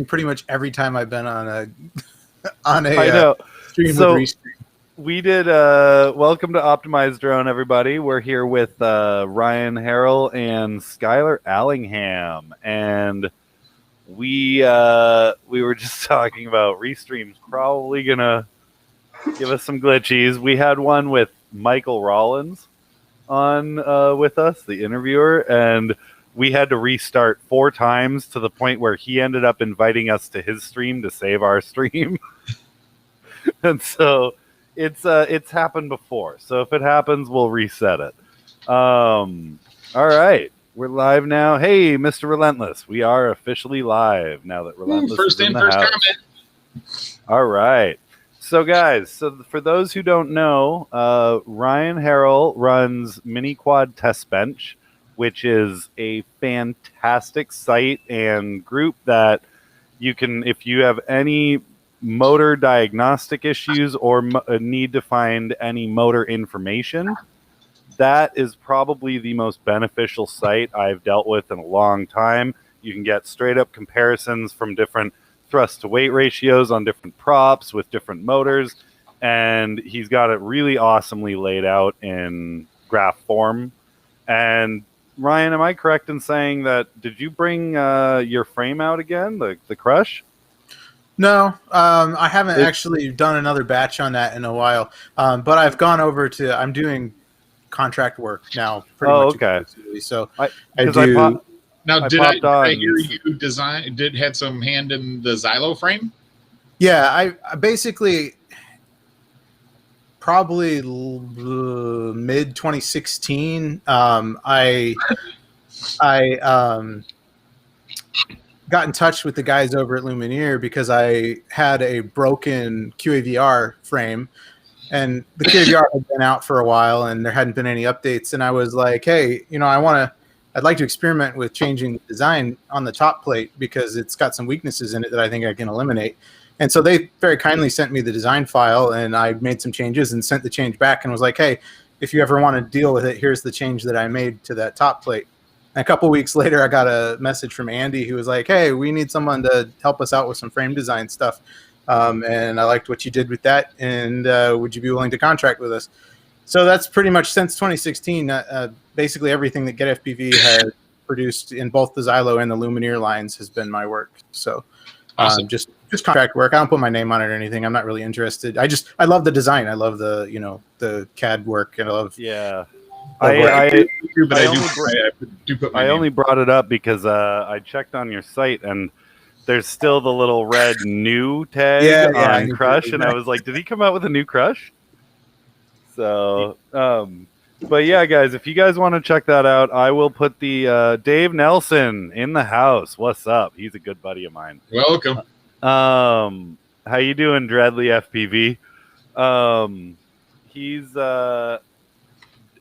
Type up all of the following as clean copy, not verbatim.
pretty much every time I've been on a I know. stream So with Restream. we did welcome to Optimized Drone, everybody. We're here with Ryan Harrell and Skyler Allingham, and we were just talking about Restream's probably gonna give us some glitchies. We had one with Michael Rollins on with us, the interviewer, and we had to restart 4 times to the point where he ended up inviting us to his stream to save our stream. And so it's happened before. So if it happens, we'll reset it. All right. We're live now. Hey, Mr. Relentless. We are officially live now that Relentless first is in in, the first house. comment. All right. So, guys, for those who don't know, Ryan Harrell runs Mini Quad Test Bench, which is a fantastic site and group that you can, if you have any motor diagnostic issues or need to find any motor information, that is probably the most beneficial site I've dealt with in a long time. You can get straight up comparisons from different thrust to weight ratios on different props with different motors, and he's got it really awesomely laid out in graph form. And Ryan, am I correct in saying that did you bring your frame out again, the Crush? No, I haven't actually done another batch on that in a while, but I've gone over to, I'm doing contract work now pretty much exclusively, so I do. Now, did I hear you had some hand in the Xylo frame? Yeah, I basically probably mid 2016. I got in touch with the guys over at Lumineer because I had a broken QAVR frame, and the QAVR had been out for a while, and there hadn't been any updates. And I was like, hey, I'd like to experiment with changing the design on the top plate because it's got some weaknesses in it that I think I can eliminate. And so they very kindly sent me the design file, and I made some changes and sent the change back and was like, hey, if you ever want to deal with it, here's the change that I made to that top plate. And a couple weeks later, I got a message from Andy who was like, hey, we need someone to help us out with some frame design stuff. And I liked what you did with that, and would you be willing to contract with us? So that's pretty much since 2016. Basically, everything that Get FPV has produced in both the Xylo and the Lumineer lines has been my work. So awesome. Just contract work. I don't put my name on it or anything. I'm not really interested. I love the design. I love the CAD work, and I love I only brought it up because I checked on your site and there's still the little red new tag on Crush, and I was like, did he come out with a new Crush? So, but yeah, guys, if you guys want to check that out, I will put the Dave Nelson in the house. What's up? He's a good buddy of mine. Welcome. How you doing, Dreadly FPV? He's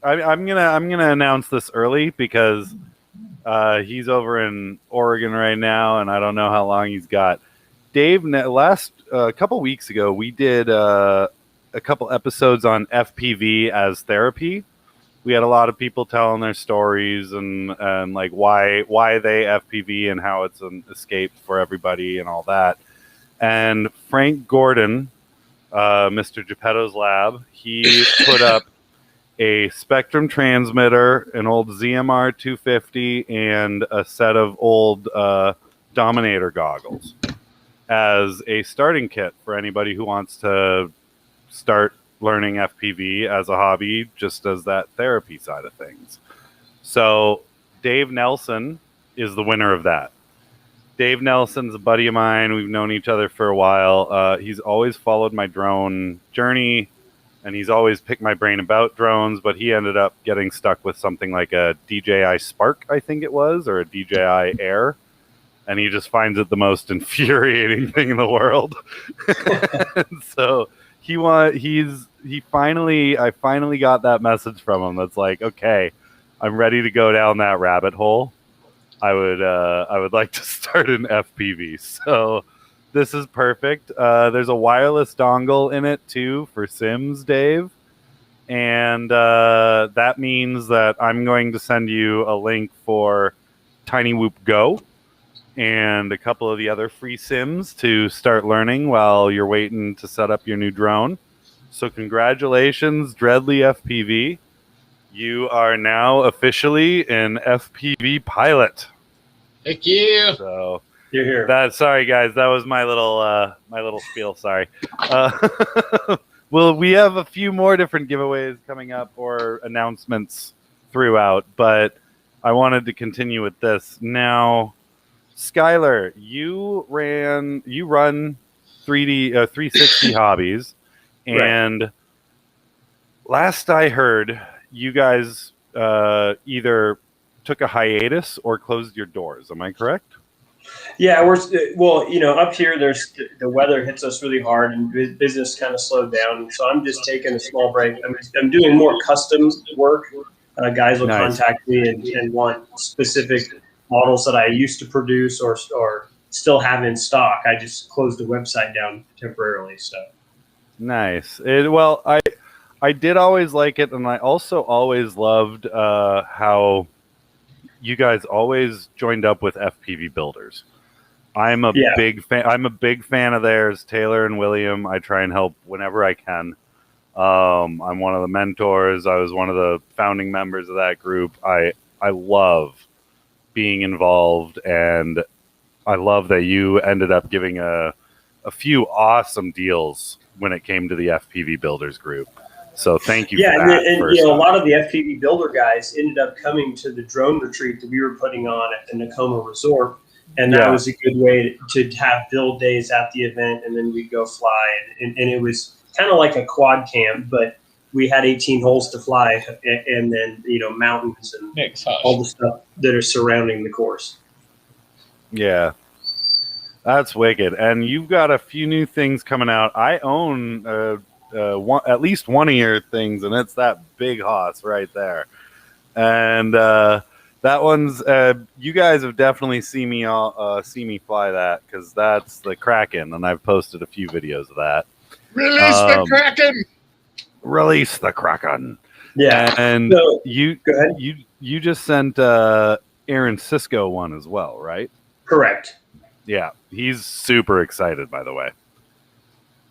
I'm gonna announce this early because he's over in Oregon right now, and I don't know how long he's got. Dave, last couple weeks ago, we did a couple episodes on FPV as therapy. We had a lot of people telling their stories and like why they FPV and how it's an escape for everybody and all that. And Frank Gordon, Mr. Geppetto's Lab, he put up a Spectrum transmitter, an old ZMR 250, and a set of old Dominator goggles as a starting kit for anybody who wants to start learning FPV as a hobby, just as that therapy side of things. So Dave Nelson is the winner of that. Dave Nelson's a buddy of mine. We've known each other for a while. He's always followed my drone journey, and he's always picked my brain about drones, but he ended up getting stuck with something like a DJI Spark, I think it was, or a DJI Air, and he just finds it the most infuriating thing in the world. And so I finally got that message from him that's like, okay, I'm ready to go down that rabbit hole. I would like to start an FPV. So this is perfect. There's a wireless dongle in it too for Sims, Dave. And that means that I'm going to send you a link for Tiny Whoop Go. and a couple of the other free sims to start learning while you're waiting to set up your new drone. So congratulations, Dreadly FPV. You are now officially an FPV pilot. Heck yeah! So Here. sorry guys, that was my little spiel. Sorry. Well, we have a few more different giveaways coming up or announcements throughout, but I wanted to continue with this. Now, Skyler, you run 360 Hobbies, and Right. last I heard, you guys either took a hiatus or closed your doors. Am I correct? Yeah, up here. There's the weather hits us really hard, and business kind of slowed down. So I'm just taking a small break. I'm doing more custom work. Guys will Nice. contact me and want specific models that I used to produce or still have in stock. I just closed the website down temporarily. So Nice. I did always like it, and I also always loved how you guys always joined up with FPV builders. I'm a big fan of theirs, Taylor and William. I try and help whenever I can. I'm one of the mentors. I was one of the founding members of that group. I love being involved, and I love that you ended up giving a few awesome deals when it came to the FPV builders group. So thank you for that. And a lot of the FPV builder guys ended up coming to the drone retreat that we were putting on at the Nakoma Resort. And that was a good way to have build days at the event, and then we'd go fly. And it was kind of like a quad camp, but we had 18 holes to fly, and then, mountains and all the stuff that are surrounding the course. Yeah. That's wicked. And you've got a few new things coming out. I own at least one of your things, and it's that big hoss right there. And that one's you guys have definitely seen me fly that, because that's the Kraken, and I've posted a few videos of that. Release the Kraken! Release the Kraken! Yeah. And so, you go ahead. you just sent Aaron Cisco one as well, right? Correct. Yeah, he's super excited, by the way.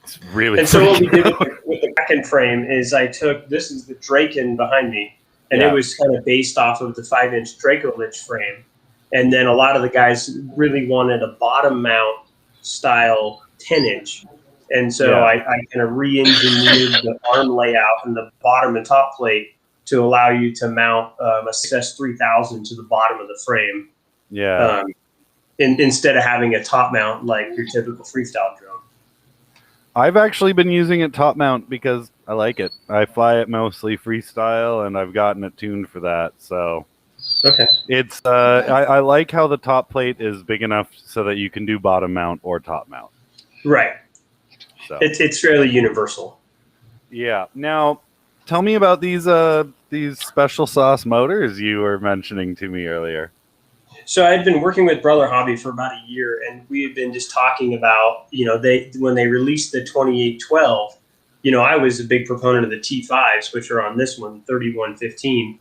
It's really. And so what we did with the Kraken frame is this is the Draken behind me, and it was kind of based off of the 5-inch Dracolich frame. And then a lot of the guys really wanted a bottom mount style 10-inch. And so I kind of re-engineered the arm layout and the bottom and top plate to allow you to mount a 6S3000 to the bottom of the frame. Yeah. Instead of having a top mount like your typical freestyle drone. I've actually been using it top mount because I like it. I fly it mostly freestyle, and I've gotten it tuned for that. So it's I like how the top plate is big enough so that you can do bottom mount or top mount. Right. So it's fairly universal. Yeah. Now, tell me about these special sauce motors you were mentioning to me earlier. So I'd been working with Brother Hobby for about a year, and we had been just talking about, when they released the 2812, I was a big proponent of the T5s, which are on this one, 3115.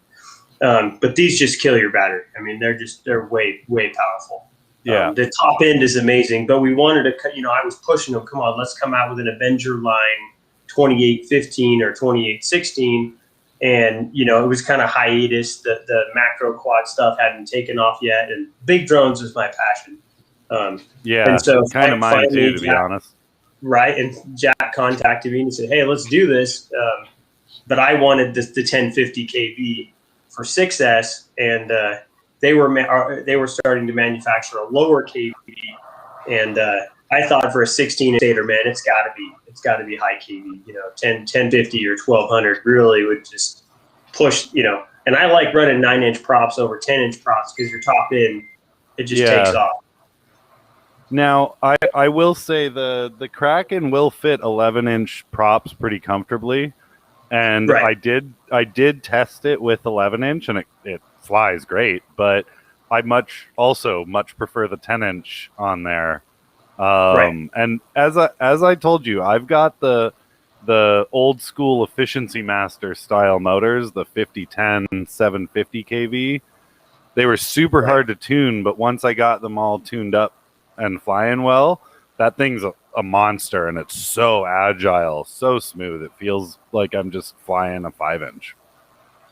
But these just kill your battery. I mean, they're way, way powerful. Yeah. The top end is amazing, but we wanted to, I was pushing them, come on, let's come out with an Avenger line 2815 or 2816. And, it was kind of hiatus. The macro quad stuff hadn't taken off yet. And big drones was my passion. And so kind of mine too, to be honest. Right. And Jack contacted me and said, hey, let's do this. But I wanted the 1050 kV for 6S. And they were starting to manufacture a lower kV. And I thought for a 16-stater, man, it's got to be high kV, 1050 or 1200 really would just push, and I like running 9-inch props over 10-inch props because your top end, it just takes off. Now, I will say the Kraken will fit 11-inch props pretty comfortably, and I did test it with 11-inch, and it flies great, but I much prefer the 10-inch on there. And as I told you, I've got the old school Efficiency Master style motors, the 5010 750 kV, They were super hard to tune, but once I got them all tuned up and flying well, that thing's a monster, and it's so agile, so smooth. It feels like I'm just flying a 5-inch.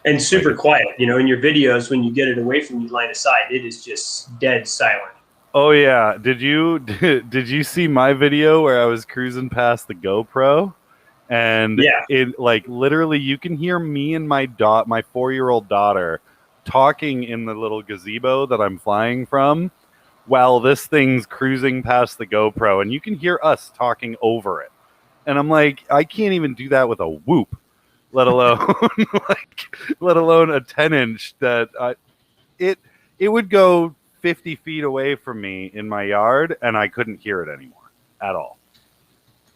And super quiet. You know, in your videos, when you get it away from you line of sight, it is just dead silent. Oh yeah, did you see my video where I was cruising past the GoPro? And it like literally you can hear me and my 4-year-old daughter talking in the little gazebo that I'm flying from while this thing's cruising past the GoPro, and you can hear us talking over it. And I'm like, I can't even do that with a whoop, let alone let alone a 10-inch that it would go 50 feet away from me in my yard and I couldn't hear it anymore at all.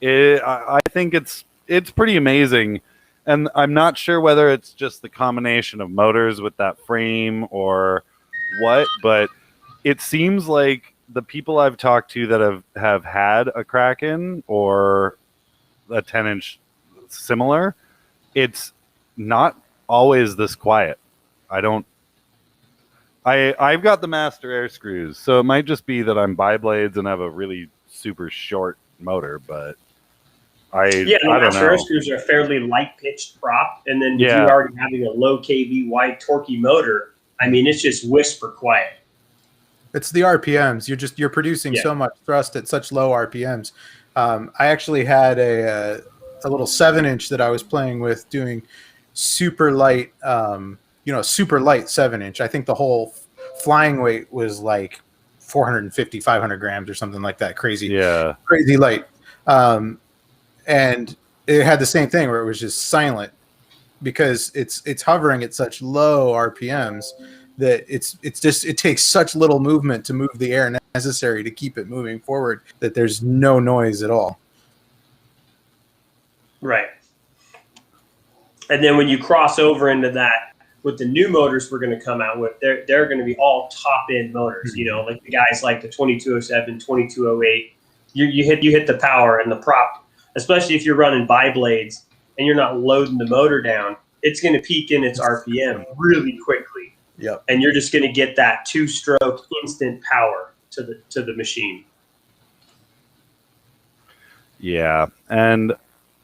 I think it's pretty amazing, and I'm not sure whether it's just the combination of motors with that frame or what, but it seems like the people I've talked to that have had a Kraken or a 10-inch similar, it's not always this quiet. I've got the master air screws, so it might just be that I'm bi-blades and have a really super short motor, but the master air screws are a fairly light pitched prop, and then if you're already having a low kV wide torquey motor, I mean, it's just whisper quiet. It's the RPMs. You're producing so much thrust at such low RPMs. I actually had a little 7-inch that I was playing with doing super light, super light 7-inch. I think the whole flying weight was like 450, 500 grams or something like that. Crazy light. And it had the same thing where it was just silent because it's hovering at such low RPMs that it takes such little movement to move the air necessary to keep it moving forward that there's no noise at all. Right. And then when you cross over into that with the new motors we're going to come out with, they're going to be all top end motors, like the guys like the 2207, 2208. You hit the power and the prop, especially if you're running bi-blades and you're not loading the motor down, it's going to peak in its RPM really quickly. Yep. And you're just going to get that 2-stroke instant power to the machine. Yeah. And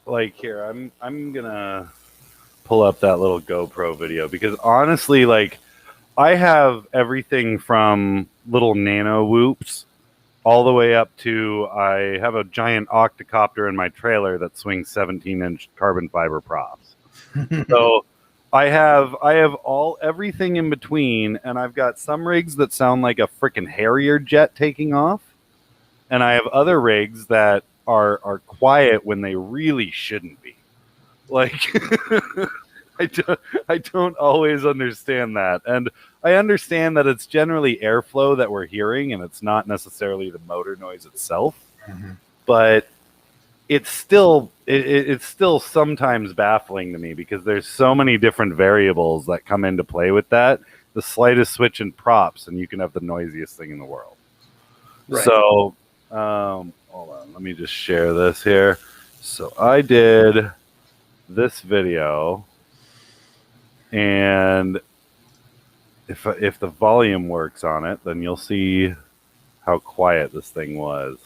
like here, I'm going to pull up that little GoPro video because honestly, like I have everything from little nano whoops all the way up to I have a giant octocopter in my trailer that swings 17-inch carbon fiber props. So I have everything in between, and I've got some rigs that sound like a freaking Harrier jet taking off, and I have other rigs that are quiet when they really shouldn't be. Like I don't always understand that. And I understand that it's generally airflow that we're hearing and it's not necessarily the motor noise itself. Mm-hmm. But it's still sometimes baffling to me because there's so many different variables that come into play with that. The slightest switch in props and you can have the noisiest thing in the world. Right. So hold on, let me just share this here. So I did this video, and if the volume works on it, then you'll see how quiet this thing was.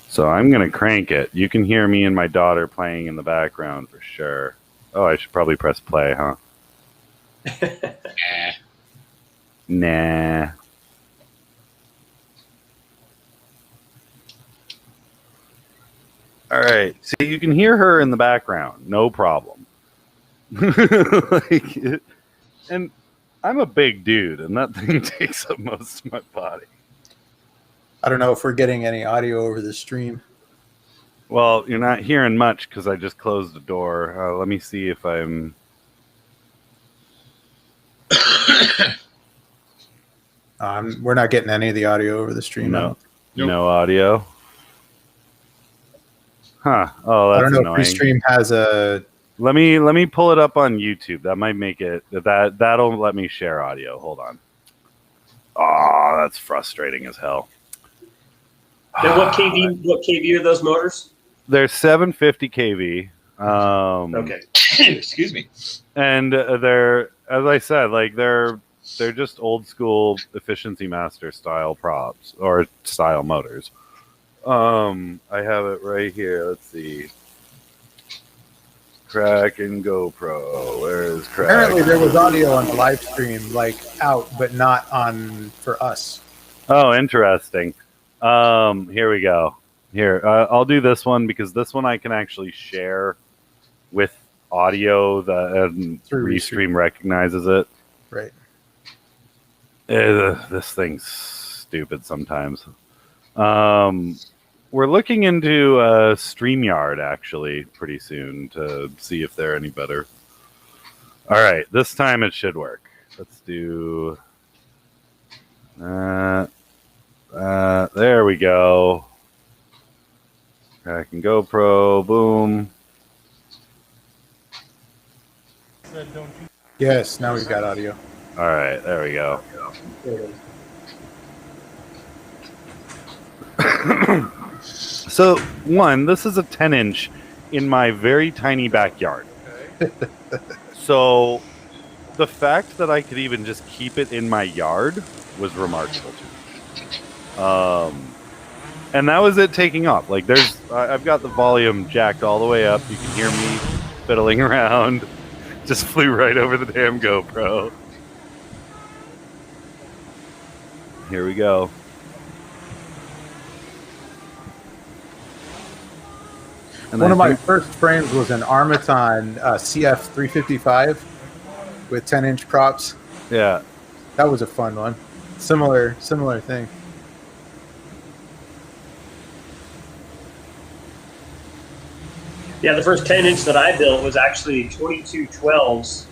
So I'm going to crank it. You can hear me and my daughter playing in the background for sure. Oh, I should probably press play, huh? Nah. All right. See, you can hear her in the background. No problem. And I'm a big dude, and that thing takes up most of my body. I don't know if we're getting any audio over the stream. Well, you're not hearing much because I just closed the door. Let me see if I'm... We're not getting any of the audio over the stream. No, no audio. Huh. Oh, that's I don't know annoying. if Restream has a... Let me pull it up on YouTube. That might make it... That'll let me share audio. Hold on. Oh, that's frustrating as hell. And what kV are those motors? They're 750 kV. Okay. Excuse me. And they're, as I said, like they're just old school efficiency master style props or style motors. I have it right here. Let's see. Crack and GoPro. Where is Crack? Apparently, there was audio on the live stream, like out, but not on for us. Oh, interesting. Here we go. Here, I'll do this one because this one I can actually share with audio that Restream recognizes it. Right. This thing's stupid sometimes. We're looking into StreamYard actually pretty soon to see if they're any better. All right, this time it should work. Let's do. There we go. Crack and GoPro, boom. Yes, now we've got audio. All right, there we go. So, this is a 10-inch in my very tiny backyard. So, the fact that I could even just keep it in my yard was remarkable to me. And that was it taking off. Like, I've got the volume jacked all the way up. You can hear me fiddling around. Just flew right over the damn GoPro. Here we go. And One of my first frames was an Armaton CF 355 with 10-inch props. Yeah. That was a fun one. Similar thing. Yeah, the first 10-inch that I built was actually 2212s,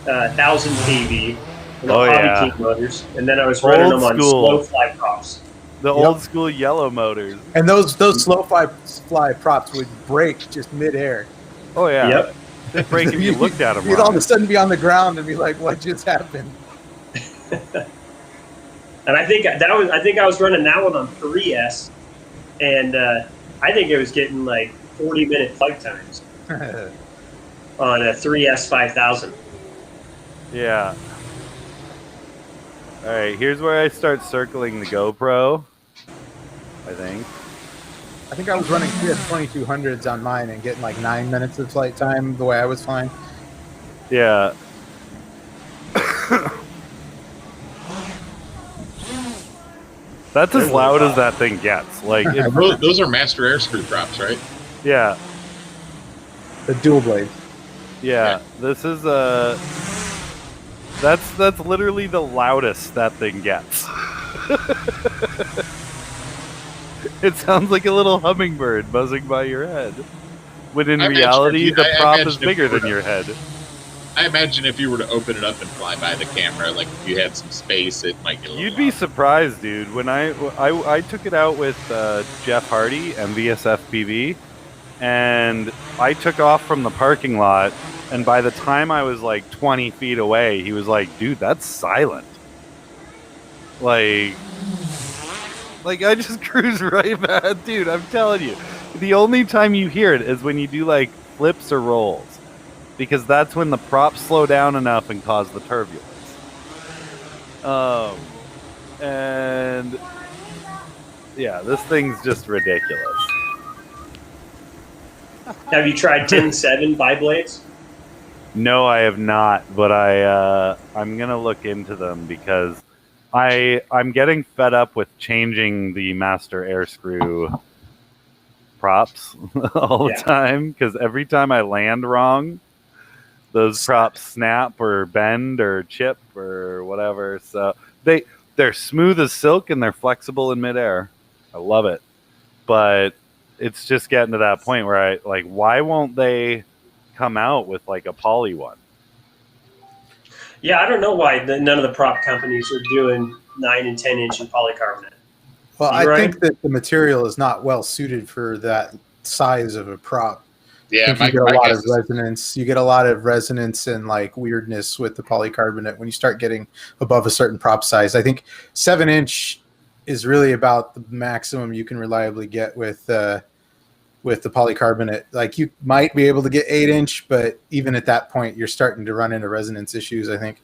1000 kV, with Hobby King motors, and then I was running them on slow fly props. The old school yellow motors. And those slow fly props would break just midair. Oh yeah. Yep. They'd break if you looked at them. You'd all of a sudden be on the ground and be like, "What just happened?" And I think I was running that one on 3S, and I think it was getting like 40-minute flight times on a 3S 5000. Yeah. All right, here's where I start circling the GoPro. I think I was running CF 2200s on mine and getting like 9 minutes of flight time the way I was flying. Yeah. That's as loud as that thing gets. Like those are master air screw props, right? Yeah. The dual blade. Yeah. This is that's literally the loudest that thing gets. It sounds like a little hummingbird buzzing by your head. When in reality, the prop is bigger than your head. I imagine if you were to open it up and fly by the camera, like if you had some space, it might get a little You'd be surprised, dude. When I took it out with Jeff Hardy and VSFPV, and I took off from the parking lot, and by the time I was like 20 feet away, he was like, dude, that's silent. Like I just cruise right back. Dude, I'm telling you. The only time you hear it is when you do like flips or rolls. Because that's when the props slow down enough and cause the turbulence. And yeah, this thing's just ridiculous. Have you tried 10.7 biblades? No, I have not, but I'm gonna look into them because I'm getting fed up with changing the master air screw props all the time because every time I land wrong, those props snap or bend or chip or whatever. So they're smooth as silk and they're flexible in midair. I love it, but it's just getting to that point where why won't they come out with like a poly one? Yeah, I don't know why none of the prop companies are doing 9 and 10-inch in polycarbonate. Well, I think that the material is not well suited for that size of a prop. Yeah, you get a lot of resonance. You get a lot of resonance and like weirdness with the polycarbonate when you start getting above a certain prop size. I think 7-inch is really about the maximum you can reliably get with with the polycarbonate. Like you might be able to get 8-inch, but even at that point, you're starting to run into resonance issues, I think.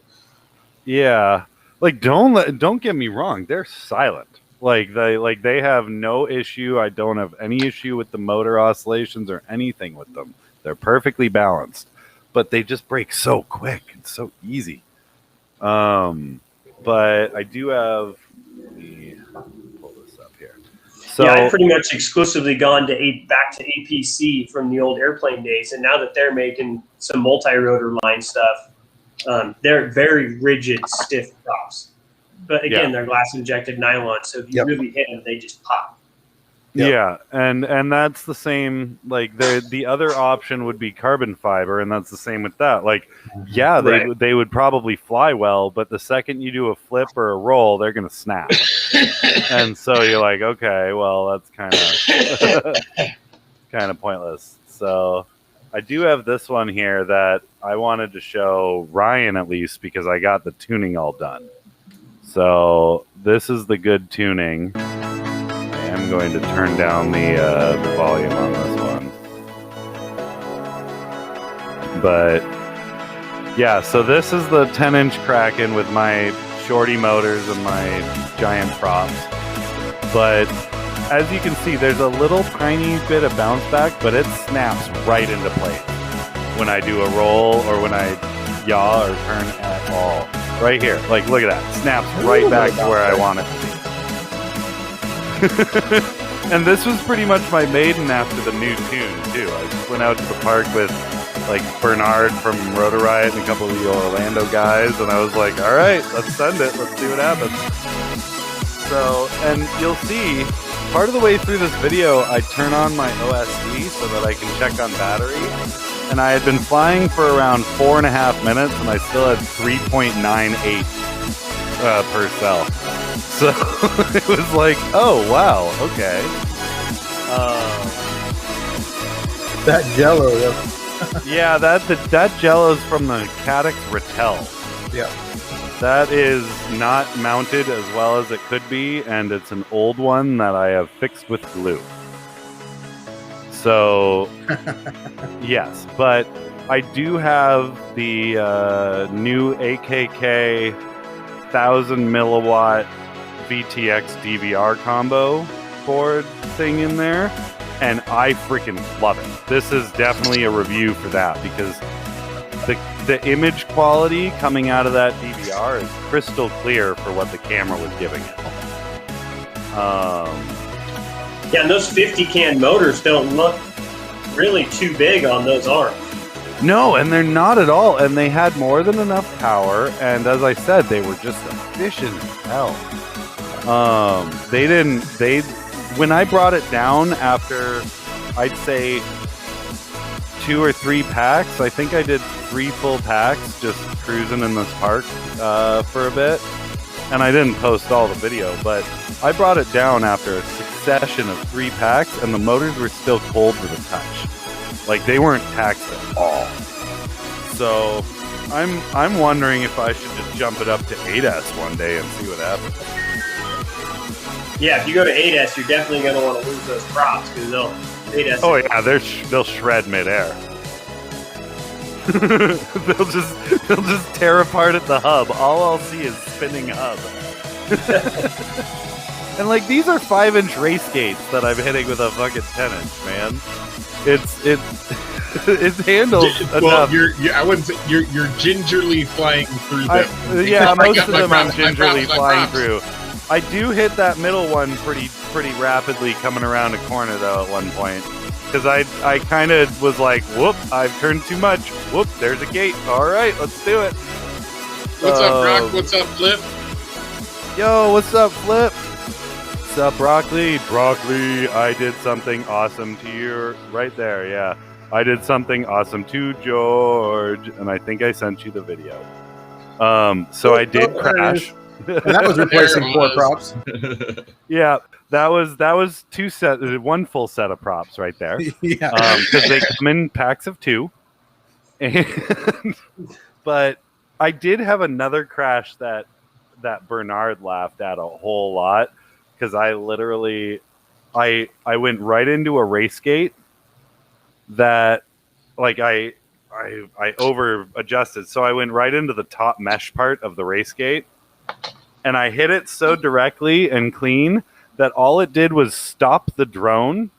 Yeah, like don't get me wrong, they're silent. Like they have no issue. I don't have any issue with the motor oscillations or anything with them. They're perfectly balanced, but they just break so quick. It's so easy. But I do have. Let me pull this up here. So yeah, I've pretty much exclusively gone to back to APC from the old airplane days, and now that they're making some multi-rotor line stuff, they're very rigid, stiff props. But again, they're glass injected nylon, so if you really hit them, they just pop. Yep. Yeah, and that's the same. Like the other option would be carbon fiber, and that's the same with that. Like, yeah, they would probably fly well, but the second you do a flip or a roll, they're gonna snap. And so you're like, okay, well, that's kind of pointless. So I do have this one here that I wanted to show Ryan at least because I got the tuning all done. So this is the good tuning. I'm going to turn down the volume on this one. But yeah, so this is the 10-inch Kraken with my shorty motors and my giant props. But as you can see, there's a little tiny bit of bounce back, but it snaps right into place when I do a roll or when I yaw or turn at all. Right here, like look at that, snaps right back to where I want it to be. And this was pretty much my maiden after the new tune too. I just went out to the park with like Bernard from Rotor Riot and a couple of the Orlando guys, and I was like, all right, let's send it, let's see what happens. So, and you'll see part of the way through this video I turn on my OSD so that I can check on battery, and I had been flying for around 4.5 minutes and I still had 3.98 per cell. So it was like, oh wow, okay. That Jello, yeah, that Jello's from the Caddx Rattel. Yeah, that is not mounted as well as it could be, and it's an old one that I have fixed with glue. So yes, but I do have the new AKK 1000 milliwatt VTX DVR combo board thing in there, and I freaking love it. This is definitely a review for that because the image quality coming out of that DVR is crystal clear for what the camera was giving it. Yeah, and those 50 can motors don't look really too big on those arms. No, and they're not at all, and they had more than enough power, and as I said, they were just efficient as hell. When I brought it down after, I'd say 2 or 3 packs, I think I did 3 full packs just cruising in this park for a bit, and I didn't post all the video, but I brought it down after a succession of 3 packs, and the motors were still cold to the touch. Like, they weren't taxed at all. So I'm wondering if I should just jump it up to 8S one day and see what happens. Yeah, if you go to 8S, you're definitely going to want to lose those props because they'll 8S. Oh yeah, they'll shred midair. they'll just tear apart at the hub. All I'll see is spinning hub. And like these are 5-inch race gates that I'm hitting with a fucking 10-inch, man. It's handled enough. I wouldn't say you're gingerly flying through them. Most of them I'm gingerly flying through. I do hit that middle one pretty rapidly coming around a corner though at one point because I kind of was like, whoop, I've turned too much. Whoop, there's a gate. All right, let's do it. What's up, Brock? What's up, Flip? Yo, what's up, Flip? What's up, Broccoli? Broccoli, I did something awesome to you right there. Yeah, I did something awesome to George, and I think I sent you the video. So I did crash. And that was replacing 4 props. Yeah, that was one full set of props right there. Yeah, because they come in packs of 2. But I did have another crash that Bernard laughed at a whole lot because I literally I went right into a race gate that like I over adjusted. So I went right into the top mesh part of the race gate, and I hit it so directly and clean that all it did was stop the drone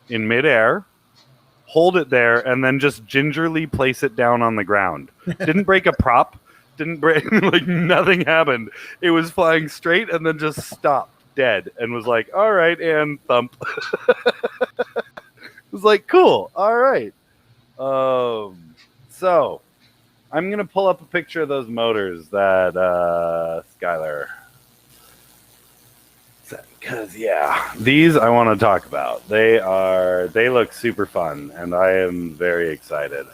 in midair, hold it there, and then just gingerly place it down on the ground. Didn't break a prop, didn't break, like nothing happened. It was flying straight and then just stopped dead and was like, all right, and thump. It was like, cool, all right. So I'm going to pull up a picture of those motors that Skyler said. Because, yeah, these I want to talk about. They look super fun, and I am very excited.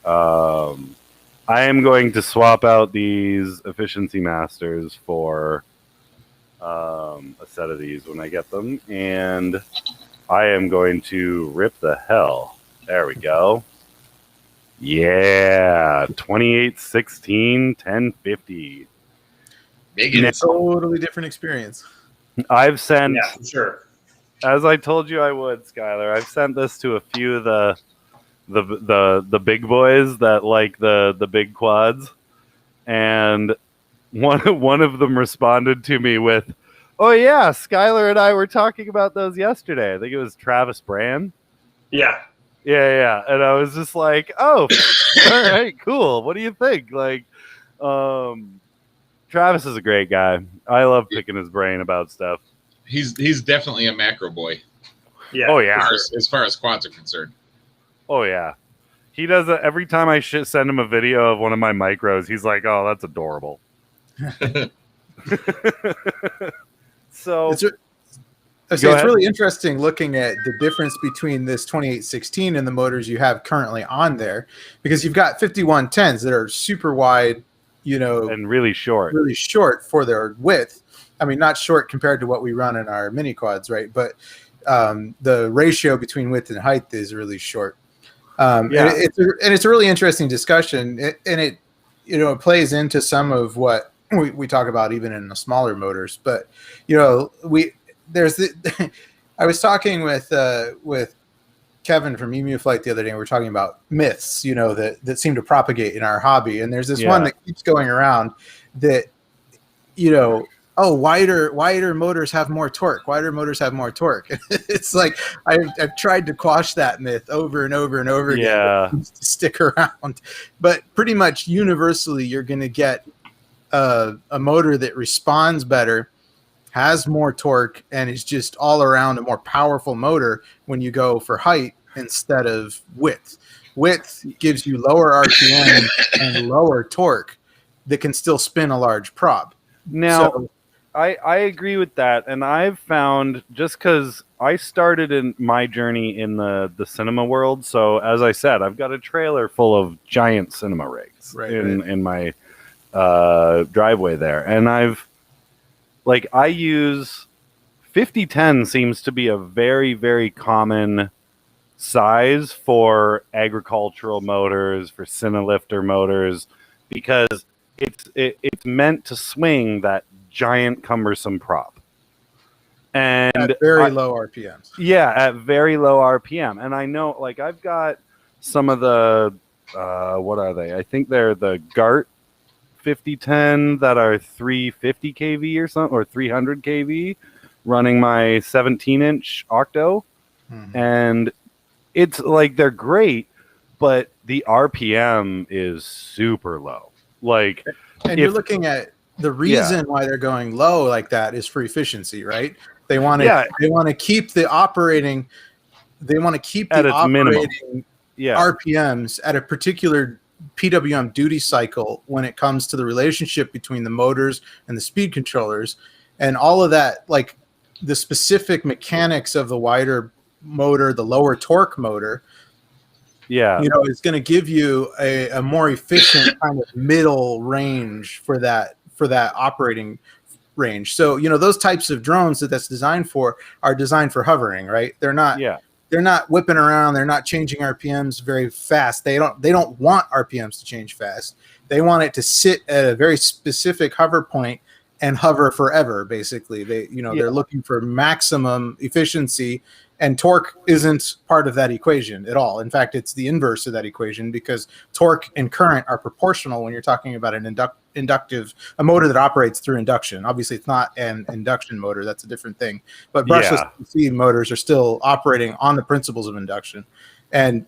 I am going to swap out these Efficiency Masters for a set of these when I get them, and I am going to rip the hell. There we go. Yeah, 2816 1050. Totally different experience. I've sent, Yeah, for sure. as I told you I would, Skyler, I've sent this to a few of the big boys that like the big quads, and one of them responded to me with, "Oh yeah, Skyler and I were talking about those yesterday." I think it was Travis Brand. Yeah. Yeah. And I was just like, "Oh, all right, cool. What do you think?" Like, Travis is a great guy. I love picking his brain about stuff. He's definitely a macro boy. Yeah. Oh yeah. As far as quads are concerned. Oh yeah. He does it every time I send him a video of one of my micros. He's like, "Oh, that's adorable." So it's really interesting looking at the difference between this 2816 and the motors you have currently on there, because you've got 5110s that are super wide, and really short for their width. I mean, not short compared to what we run in our mini quads, right? But the ratio between width and height is really short. And it's a really interesting discussion, and it plays into some of what we talk about even in the smaller motors. But I was talking with Kevin from Emu Flight the other day, and we were talking about myths, that seem to propagate in our hobby. And there's this one that keeps going around that, wider motors have more torque. Wider motors have more torque. It's like I've tried to quash that myth over and over and over again to stick around. But pretty much universally, you're going to get a motor that responds better, has more torque, and is just all around a more powerful motor when you go for height instead of width. Width gives you lower RPM and lower torque that can still spin a large prop. Now, I agree with that, and I've found, just because I started in my journey in the cinema world, so as I said, I've got a trailer full of giant cinema rigs in my driveway there, and I use 5010 seems to be a very, very common size for agricultural motors, for Cinelifter motors, because it's meant to swing that giant cumbersome prop. And at very low RPMs. Yeah, at very low RPM. And I know, I've got some of the, what are they? I think they're the GART 5010 that are 350 kV or something, or 300 kV, running my 17-inch Octo. Mm-hmm. And it's they're great, but the RPM is super low. And you're looking at the reason why they're going low like that is for efficiency, right? They want to keep the operating minimum. RPMs at a particular PWM duty cycle when it comes to the relationship between the motors and the speed controllers, and all of that, the specific mechanics of the wider motor, the lower torque motor, is going to give you a more efficient kind of middle range for that operating range. So, those types of drones that's designed for are designed for hovering, right? They're not whipping around. They're not changing RPMs very fast. They don't want RPMs to change fast. They want it to sit at a very specific hover point and hover forever. Basically, they're looking for maximum efficiency and torque isn't part of that equation at all. In fact, it's the inverse of that equation, because torque and current are proportional when you're talking about an a motor that operates through induction. Obviously, it's not an induction motor. That's a different thing. But brushless DC motors are still operating on the principles of induction. And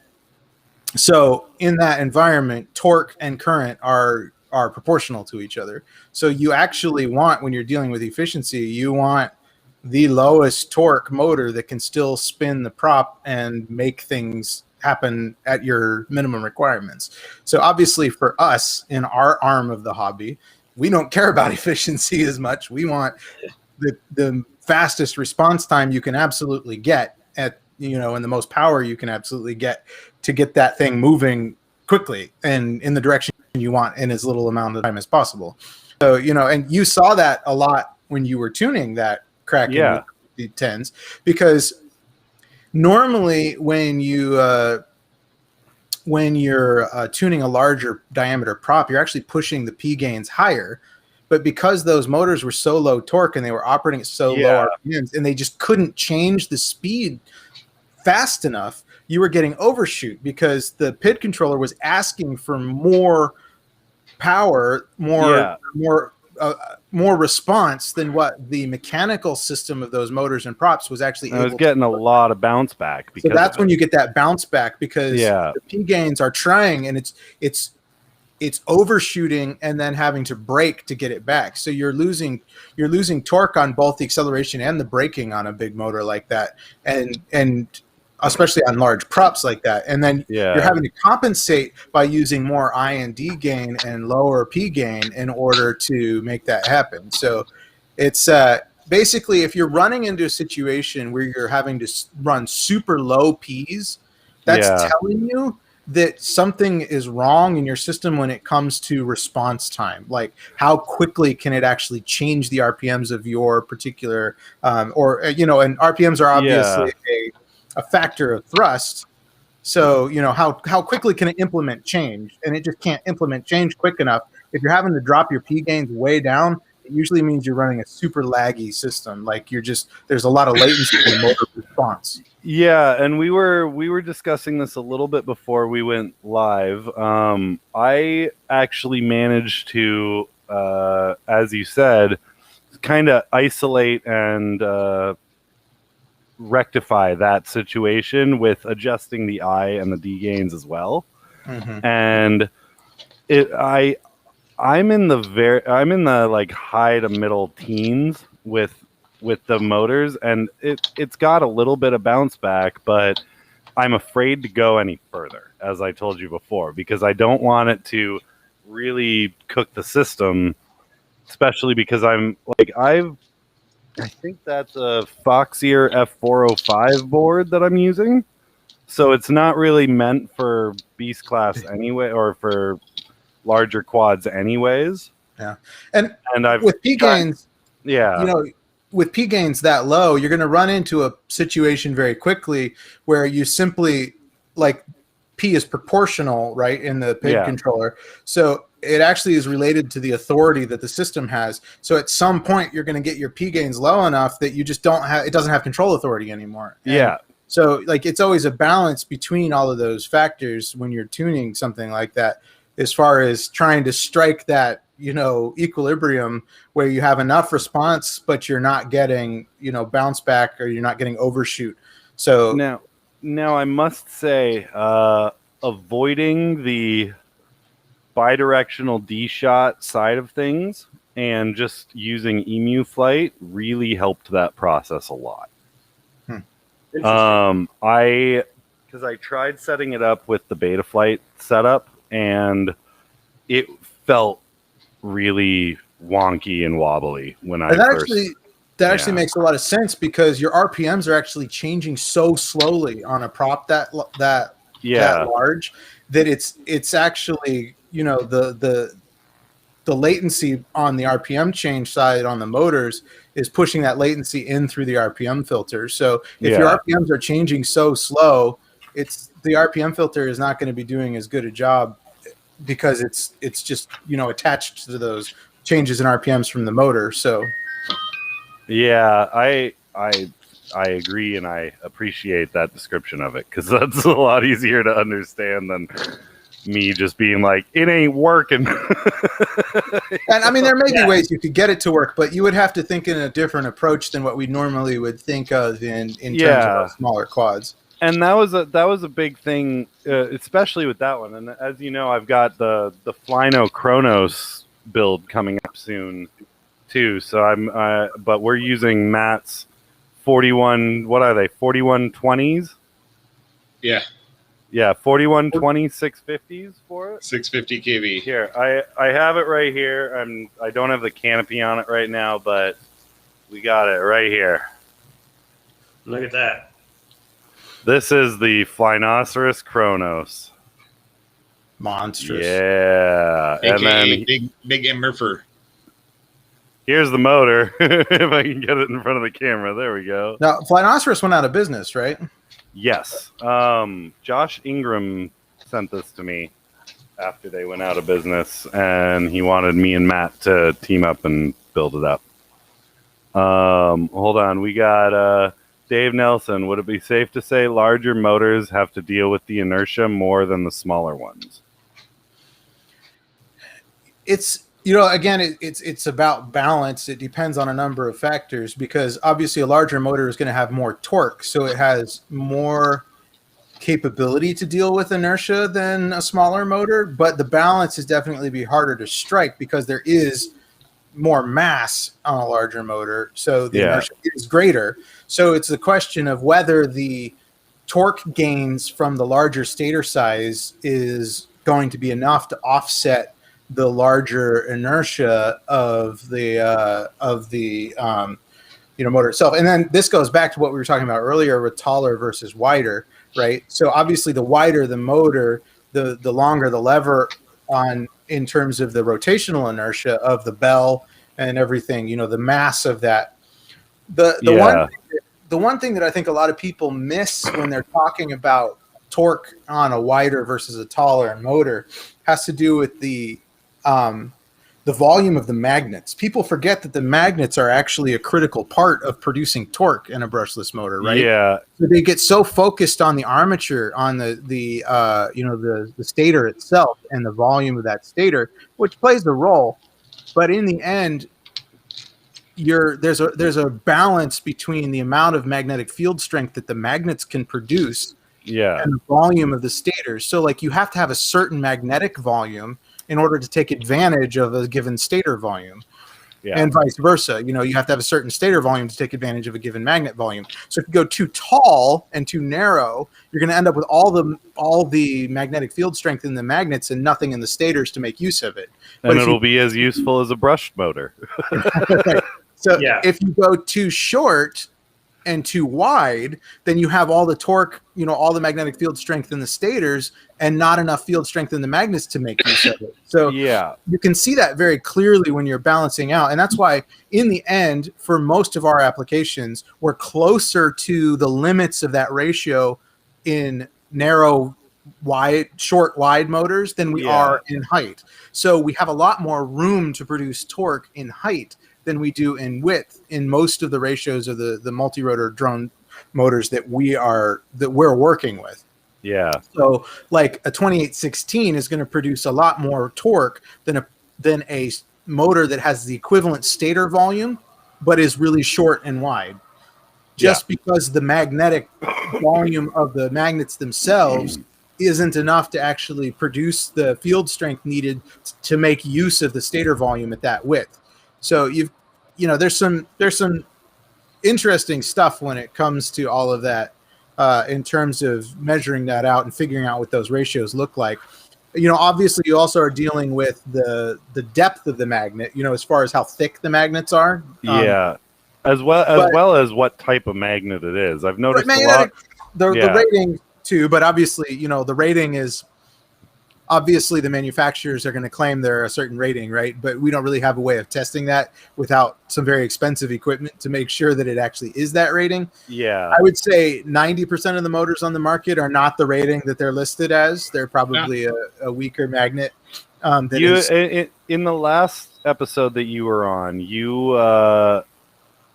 so in that environment, torque and current are proportional to each other. So you actually want, when you're dealing with efficiency, you want the lowest torque motor that can still spin the prop and make things happen at your minimum requirements. So obviously for us in our arm of the hobby, we don't care about efficiency as much. We want the fastest response time you can absolutely get at, and the most power you can absolutely get to get that thing moving quickly and in the direction you want in as little amount of time as possible. So, and you saw that a lot when you were tuning that Kraken with the 10s, because normally when you're tuning a larger diameter prop, you're actually pushing the P gains higher. But because those motors were so low torque and they were operating at so low RPMs, and they just couldn't change the speed fast enough, you were getting overshoot because the PID controller was asking for more power, more response than what the mechanical system of those motors and props was actually able to. I was getting a lot of bounce back. So that's when you get that bounce back, because the P gains are trying, and it's overshooting and then having to brake to get it back. So you're losing torque on both the acceleration and the braking on a big motor like that, and especially on large props like that. And then you're having to compensate by using more I and D gain and lower P gain in order to make that happen. So it's basically, if you're running into a situation where you're having to run super low Ps, that's telling you that something is wrong in your system when it comes to response time. Like, how quickly can it actually change the RPMs of your particular, and RPMs are obviously a factor of thrust. So, how quickly can it implement change? And it just can't implement change quick enough. If you're having to drop your P gains way down, it usually means you're running a super laggy system. Like, there's a lot of latency in the motor response. Yeah, and we were discussing this a little bit before we went live. I actually managed to, as you said, kind of isolate and rectify that situation with adjusting the I and the D gains as well. Mm-hmm. And I'm in the like high to middle teens with the motors, and it's got a little bit of bounce back, but I'm afraid to go any further, as I told you before, because I don't want it to really cook the system, especially because I think that's a Foxier F405 board that I'm using. So it's not really meant for beast class anyway, or for larger quads anyways. Yeah. And I've with P gains, with P gains that low, you're going to run into a situation very quickly where you simply, like, P is proportional, right, in the PID controller. So it actually is related to the authority that the system has. So at some point, you're going to get your P gains low enough that you just it doesn't have control authority anymore. And so, like, it's always a balance between all of those factors when you're tuning something like that, as far as trying to strike that, equilibrium where you have enough response, but you're not getting, bounce back, or you're not getting overshoot. So now I must say, avoiding the bidirectional D-shot side of things and just using Emu Flight really helped that process a lot. Because I tried setting it up with the Betaflight setup, and it felt really wonky and wobbly when I first. That actually makes a lot of sense, because your RPMs are actually changing so slowly on a prop that large that it's actually, the latency on the RPM change side on the motors is pushing that latency in through the RPM filter. So if your RPMs are changing so slow, the RPM filter is not going to be doing as good a job, because it's just, attached to those changes in RPMs from the motor. So I I agree and I appreciate that description of it because that's a lot easier to understand than me just being like, it ain't working. And I mean, there may be ways you could get it to work, but you would have to think in a different approach than what we normally would think of in terms of our smaller quads. And that was a big thing, especially with that one. And as you know, I've got the Flyno Chronos build coming up soon too. So but we're using Matt's 41. What are they? 4120s. Yeah. Yeah, 4120 650s for it. 650 kV. Here, I have it right here. I don't have the canopy on it right now, but we got it right here. Look at that. This is the Flynoceros Chronos. Monstrous. Yeah. AKA And then big MRFer. here's the motor. If I can get it in front of the camera. There we go. Now, Flynoceros went out of business, right? Yes. Josh Ingram sent this to me after they went out of business, and he wanted me and Matt to team up and build it up. Hold on. We got Dave Nelson. Would it be safe to say larger motors have to deal with the inertia more than the smaller ones? It's, again, it's about balance. It depends on a number of factors because obviously a larger motor is going to have more torque, so it has more capability to deal with inertia than a smaller motor, but the balance is definitely be harder to strike because there is more mass on a larger motor, so the inertia is greater. So it's the question of whether the torque gains from the larger stator size is going to be enough to offset the larger inertia of the motor itself. And then this goes back to what we were talking about earlier with taller versus wider, right? So obviously the wider the motor, the longer the lever in terms of the rotational inertia of the bell and everything, the mass of that. The one thing that I think a lot of people miss when they're talking about torque on a wider versus a taller motor has to do with the volume of the magnets. People forget that the magnets are actually a critical part of producing torque in a brushless motor, right? Yeah. So they get so focused on the armature, on the stator itself and the volume of that stator, which plays a role. But in the end, there's a balance between the amount of magnetic field strength that the magnets can produce and the volume of the stator. So like you have to have a certain magnetic volume in order to take advantage of a given stator volume. And vice versa. You have to have a certain stator volume to take advantage of a given magnet volume. So if you go too tall and too narrow, you're going to end up with all the magnetic field strength in the magnets and nothing in the stators to make use of it. And it'll be as useful as a brushed motor. Right. So if you go too short and too wide, then you have all the torque, all the magnetic field strength in the stators and not enough field strength in the magnets to make use of it. So you can see that very clearly when you're balancing out. And that's why in the end, for most of our applications, we're closer to the limits of that ratio in narrow, short, wide motors than we are in height. So we have a lot more room to produce torque in height than we do in width in most of the ratios of the multi-rotor drone motors that we're working with. Yeah. So like a 2816 is going to produce a lot more torque than a motor that has the equivalent stator volume, but is really short and wide. Just because the magnetic volume of the magnets themselves isn't enough to actually produce the field strength needed to make use of the stator volume at that width. So there's some interesting stuff when it comes to all of that in terms of measuring that out and figuring out what those ratios look like. Obviously you also are dealing with the depth of the magnet, as far as how thick the magnets are. As well as what type of magnet it is. I've noticed a lot. The rating too, but obviously, the rating is obviously the manufacturers are going to claim they're a certain rating, right? But we don't really have a way of testing that without some very expensive equipment to make sure that it actually is that rating. Yeah. I would say 90% of the motors on the market are not the rating that they're listed as. They're probably a weaker magnet. In the last episode that you were on,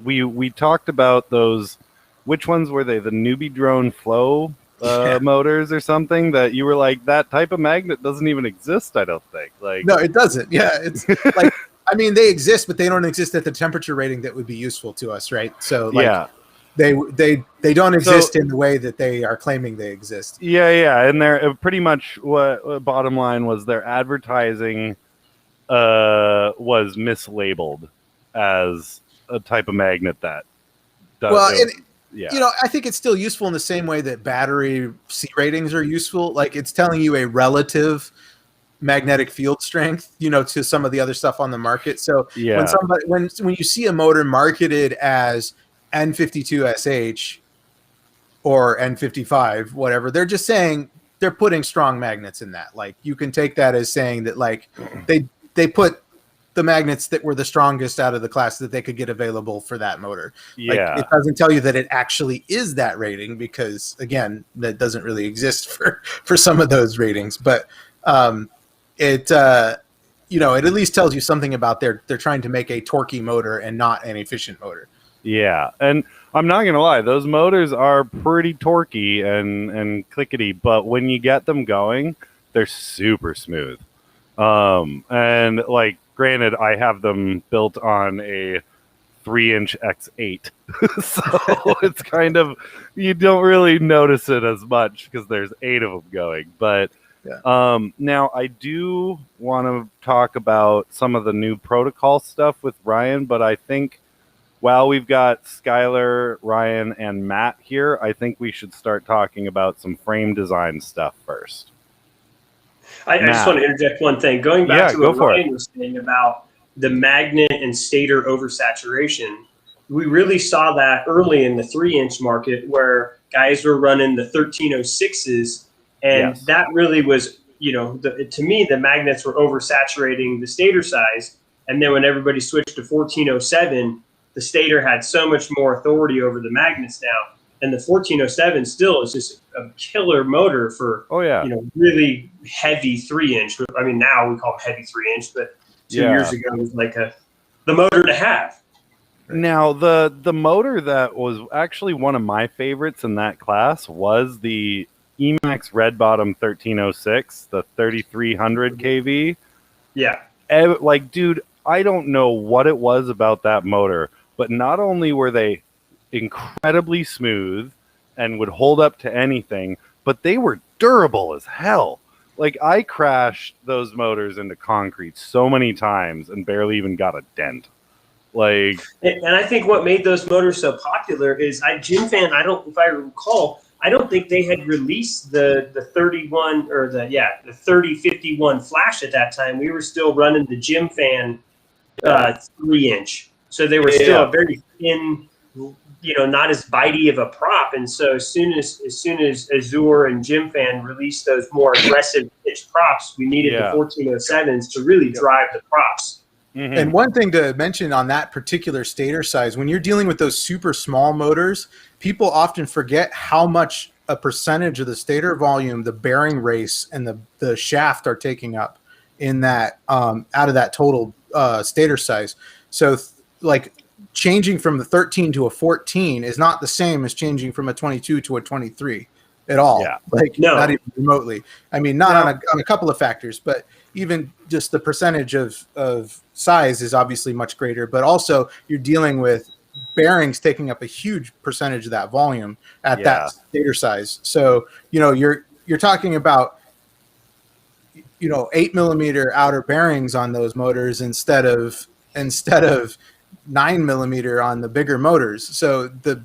we talked about those which ones were they? The newbie drone flow motors or something that you were like, that type of magnet doesn't even exist. I don't think. Like, no, it doesn't. Yeah, it's like, I mean, they exist, but they don't exist at the temperature rating that would be useful to us, right? So like, yeah. They don't exist in the way that they are claiming they exist. Yeah, and they're pretty much what bottom line was their advertising was mislabeled as a type of magnet that does. Well, yeah, you know, I think it's still useful in the same way that battery C ratings are useful. Like it's telling you a relative magnetic field strength, you know, to some of the other stuff on the market. So when you see a motor marketed as N52SH or N55, whatever, they're just saying they're putting strong magnets in that. Like you can take that as saying that like they put the magnets that were the strongest out of the class that they could get available for that motor. Yeah. Like, it doesn't tell you that it actually is that rating because again, that doesn't really exist for some of those ratings, but it you know, it at least tells you something about they're trying to make a torquey motor and not an efficient motor. Yeah, and I'm not gonna lie, those motors are pretty torquey and clickety, but when you get them going, they're super smooth. And like, granted, I have them built on a 3-inch X8, so it's kind of, you don't really notice it as much because there's 8 of them going. But now I do want to talk about some of the new protocol stuff with Ryan, but I think while we've got Skyler, Ryan, and Matt here, I think we should start talking about some frame design stuff first. I just want to interject one thing. Going back to what Ryan was saying about the magnet and stator oversaturation, we really saw that early in the 3-inch market where guys were running the 1306s, and that really was, you know, to me, the magnets were oversaturating the stator size. And then when everybody switched to 1407, the stator had so much more authority over the magnets now. And the 1407 still is just a killer motor for, you know, really heavy 3-inch. I mean, now we call them heavy 3-inch, but 2 years ago it was like the motor to have. Now, the motor that was actually one of my favorites in that class was the Emax Red Bottom 1306, the 3300 kV. Yeah. Like, dude, I don't know what it was about that motor, but not only were they incredibly smooth and would hold up to anything, but they were durable as hell. Like, I crashed those motors into concrete so many times and barely even got a dent. Like, and I think what made those motors so popular is Jim Fan, if I recall, I don't think they had released the 31 or the 3051 flash at that time. We were still running the Jim Fan 3-inch. So they were still a very thin, you know, not as bitey of a prop. And so as soon as Azure and Jim Fan released those more aggressive pitch props, we needed the 1407s to really drive the props. Mm-hmm. And one thing to mention on that particular stator size, when you're dealing with those super small motors, people often forget how much a percentage of the stator volume the bearing race and the shaft are taking up in that out of that total stator size. So like changing from the 13 to a 14 is not the same as changing from a 22 to a 23 at all. Yeah. Like not even remotely. I mean, not on a couple of factors, but even just the percentage of size is obviously much greater, but also you're dealing with bearings taking up a huge percentage of that volume at that stator size. So, you know, you're talking about, you know, 8mm outer bearings on those motors instead of 9mm on the bigger motors. So the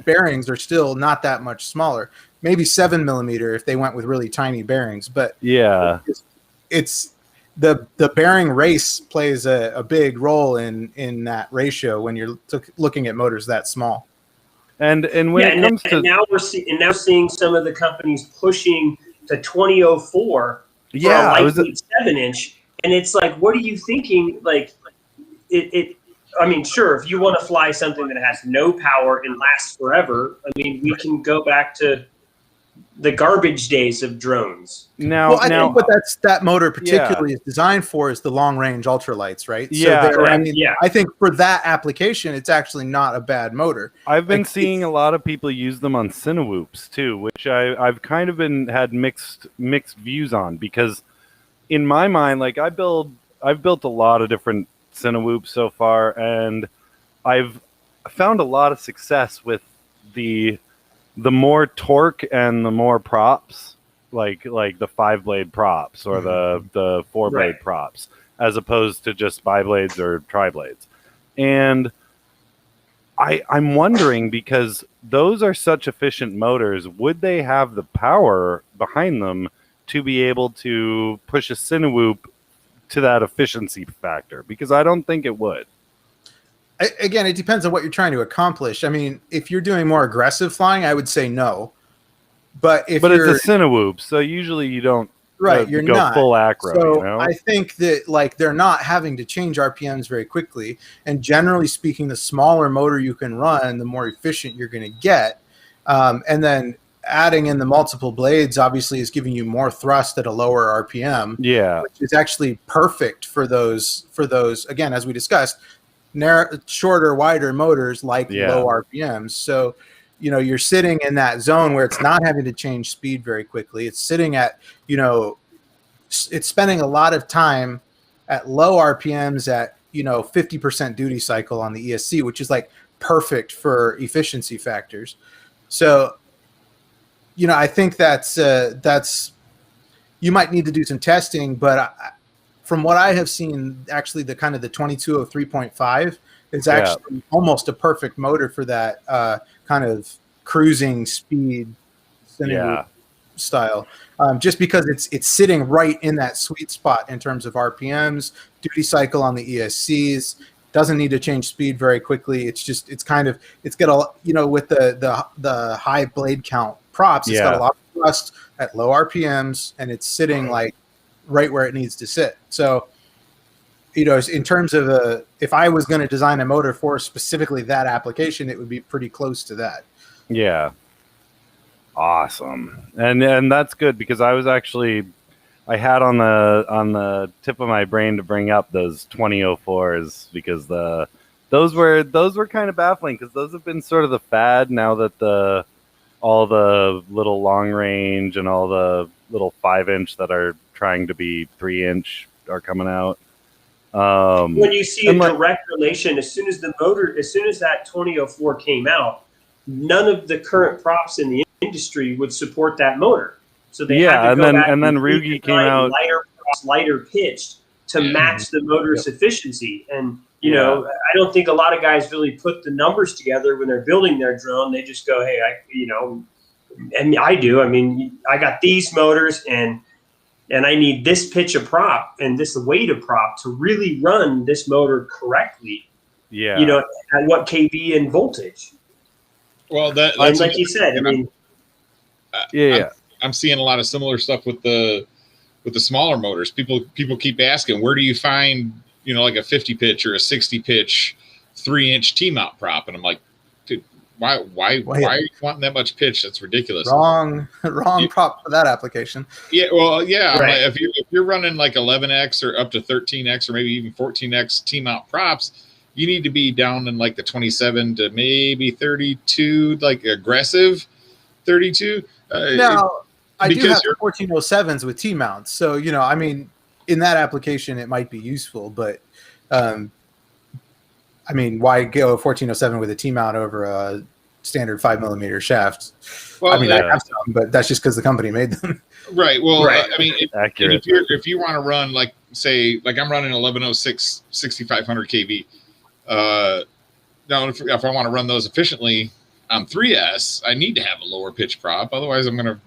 bearings are still not that much smaller, maybe 7mm if they went with really tiny bearings, but it's the bearing race plays a big role in that ratio when you're looking at motors that small. And when it comes to now we're seeing some of the companies pushing to 2004 for a lightweight 7-inch, and it's like, what are you thinking? Like it I mean, sure, if you want to fly something that has no power and lasts forever, I mean, we can go back to the garbage days of drones. Now, I think what that motor particularly is designed for is the long range ultralights, right? Yeah, so I think for that application, it's actually not a bad motor. I've been seeing a lot of people use them on Cinewhoops too, which I've kind of had mixed views on, because in my mind, like I've built a lot of different Cinewhoops so far, and I've found a lot of success with the more torque and the more props, like the 5-blade props or the 4-blade props, as opposed to just bi-blades or tri-blades. And I'm wondering, because those are such efficient motors, would they have the power behind them to be able to push a Cinewhoop to that efficiency factor? Because I don't think it would. Again, it depends on what you're trying to accomplish. I mean, if you're doing more aggressive flying, I would say no. But it's a Cinewhoop, so usually you don't you're go not full acro. So you know? I think that like they're not having to change RPMs very quickly, and generally speaking, the smaller motor you can run, the more efficient you're going to get. And then adding in the multiple blades obviously is giving you more thrust at a lower RPM. Yeah, which is actually perfect for those. Again, as we discussed, shorter, wider motors like low RPMs. So, you're sitting in that zone where it's not having to change speed very quickly. It's sitting at, it's spending a lot of time at low RPMs at, 50% duty cycle on the ESC, which is like perfect for efficiency factors. So, I think that's you might need to do some testing, but from what I have seen, actually the 2203.5 is actually almost a perfect motor for that kind of cruising speed style. Just because it's sitting right in that sweet spot in terms of RPMs, duty cycle on the ESCs, doesn't need to change speed very quickly. It's got a, with the high blade count props, it's got a lot of thrust at low RPMs, and it's sitting like right where it needs to sit. So, in terms of if I was going to design a motor for specifically that application, it would be pretty close to that. Yeah. Awesome. And that's good, because I had on the tip of my brain to bring up those 2004s, because those were kind of baffling, because those have been sort of the fad now that all the little long range and all the little 5-inch that are trying to be 3-inch are coming out. When you see a direct relation, as soon as that 2004 came out, none of the current props in the industry would support that motor. So they had to go back and then Rugi came out lighter pitched to match the motor's efficiency. And I don't think a lot of guys really put the numbers together when they're building their drone. They just go, hey, and I do. I mean, I got these motors and I need this pitch of prop and this weight of prop to really run this motor correctly. Yeah. At what kV and voltage. Well, that's like you said, I'm seeing a lot of similar stuff with the smaller motors. People keep asking, where do you find, like a 50 pitch or a 60 pitch 3-inch T-mount prop? And I'm like, dude, why are you wanting that much pitch? That's ridiculous. Wrong prop for that application. Yeah, well, yeah. Right. Like, if you're running like 11x or up to 13x or maybe even 14x T-mount props, you need to be down in like the 27 to maybe 32, like aggressive 32. No, I do have 1407s with T-mounts. So, I mean, in that application, it might be useful, but I mean, why go 1407 with a T-mount over a standard 5mm shaft? Well, I mean, I have some, but that's just because the company made them. Right. Well, right. I mean, if you want to run, like, say, like I'm running 1106 6500 kV. Now, if I want to run those efficiently on 3S, I need to have a lower pitch prop. Otherwise, I'm going to,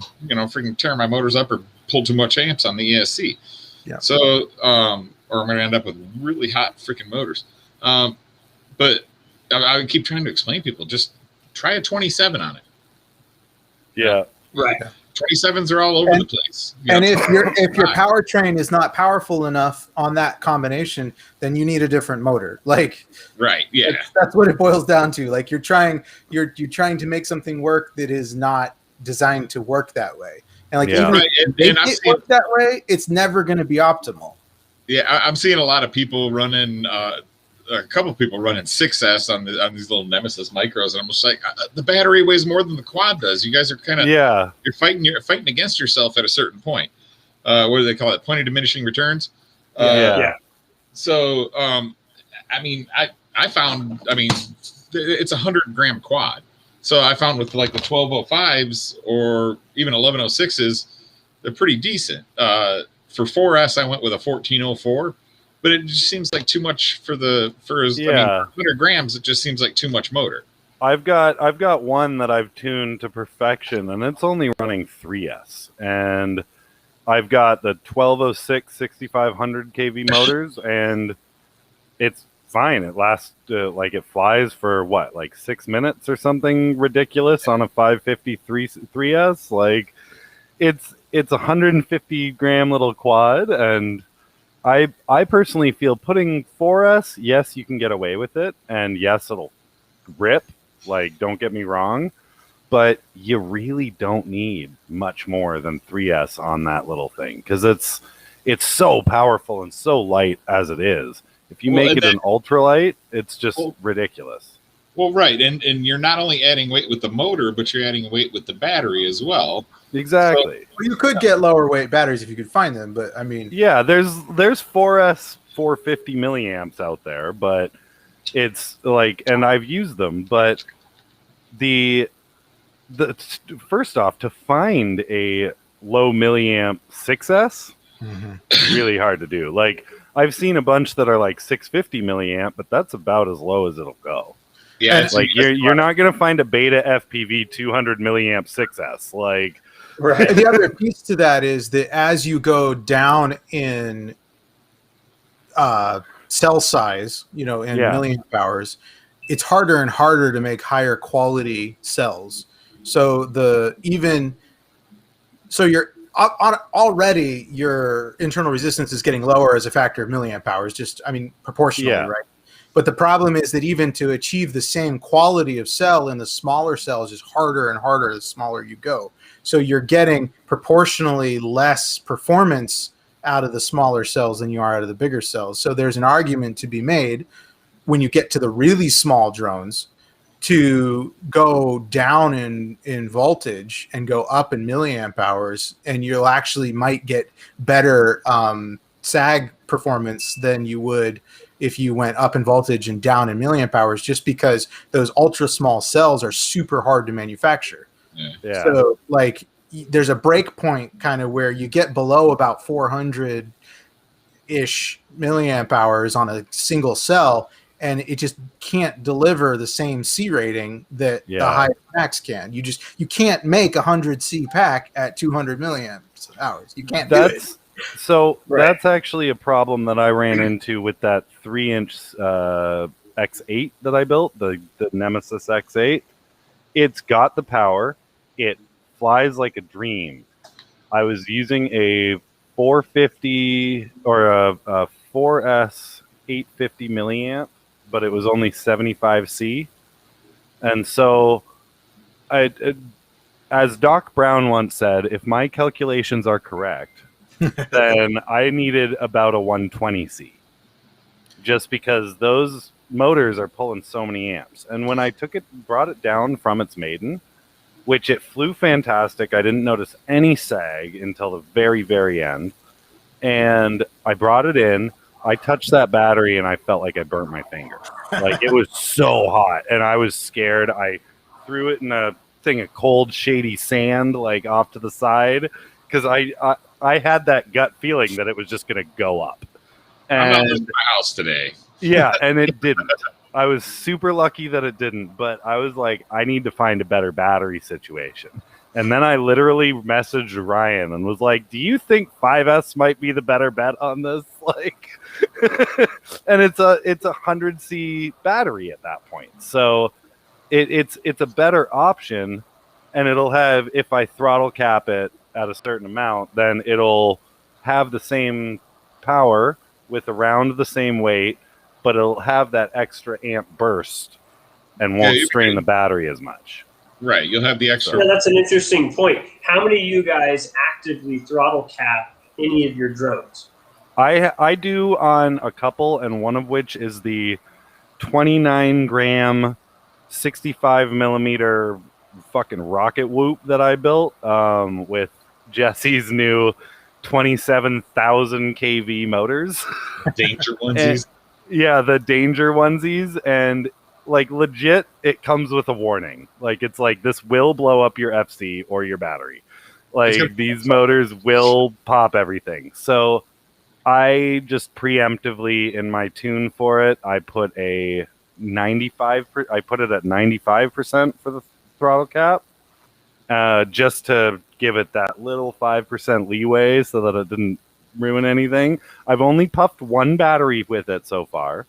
freaking tear my motors up or pull too much amps on the ESC. Yeah. So, or I'm going to end up with really hot freaking motors. But I would keep trying to explain to people, just try a 27 on it. Yeah. Right. 27s are all over the place. And if your powertrain is not powerful enough on that combination, then you need a different motor. Like, right, yeah, that's what it boils down to. Like you're trying to make something work that is not designed to work that way. And like Yeah. even Right, if they and I've get seen- work that way, it's never going to be optimal. Yeah, I'm seeing a lot of people running. A couple of people running 6S on these little Nemesis micros, and I'm just like, the battery weighs more than the quad does. You guys are kind of Yeah. you're fighting against yourself at a certain point. What do they call it? Point of diminishing returns. Yeah. So, I mean, I found, I mean, it's a 100-gram quad. So I found with like the 1205s or even 1106s, they're pretty decent. For 4S, I went with a 1404, but it just seems like too much for I mean, 100 grams, it just seems like too much motor. I've got one that I've tuned to perfection, and it's only running 3S. And I've got the 1206 6500 kV motors, and it's fine. It lasts like it flies for what, like 6 minutes or something ridiculous on a 553 3S. Like it's a 150 gram little quad, and I personally feel putting 4S, yes, you can get away with it, and yes, it'll rip. Like, don't get me wrong, but you really don't need much more than 3S on that little thing, because it's so powerful and so light as it is. If you make it an ultralight, it's just ridiculous. Well, right, and you're not only adding weight with the motor, but you're adding weight with the battery as well. Exactly. Well, you could get lower weight batteries if you could find them, but I mean, yeah, there's 4S 450 milliamps out there, but it's like, and I've used them, but the first off, to find a low milliamp 6S, really hard to do. Like, I've seen a bunch that are like 650 milliamp, but that's about as low as it'll go. Yeah, like you're not going to find a beta FPV 200 milliamp 6S. Like, Right. the other piece to that is that as you go down in cell size, in milliamp hours, it's harder and harder to make higher quality cells. So you're already your internal resistance is getting lower as a factor of milliamp hours, proportionally, right? But the problem is that even to achieve the same quality of cell in the smaller cells is harder and harder the smaller you go. So you're getting proportionally less performance out of the smaller cells than you are out of the bigger cells. So there's an argument to be made when you get to the really small drones to go down in voltage and go up in milliamp hours, and you'll actually might get better SAG performance than you would if you went up in voltage and down in milliamp hours, just because those ultra small cells are super hard to manufacture. Yeah. So like there's a break point kind of where you get below about 400 ish milliamp hours on a single cell, and it just can't deliver the same C rating that the high max can. You can't make 100 C pack at 200 milliamp hours. You can't do it. So that's actually a problem that I ran into with that 3-inch X8 that I built, the Nemesis X8. It's got the power. It flies like a dream. I was using a 450 or a 4S 850 milliamp, but it was only 75 C. And so as Doc Brown once said, if my calculations are correct, then I needed about a 120 C, just because those motors are pulling so many amps. And when I brought it down from its maiden, which it flew fantastic, I didn't notice any sag until the very, very end. And I brought it in, I touched that battery, and I felt like I burnt my finger. Like, it was so hot, and I was scared. I threw it in a thing of cold, shady sand, like off to the side, because I had that gut feeling that it was just going to go up. And I'm not leaving my house today. Yeah, and it didn't. I was super lucky that it didn't, but I was like, I need to find a better battery situation. And then I literally messaged Ryan and was like, do you think 5S might be the better bet on this? Like, and it's a 100C battery at that point. So it's a better option, and it'll have, if I throttle cap it at a certain amount, then it'll have the same power with around the same weight, but it'll have that extra amp burst and won't strain the battery as much. Right. You'll have the extra. Yeah, that's an interesting point. How many of you guys actively throttle cap any of your drones? I do on a couple, and one of which is the 29 gram 65 millimeter fucking rocket whoop that I built with Jesse's new 27,000 kV motors. Danger onesies. Yeah, the danger onesies, and like legit, it comes with a warning. Like it's like this will blow up your FC or your battery. Like these motors will pop everything. So I just preemptively in my tune for it, I put a 95. I put it at 95% for the throttle cap, just to give it that little 5% leeway so that it didn't ruin anything. I've only puffed one battery with it so far,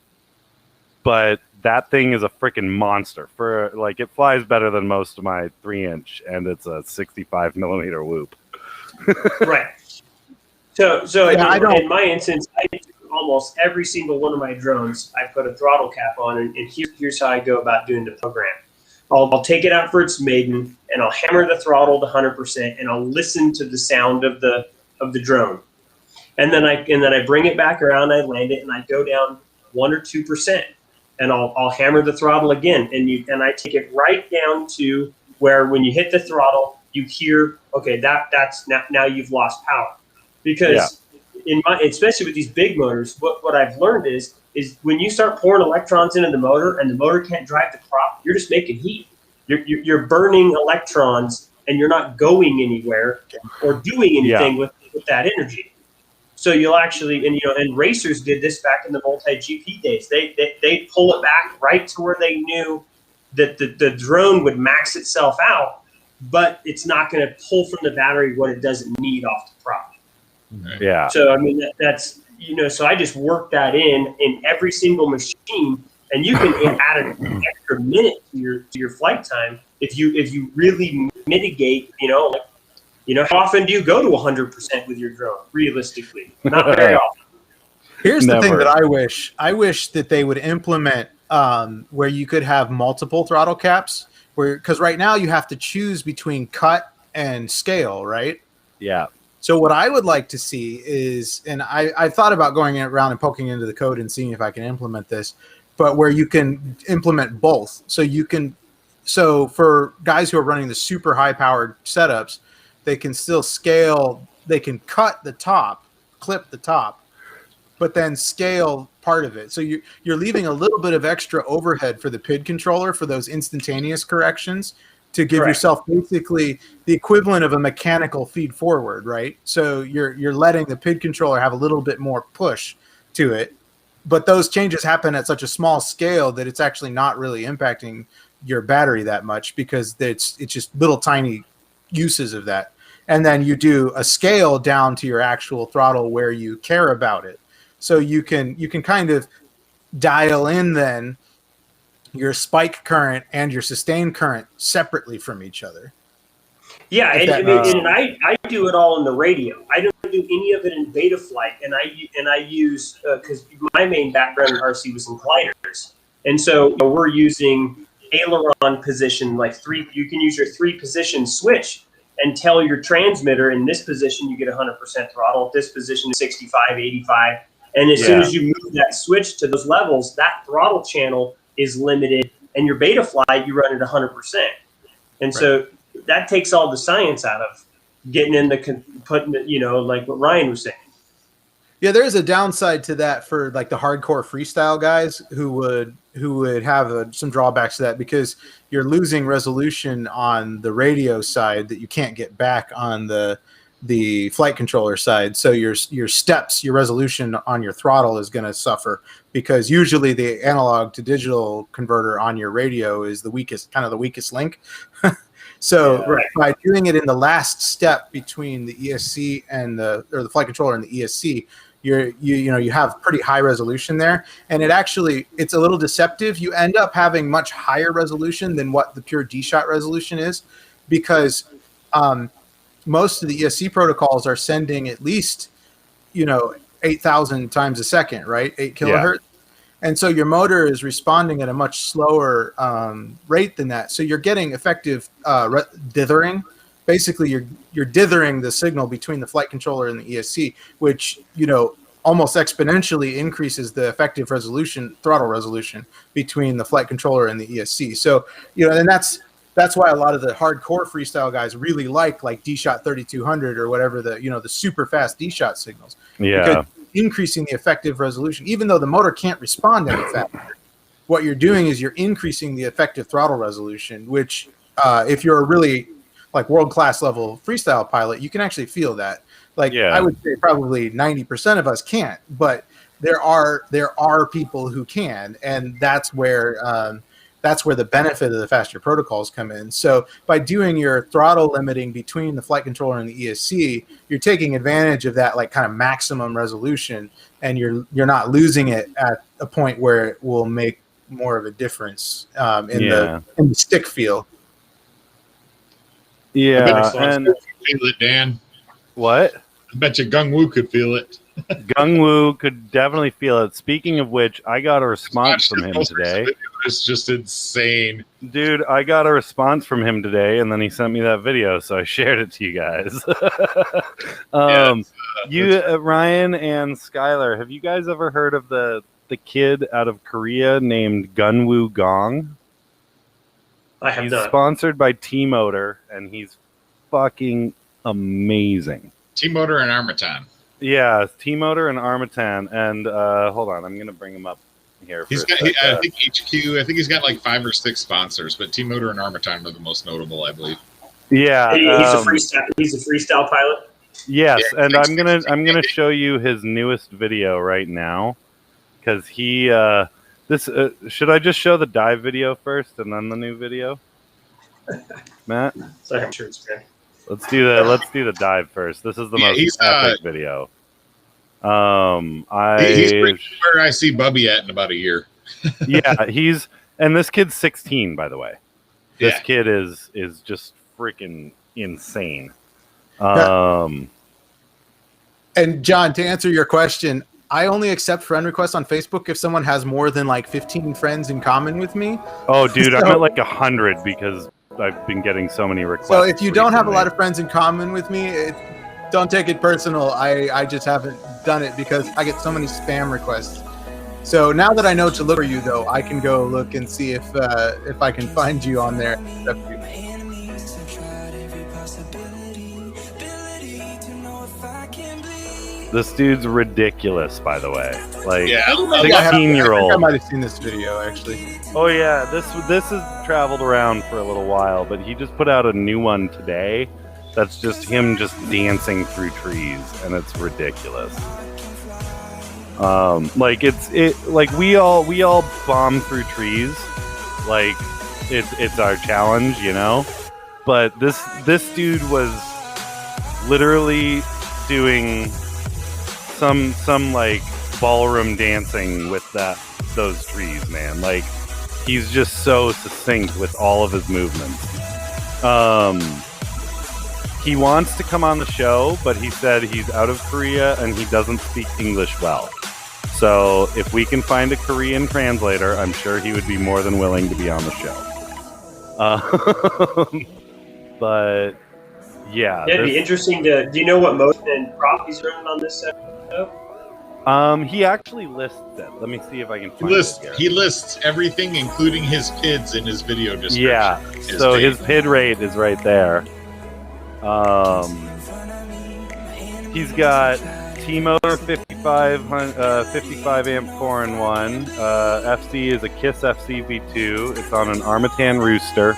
but that thing is a freaking monster. For like, it flies better than most of my 3-inch, and it's a 65 millimeter whoop. Right. So yeah, in my instance, I do almost every single one of my drones. I put a throttle cap on, and here's how I go about doing the program. I'll take it out for its maiden, and I'll hammer the throttle to 100%, and I'll listen to the sound of the drone. And then I bring it back around, I land it, and I go down 1 or 2%, and I'll hammer the throttle again, and I take it right down to where when you hit the throttle, you hear, okay, that's now you've lost power, because especially with these big motors, what I've learned is when you start pouring electrons into the motor and the motor can't drive the prop, you're just making heat. You're burning electrons, and you're not going anywhere or doing anything with that energy. So you'll actually, and racers did this back in the multi-GP days. They pull it back right to where they knew that the drone would max itself out, but it's not going to pull from the battery what it doesn't need off the prop. Yeah. So I mean that's so I just work that in every single machine, and you can add an extra minute to your flight time if you really mitigate. How often do you go to 100% with your drone? Realistically, not very often. Here's the thing that I wish that they would implement where you could have multiple throttle caps, because right now you have to choose between cut and scale, right? Yeah. So what I would like to see is, and I've thought about going around and poking into the code and seeing if I can implement this, but where you can implement both. So for guys who are running the super high powered setups, they can still scale, they can cut the top, clip the top, but then scale part of it. So you're leaving a little bit of extra overhead for the PID controller for those instantaneous corrections to give yourself basically the equivalent of a mechanical feed forward, right? So you're letting the PID controller have a little bit more push to it, but those changes happen at such a small scale that it's actually not really impacting your battery that much, because it's just little tiny uses of that. And then you do a scale down to your actual throttle where you care about it. So you can kind of dial in then your spike current and your sustained current separately from each other. Yeah, and I do it all in the radio. I don't do any of it in beta flight, and I use because my main background in RC was in gliders, and so we're using aileron position, like three. You can use your 3-position switch and tell your transmitter, in this position you get 100% throttle, at this position 65, 85, and as soon as you move that switch to those levels, that throttle channel is limited, and your beta flight you run at 100%, and so that takes all the science out of getting in putting like what Ryan was saying. Yeah, there is a downside to that for like the hardcore freestyle guys who would have some drawbacks to that, because you're losing resolution on the radio side that you can't get back on the flight controller side. So your steps, your resolution on your throttle is going to suffer, because usually the analog to digital converter on your radio is the weakest link. So by doing it in the last step between the ESC and the flight controller and the ESC, you have pretty high resolution there, and it's a little deceptive. You end up having much higher resolution than what the pure D-Shot resolution is, because most of the ESC protocols are sending at least 8,000 times a second, right? 8 kilohertz. And so your motor is responding at a much slower rate than that. So you're getting effective dithering. Basically, you're dithering the signal between the flight controller and the ESC, which, almost exponentially increases the effective throttle resolution between the flight controller and the ESC. So, and that's why a lot of the hardcore freestyle guys really like D-Shot 3200 or whatever the super fast D-Shot signals. Yeah. Because increasing the effective resolution, even though the motor can't respond any faster, what you're doing is you're increasing the effective throttle resolution, which if you're a really world-class level freestyle pilot, you can actually feel that. I would say probably 90% of us can't, but there are people who can, and that's where the benefit of the faster protocols come in. So by doing your throttle limiting between the flight controller and the ESC, you're taking advantage of that kind of maximum resolution, and you're not losing it at a point where it will make more of a difference in the stick feel. Yeah, and feel it, Dan. What? I bet you Gung Wu could feel it. Gung Wu could definitely feel it. Speaking of which, I got a response from him today. It's just insane. Dude, I got a response from him today, and then he sent me that video, so I shared it to you guys. Ryan and Skyler, have you guys ever heard of the kid out of Korea named Gunwoo Gong? I have He's not. sponsored by T-Motor, and he's fucking amazing. T-Motor and Armaton. Yeah, T-Motor and Armaton. And hold on, I'm going to bring him up here. I think HQ, I think he's got 5 or 6 sponsors, but T-Motor and Armaton are the most notable, I believe. Yeah. He's a freestyle pilot? Yes, yeah, and I'm gonna show you his newest video right now, because he should I just show the dive video first and then the new video, Matt? Sorry, I'm sure it's good. Let's do the dive first. This is the most epic video. He's where I see Bubby at in about a year. Yeah, and this kid's 16, by the way. This kid is just freaking insane. And John, to answer your question, I only accept friend requests on Facebook if someone has more than 15 friends in common with me. Oh, dude, I'm at 100 because I've been getting so many requests. So if you don't have a lot of friends in common with me, don't take it personal. I just haven't done it because I get so many spam requests. So now that I know to look for you, though, I can go look and see if I can find you on there. This dude's ridiculous, by the way. 16-year-old. I might have seen this video, actually. Oh yeah, this has traveled around for a little while, but he just put out a new one today. That's just him just dancing through trees, and it's ridiculous. We all bomb through trees, it's our challenge, But this dude was literally doing some ballroom dancing with those trees, man. He's just so succinct with all of his movements. He wants to come on the show, but he said he's out of Korea and he doesn't speak English well. So if we can find a Korean translator, I'm sure he would be more than willing to be on the show. But yeah, it'd be interesting to. Do you know what motion and prop he's running on this setup? He actually lists it. Let me see if I can find it. He lists everything, including his PIDs in his video description. Yeah, his PID rate is right there. He's got T-Motor 55 amp 4-in-1. FC is a KISS FC V2. It's on an Armaton Rooster.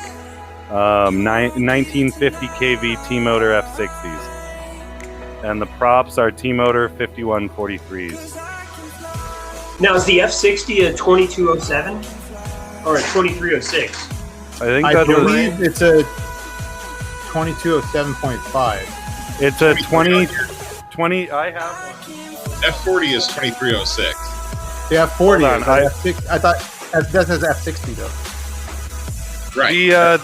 1950 kV T-Motor F60s. And the props are T-Motor 5143s. Now, is the F60 a 2207 or a 2306? I believe it's a 2207.5. It's a 20. I have one. F40 is 2306. The F40. I thought that says F60 though. Right.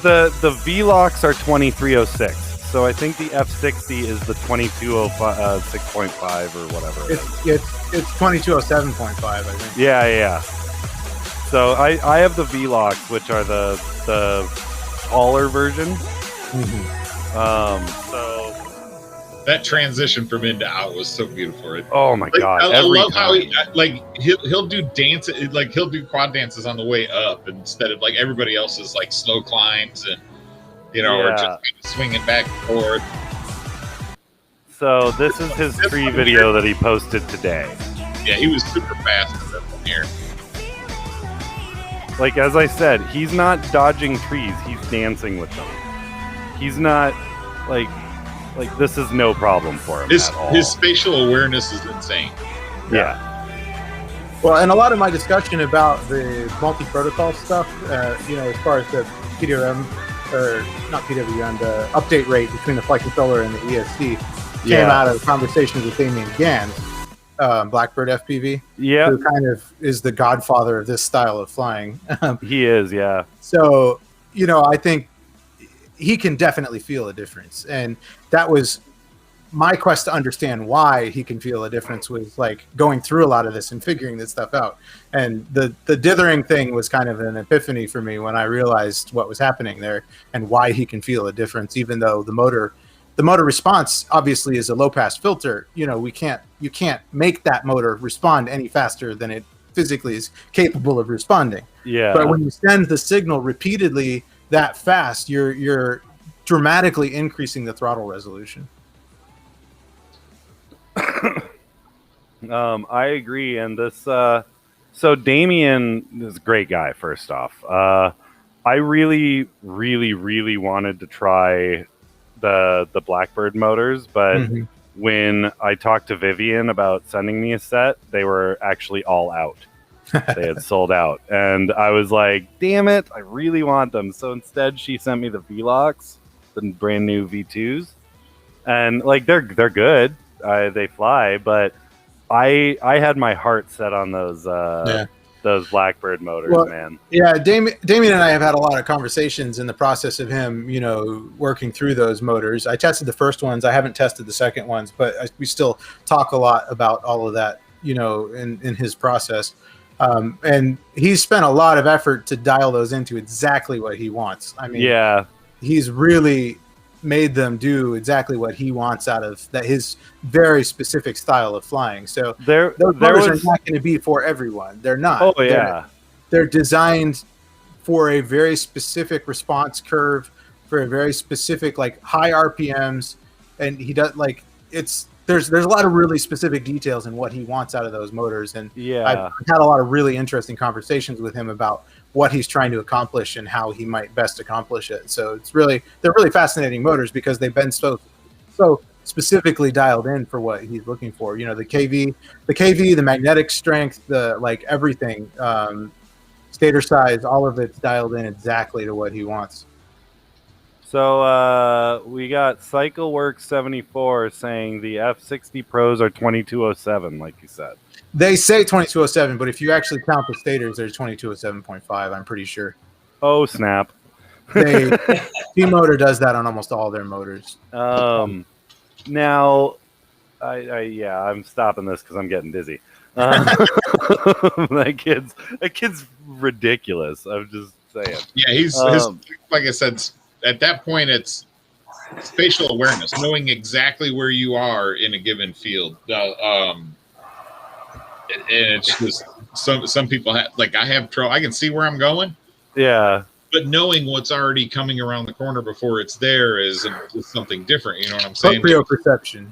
The V-locks are 2306. So I think the F60 is the 2206.5 or whatever. It's 2207.5, I think. Yeah. So I have the V-Locks, which are the taller version. So that transition from in to out was so beautiful. Oh my god! I love time. how he'll do dance, like he'll do quad dances on the way up instead of like everybody else's like slow climbs and or just kind of swinging back and forth. So this is his tree video that he posted today. Yeah, he was super fast in that one here. Like, as I said, he's not dodging trees. He's dancing with them. He's not, like this is no problem for him at all. His spatial awareness is insane. Yeah. Well, and a lot of my discussion about the multi-protocol stuff, as far as the PWM, or not PWM, the update rate between the flight controller and the ESC came out of conversations with Damien Gans, Blackbird FPV, who kind of is the godfather of this style of flying. He is, yeah. So, I think he can definitely feel a difference. And that was my quest to understand why he can feel a difference, was like going through a lot of this and figuring this stuff out. And the dithering thing was kind of an epiphany for me when I realized what was happening there and why he can feel a difference, even though the motor response obviously is a low pass filter. You can't make that motor respond any faster than it physically is capable of responding. Yeah. But when you send the signal repeatedly that fast, you're dramatically increasing the throttle resolution. I agree. And this, so Damien is a great guy. First off, I really, really, really wanted to try the Blackbird motors, but when I talked to Vivian about sending me a set, they were actually all out. They had sold out, and I was like, damn it, I really want them. So instead she sent me the V-Locks, the brand new V2s, and like they're good, they fly, but I had my heart set on those Blackbird motors, man. Yeah, Damien and I have had a lot of conversations in the process of him, working through those motors. I tested the first ones. I haven't tested the second ones, but we still talk a lot about all of that, in his process. And he's spent a lot of effort to dial those into exactly what he wants. I mean, he's really made them do exactly what he wants out of that, his very specific style of flying. So those motors are not going to be for everyone. They're not. Oh yeah. They're designed for a very specific response curve, for a very specific, like, high RPMs. And he does, like, there's a lot of really specific details in what he wants out of those motors. And I've had a lot of really interesting conversations with him about what he's trying to accomplish and how he might best accomplish it. So they're really fascinating motors because they've been so specifically dialed in for what he's looking for. The KV, the magnetic strength, the, like, everything, stator size, all of it's dialed in exactly to what he wants. So we got CycleWorks 74 saying the F60 Pros are 2207, like you said. They say 2207, but if you actually count the stators, there's 2207.5, I'm pretty sure. Oh, snap. T-Motor does that on almost all their motors. Now, I'm stopping this because I'm getting dizzy. That kid's ridiculous. I'm just saying. Yeah, he's like I said, at that point, it's spatial awareness, knowing exactly where you are in a given field. And it's just some people have, like, I have trouble. I can see where I'm going. Yeah. But knowing what's already coming around the corner before it's there is something different. You know what I'm saying? Proprioception.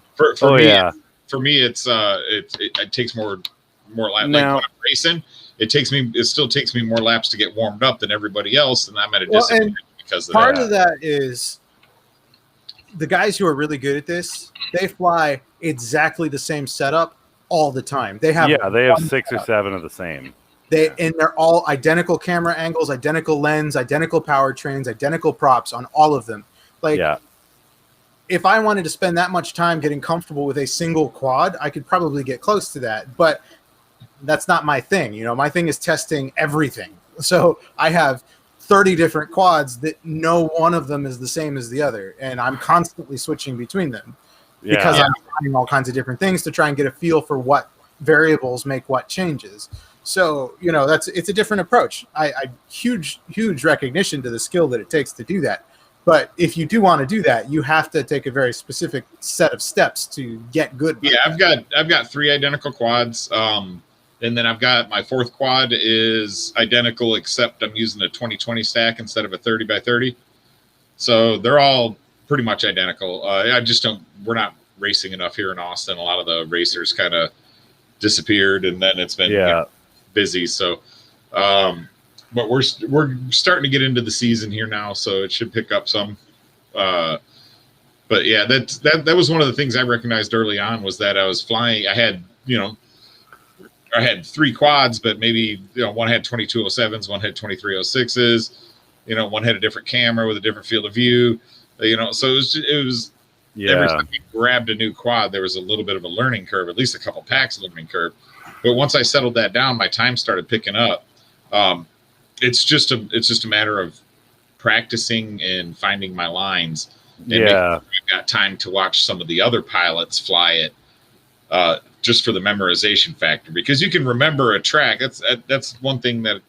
For me, it takes more laps. Like when I'm racing, it still takes me more laps to get warmed up than everybody else, and I'm at a disadvantage because of that. Part of that is the guys who are really good at this, they fly exactly the same setup all the time. They have 6 or 7 of the same. They're all identical camera angles, identical lens, identical powertrains, identical props on all of them. If I wanted to spend that much time getting comfortable with a single quad, I could probably get close to that. But that's not my thing. My thing is testing everything. So I have 30 different quads that no one of them is the same as the other. And I'm constantly switching between them because I'm trying all kinds of different things to try and get a feel for what variables make what changes. So, it's a different approach. I huge recognition to the skill that it takes to do that. But if you do want to do that, you have to take a very specific set of steps to get good. Yeah, I've got 3 identical quads. And then I've got my 4th quad is identical, except I'm using a 20/20 stack instead of a 30x30. So they're all pretty much identical. We're not racing enough here in Austin. A lot of the racers kind of disappeared, and then it's been busy. So, but we're starting to get into the season here now, so it should pick up some. But yeah, that was one of the things I recognized early on, was that I was flying. I had 3 quads, but maybe one had 2207s, one had 2306s. One had a different camera with a different field of view. So it was every time you grabbed a new quad, there was a little bit of a learning curve, at least a couple packs learning curve. But once I settled that down, my time started picking up. It's just a matter of practicing and finding my lines. And making sure I've got time to watch some of the other pilots fly it, just for the memorization factor, because you can remember a track. That's one thing that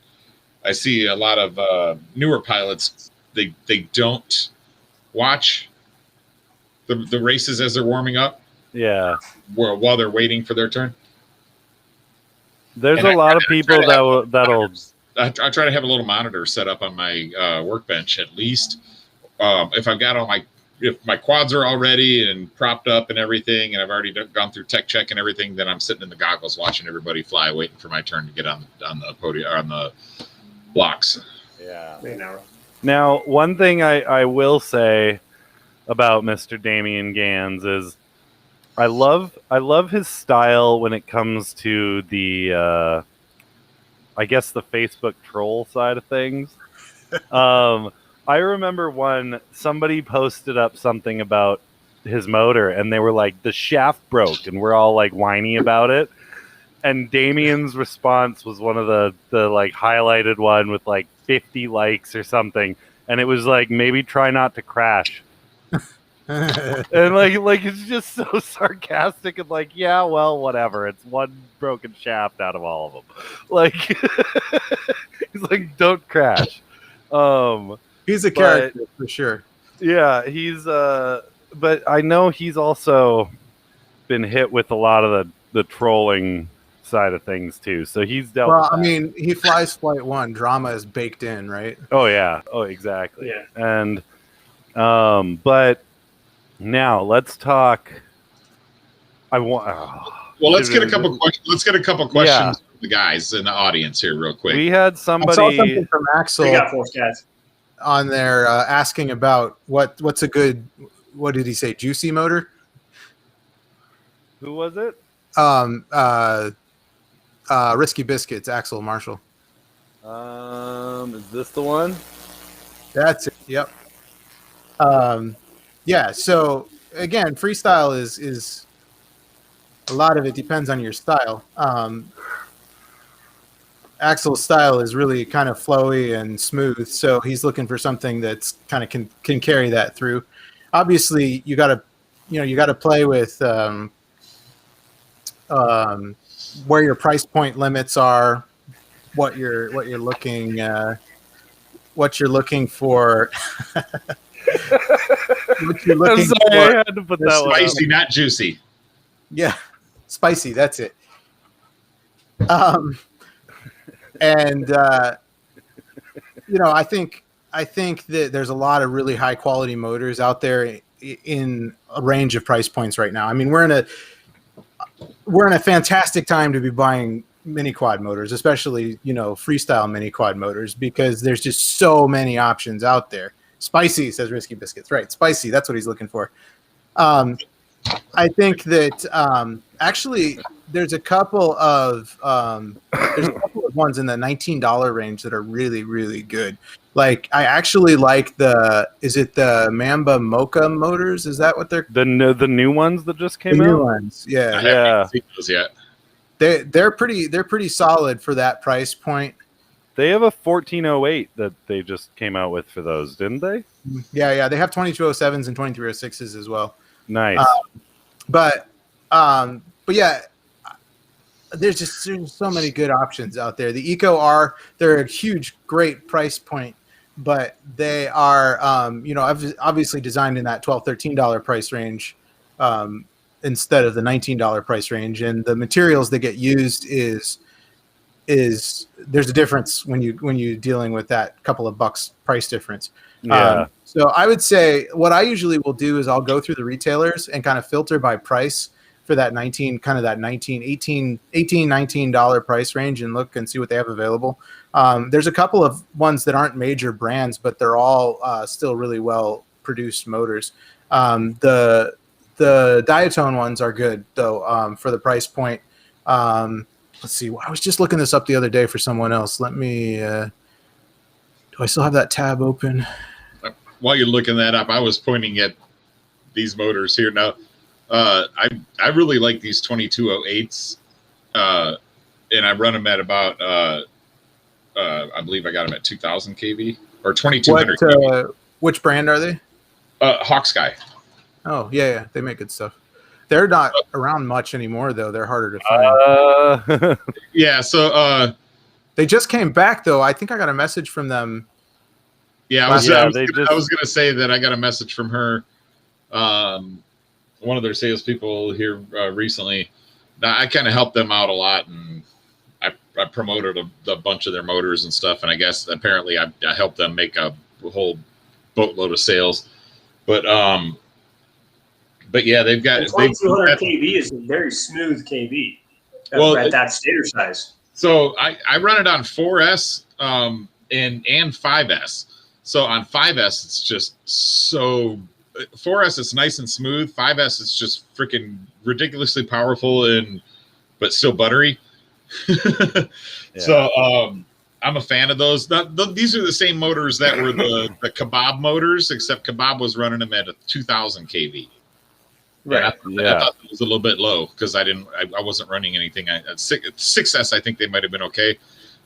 I see a lot of newer pilots. They don't watch the races as they're warming up. Yeah. While they're waiting for their turn. There's a lot of people that'll. I try to have a little monitor set up on my workbench at least. If I've got if my quads are all ready and propped up and everything, and I've already gone through tech check and everything, then I'm sitting in the goggles watching everybody fly, waiting for my turn to get on the podium, or on the blocks. Yeah. Now, one thing I will say about Mr. Damian Gans is I love his style when it comes to the I guess the Facebook troll side of things. I remember somebody posted up something about his motor, and they were like, the shaft broke, and we're all like whiny about it. And Damien's response was one of the like highlighted one with like 50 likes or something, and it was like, maybe try not to crash. And like it's just so sarcastic and like, yeah, well, whatever. It's one broken shaft out of all of them. Like he's like, don't crash. He's a character for sure. Yeah, he's but I know he's also been hit with a lot of the trolling side of things too. So he's dealt with that. I mean, he flies Flight 1. Drama is baked in, right? Oh yeah. Oh, exactly. Yeah. And but now let's talk. Let's get a couple questions from the guys in the audience here real quick. We had somebody. I saw something from Axel. We got 4 stats on there asking about what's a good, what did he say, juicy motor? Who was it? Risky Biscuits, Axel Marshall. Is this the one? That's it. Yep. Yeah. So again, freestyle is a lot of it depends on your style. Axel's style is really kind of flowy and smooth, so he's looking for something that's kind of can carry that through. Obviously, you got to play with where your price point limits are, what you're looking for. What you're looking for. I'm sorry, I had to put that one spicy, up. Not juicy. Yeah, spicy. That's it. And I think that there's a lot of really high quality motors out there in a range of price points right now. I mean, we're in a fantastic time to be buying mini quad motors, especially freestyle mini quad motors, because there's just so many options out there. Spicy, says Risky Biscuits, right? Spicy, that's what he's looking for. I think that actually there's a couple of ones in the $19 range that are really, really good. Like, I actually like is it the Mamba Mocha motors? Is that what they're the new ones that just came out? New ones, yeah. I haven't seen those yet. They're pretty solid for that price point. They have a 1408 that they just came out with for those, didn't they? Yeah. They have 2207s and 2306s as well. Nice. But yeah, there's so many good options out there. The Eco R, they're a huge, great price point, but they are, obviously designed in that $12, $13 price range instead of the $19 price range. And the materials that get used is there's a difference when you're dealing with that couple of bucks price difference. Yeah. So I would say what I usually will do is I'll go through the retailers and kind of filter by price for that $19 price range and look and see what they have available. There's a couple of ones that aren't major brands, but they're all still really well produced motors. The Diatone ones are good though for the price point. Let's see. I was just looking this up the other day for someone else. Let me. Do I still have that tab open? While you're looking that up, I was pointing at these motors here. Now, I really like these 2208s, and I run them at about. I believe I got them at 2,000 kV or 2,200 kV. Which brand are they? Hawksky. Oh yeah, they make good stuff. They're not around much anymore, though. They're harder to find. Yeah, so they just came back, though. I think I got a message from them. Yeah, I was going to say that I got a message from her, one of their salespeople here recently. Now, I kind of helped them out a lot, and I promoted a bunch of their motors and stuff, and I guess apparently I helped them make a whole boatload of sales. But yeah, they've got 2200 kV is a very smooth kV at that stator size. So I run it on 4S and 5S. So on 5S, it's just so 4S is nice and smooth. 5S is just freaking ridiculously powerful but still buttery. Yeah. So I'm a fan of those. These are the same motors that were the Kebab motors, except Kebab was running them at a 2,000 kV. Right. I thought it was a little bit low because I wasn't running anything. At 6S, I think they might have been okay,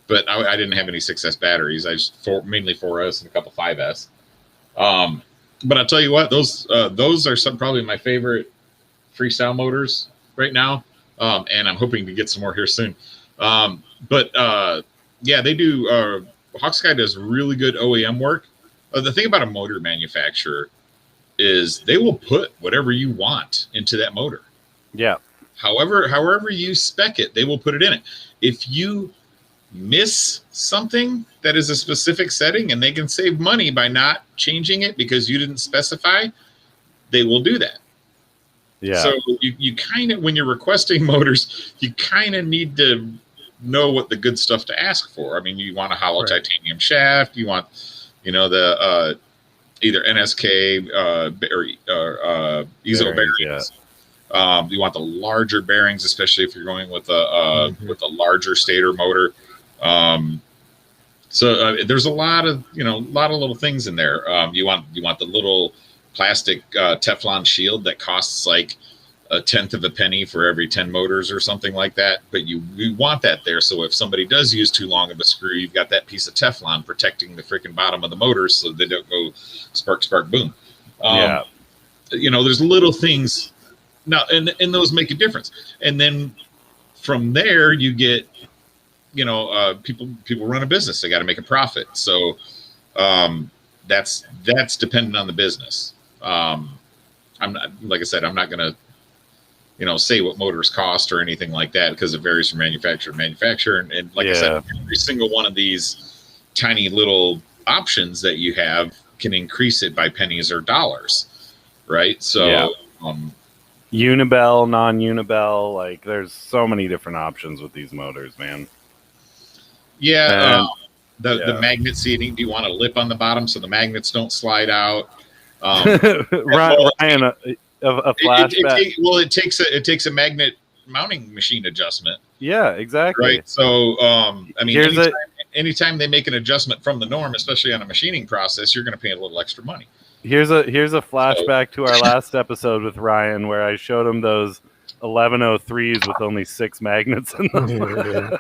but I didn't have any 6S batteries. I just mainly 4S and a couple 5S. But I'll tell you what, those are probably my favorite freestyle motors right now, and I'm hoping to get some more here soon. Yeah, they do. Hawksky does really good OEM work. The thing about a motor manufacturer is they will put whatever you want into that motor. Yeah. However you spec it, they will put it in it. If you miss something that is a specific setting and they can save money by not changing it because you didn't specify, they will do that. Yeah. So you kind of, when you're requesting motors, you kind of need to know what the good stuff to ask for. I mean, you want a hollow titanium shaft, you want, the either NSK or Easel bearings. Yeah. You want the larger bearings, especially if you're going with a larger stator motor. So there's a lot of little things in there. You want the little plastic Teflon shield that costs like a tenth of a penny for every 10 motors or something like that. But you want that there, so if somebody does use too long of a screw, you've got that piece of Teflon protecting the freaking bottom of the motors so they don't go spark, spark, boom. There's little things now, and those make a difference. And then from there, you get, people run a business; they got to make a profit. So that's dependent on the business. I'm not, like I said, I'm not going to say what motors cost or anything like that because it varies from manufacturer to manufacturer. And like I said, every single one of these tiny little options that you have can increase it by pennies or dollars, right? So Unibel, non-Unibel, like there's so many different options with these motors, man. Yeah. The magnet seating, do you want a lip on the bottom so the magnets don't slide out? Ryan, a flashback. It takes a magnet mounting machine adjustment. Yeah, exactly. Right. So, anytime they make an adjustment from the norm, especially on a machining process, you're going to pay a little extra money. Here's a flashback to our last episode with Ryan, where I showed him those 1103s with only 6 magnets in them.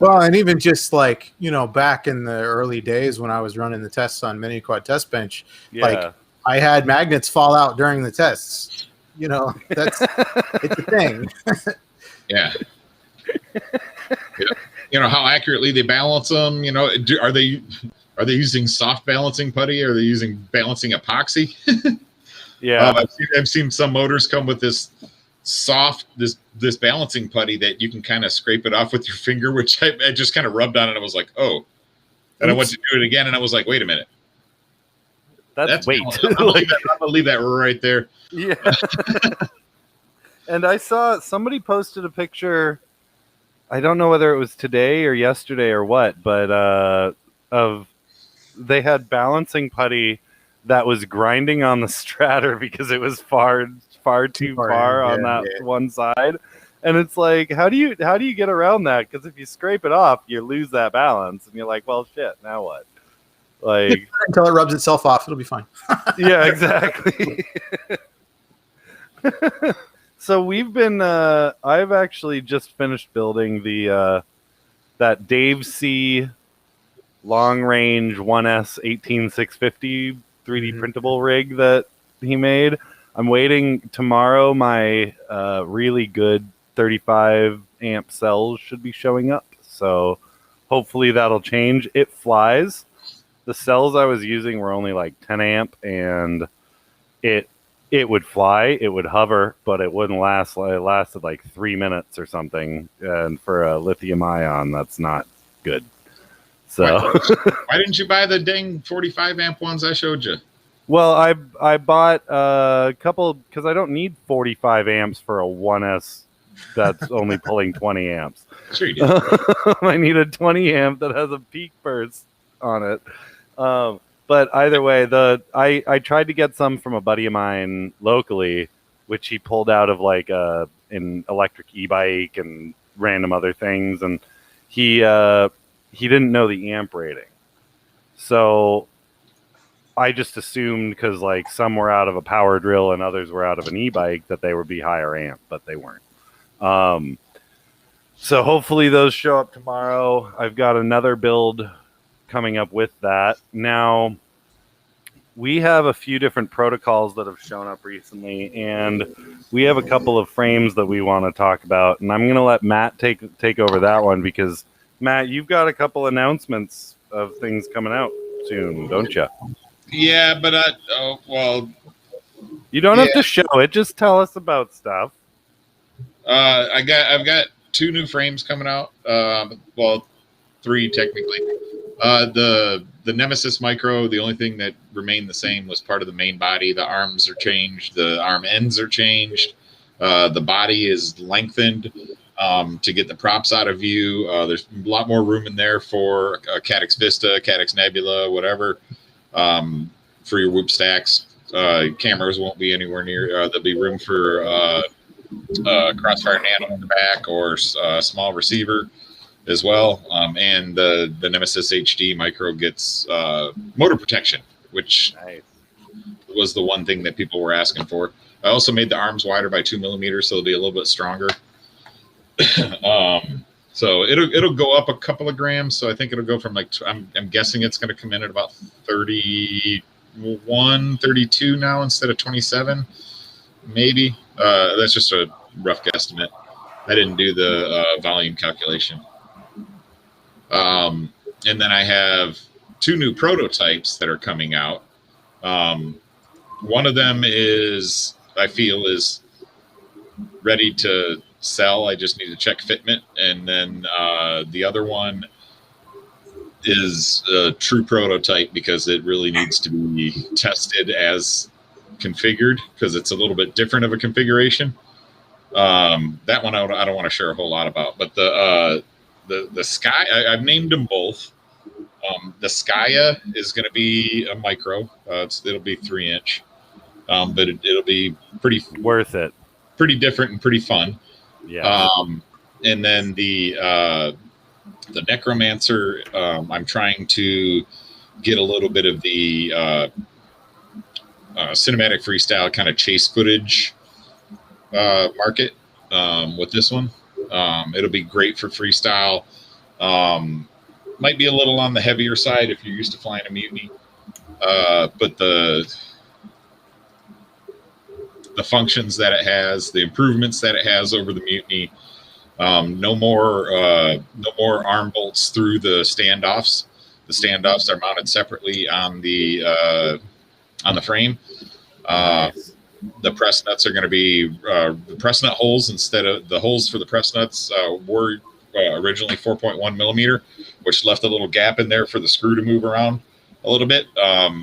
Well, and even just like, back in the early days when I was running the tests on Mini Quad Test Bench, like I had magnets fall out during the tests. It's a thing. Yeah. You know how accurately they balance them. You know, are they using soft balancing putty? Or are they using balancing epoxy? Yeah. I've seen some motors come with this soft this balancing putty that you can kind of scrape it off with your finger, which I just kind of rubbed on it and I was like, oh. And I went to do it again and I was like, wait a minute. That's weight. I'm gonna leave that right there. Yeah. And I saw somebody posted a picture, I don't know whether it was today or yesterday or what, but of they had balancing putty that was grinding on the stratter because it was far too far on that one side. And it's like, how do you get around that? Because if you scrape it off, you lose that balance, and you're like, well, shit, now what? Like until it rubs itself off, it'll be fine. Yeah, exactly. So we've been. I've actually just finished building the that Dave C long range 1S 18650 3D printable rig that he made. I'm waiting tomorrow. My really good 35 amp cells should be showing up, so hopefully that'll change. It flies. The cells I was using were only like 10 amp, and it would fly, it would hover, but it wouldn't last. It lasted like 3 minutes or something, and for a lithium ion, that's not good. So why didn't you buy the dang 45 amp ones I showed you? Well, I bought a couple because I don't need 45 amps for a 1S that's only pulling 20 amps. Sure you do. I need a 20 amp that has a peak burst on it. But either way, I tried to get some from a buddy of mine locally, which he pulled out of like an electric e-bike and random other things, and he didn't know the amp rating, so I just assumed because like some were out of a power drill and others were out of an e-bike that they would be higher amp, but they weren't. So hopefully those show up tomorrow. I've got another build coming up with that. Now, we have a few different protocols that have shown up recently, and we have a couple of frames that we want to talk about, and I'm going to let Matt take over that one because, Matt, you've got a couple announcements of things coming out soon, don't you? Yeah, but well, you don't have to show it. Just tell us about stuff. I've got 2 new frames coming out. Well, 3 technically. The Nemesis Micro, the only thing that remained the same was part of the main body. The arms are changed. The arm ends are changed. The body is lengthened to get the props out of view. There's a lot more room in there for Caddx Vista, Caddx Nebula, whatever, for your whoop stacks. Cameras won't be anywhere near. There'll be room for Crossfire Nano in the back or small receiver as well. And the Nemesis HD Micro gets motor protection, which was the one thing that people were asking for. I also made the arms wider by 2 millimeters, so they'll be a little bit stronger. So it'll go up a couple of grams. So I think it'll go from like, I'm guessing it's going to come in at about 31, 32 now instead of 27, maybe. That's just a rough guesstimate. I didn't do the volume calculation. And then I have 2 new prototypes that are coming out. One of them is, I feel, is ready to sell. I just need to check fitment. And then the other one is a true prototype because it really needs to be tested as configured because it's a little bit different of a configuration. That one I don't want to share a whole lot about, but the Sky, I've named them both. The Skya is going to be a micro. It'll be 3-inch, but it'll be pretty worth it, pretty different and pretty fun. Yeah. And then the Necromancer, I'm trying to get a little bit of the cinematic freestyle kind of chase footage market with this one. It'll be great for freestyle. Might be a little on the heavier side if you're used to flying a Mutiny, but the functions that it has, the improvements that it has over the Mutiny, No more arm bolts through the standoffs. The standoffs are mounted separately on the frame. Nice. The press nuts are going to be the press nut holes instead of the holes for the press nuts were originally 4.1 millimeter, which left a little gap in there for the screw to move around a little bit.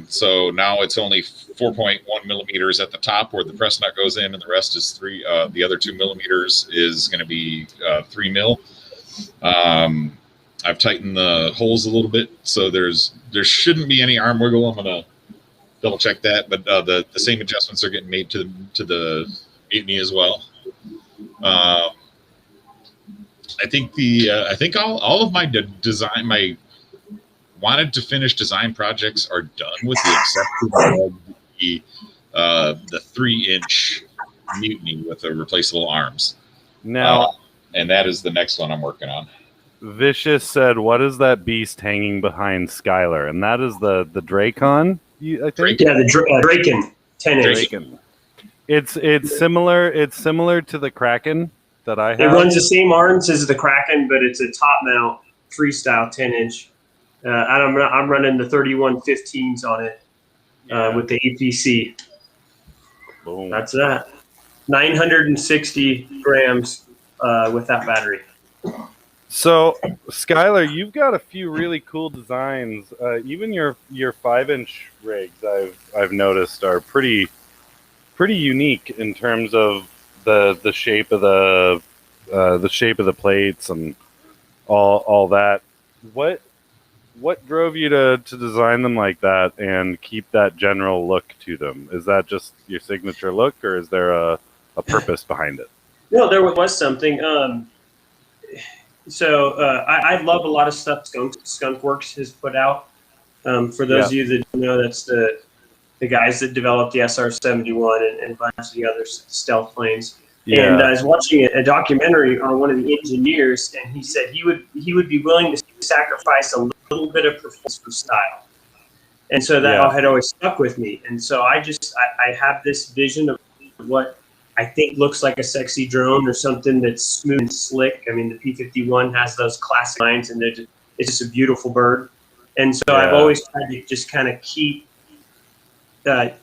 So now it's only 4.1 millimeters at the top where the press nut goes in, and the rest is the other 2 millimeters is going to be 3 mil. I've tightened the holes a little bit, so there shouldn't be any arm wiggle. I'm going to double check that, but the same adjustments are getting made to the mutiny as well. I think all of my design, my wanted to finish design projects are done, with the exception of the 3-inch mutiny with the replaceable arms. Now, and that is the next one I'm working on. Vicious said, "What is that beast hanging behind Skyler?" And that is the Dracon. I think. Yeah, the Draken 10-inch. Draken. It's similar. It's similar to the Kraken that I have. It runs the same arms as the Kraken, but it's a top mount freestyle 10-inch. I'm running the 3115s on it with the APC. Boom. That's that. 960 grams with that battery. So, Skyler, you've got a few really cool designs. Even your 5-inch rigs, I've noticed, are pretty unique in terms of the shape of the plates and all that. What drove you to design them like that and keep that general look to them? Is that just your signature look, or is there a purpose behind it? No, there was something. I love a lot of stuff Skunkworks has put out. For those of you that don't know, that's the guys that developed the SR-71 and a bunch of the other stealth planes. Yeah. And I was watching a documentary on one of the engineers, and he said he would be willing to sacrifice a little bit of performance for style. And so that had always stuck with me. And so I have this vision of what I think looks like a sexy drone or something that's smooth and slick. I mean, the P-51 has those classic lines, and it's just a beautiful bird. And so I've always tried to just kind of I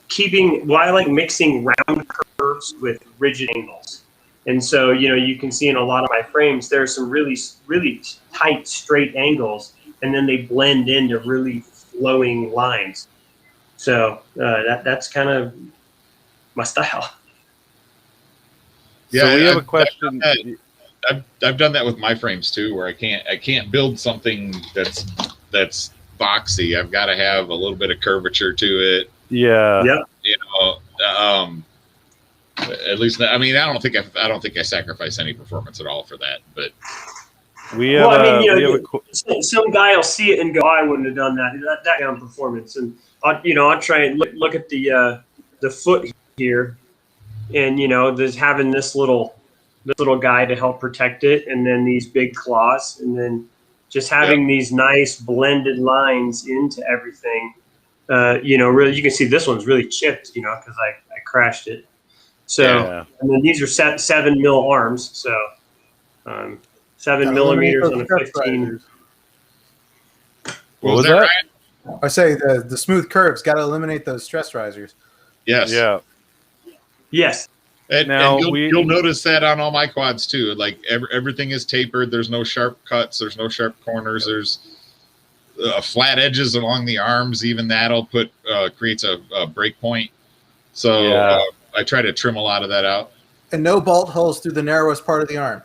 like mixing round curves with rigid angles. And so, you can see in a lot of my frames, there are some really, really tight, straight angles, and then they blend into really flowing lines. So that's kind of my style. Yeah, so we have a question. I've done that with my frames too, where I can't build something that's boxy. I've got to have a little bit of curvature to it. Yeah. At least, I mean, I don't think I sacrifice any performance at all for that. But some guy will see it and go, "I wouldn't have done that kind of performance." And I'll try and look at the foot here. And there's having this little guy to help protect it, and then these big claws, and then just having these nice blended lines into everything. Really, you can see this one's really chipped, because I crashed it. So, and then these are 7 mil arms, so 7 millimeters on a 15. What was that, Ryan? I say the smooth curves got to eliminate those stress risers. Yes. Yeah. Yes. And you'll notice that on all my quads too. Like everything is tapered. There's no sharp cuts. There's no sharp corners. There's flat edges along the arms. Even that'll creates a break point. So I try to trim a lot of that out. And no bolt holes through the narrowest part of the arm.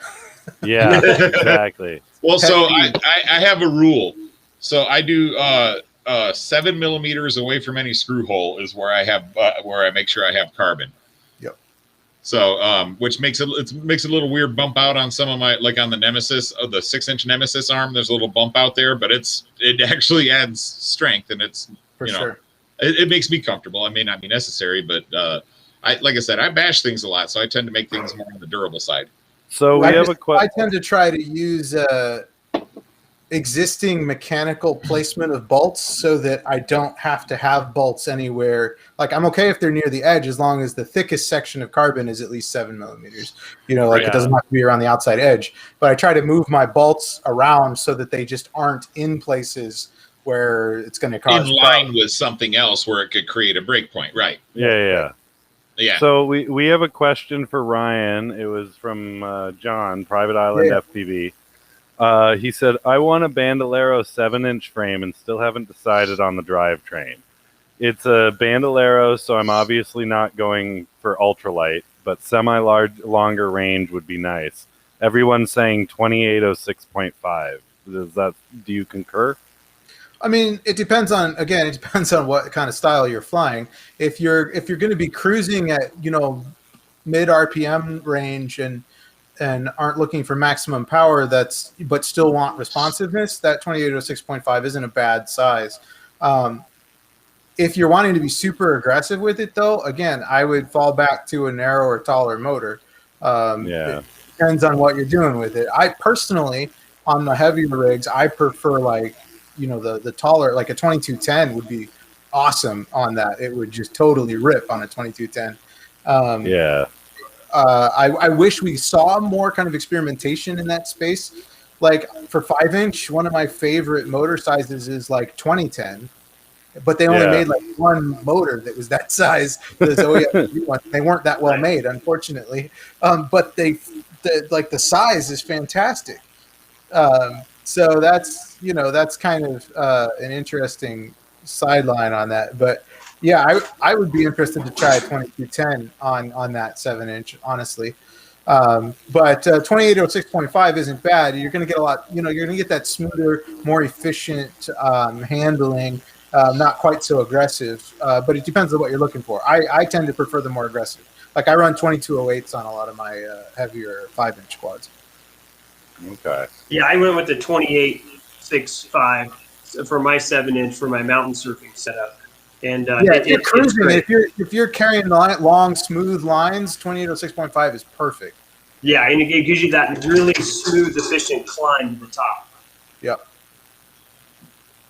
Yeah, exactly. Well, so I have a rule. So I do 7 millimeters away from any screw hole is where I make sure I have carbon. So, which makes it a little weird bump out on some of my, like on the Nemesis, the 6-inch Nemesis arm. There's a little bump out there, but it actually adds strength, and it's sure. It makes me comfortable. It may not be necessary, but like I said, I bash things a lot, so I tend to make things more on the durable side. So I tend to try to use existing mechanical placement of bolts so that I don't have to have bolts anywhere. Like I'm okay if they're near the edge as long as the thickest section of carbon is at least 7 millimeters. It doesn't have to be around the outside edge. But I try to move my bolts around so that they just aren't in places where it's going to cause in line with something else where it could create a break point. Right. Yeah. Yeah. So we have a question for Ryan. It was from John, Private Island FPV. He said, I want a Bandolero 7-inch frame and still haven't decided on the drivetrain. It's a Bandolero, so I'm obviously not going for ultralight, but longer range would be nice. Everyone's saying 2806.5. Do you concur? I mean, it depends on what kind of style you're flying. If you're going to be cruising at, mid RPM range and aren't looking for maximum power but still want responsiveness, that 2806.5 isn't a bad size. If you're wanting to be super aggressive with it, though, again, I would fall back to a narrower, taller motor. It depends on what you're doing with it. I personally, on the heavier rigs, I prefer the taller, like a 2210 would be awesome on that. It would just totally rip on a 2210. I wish we saw more kind of experimentation in that space. Like for 5-inch, one of my favorite motor sizes is like 2010, but they only made like one motor that was that size. They weren't that well made, unfortunately. But the size is fantastic. So that's kind of an interesting sideline on that. But yeah, I would be interested to try a 2210 on that 7-inch, honestly. But 2806.5 isn't bad. You're going to get a lot, you're going to get that smoother, more efficient handling, not quite so aggressive. But it depends on what you're looking for. I tend to prefer the more aggressive. Like I run 2208s on a lot of my heavier 5-inch quads. Okay. Yeah, I went with the 28.65 for my 7-inch for my mountain surfing setup. And if you're cruising, if you're carrying long, smooth lines, 2806.5 is perfect. Yeah, and it gives you that really smooth, efficient climb to the top. Yep.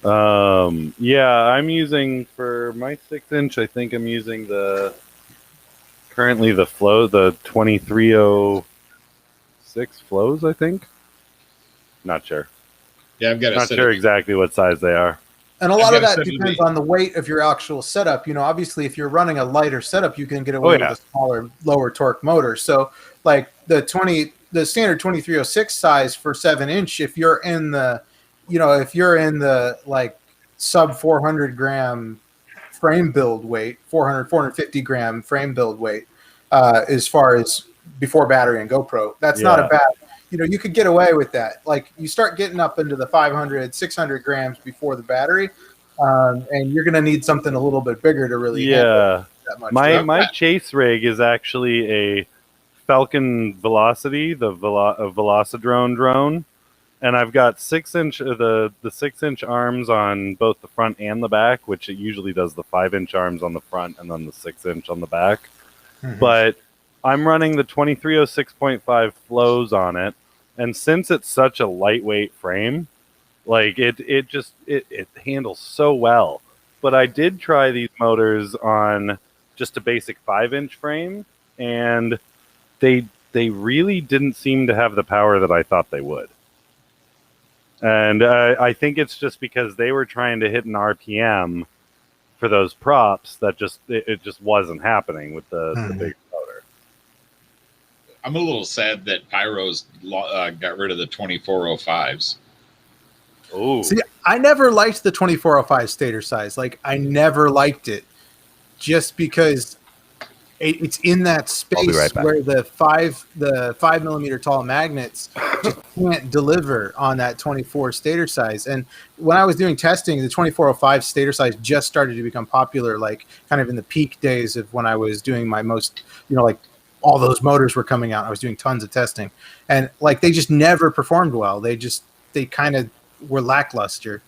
I'm using for my 6-inch. I think I'm using currently the 2306 flows. I think. Not sure. Yeah, I've got not sure exactly what size they are. And a lot of that depends on the weight of your actual setup. Obviously, if you're running a lighter setup, you can get away with a smaller, lower torque motor. So, like the standard 2306 size for 7-inch, if you're in the, like sub 400 gram frame build weight, 450 gram frame build weight, as far as before battery and GoPro, that's not a bad. You could get away with that. Like you start getting up into the 500, 600 grams before the battery, and you're going to need something a little bit bigger to really handle that much. My chase rig is actually a Falcon Velocity, the Velocidrone drone, and I've got 6-inch the 6-inch arms on both the front and the back, which it usually does the 5-inch arms on the front and then the 6-inch on the back. Mm-hmm. But I'm running the 2306.5 flows on it, and since it's such a lightweight frame, like it handles so well. But I did try these motors on just a basic 5-inch frame, and they really didn't seem to have the power that I thought they would. And I think it's just because they were trying to hit an RPM for those props that it just wasn't happening with the big motor. I'm a little sad that Pyro's got rid of the 2405s. Oh, see, I never liked the 2405 stator size. Like, I never liked it, just because it's in that space where the 5 millimeter tall magnets just can't deliver on that 24 stator size. And when I was doing testing, the 2405 stator size just started to become popular, like kind of in the peak days of when I was doing my most, like all those motors were coming out. I was doing tons of testing, and like they just never performed well. They kind of were lackluster.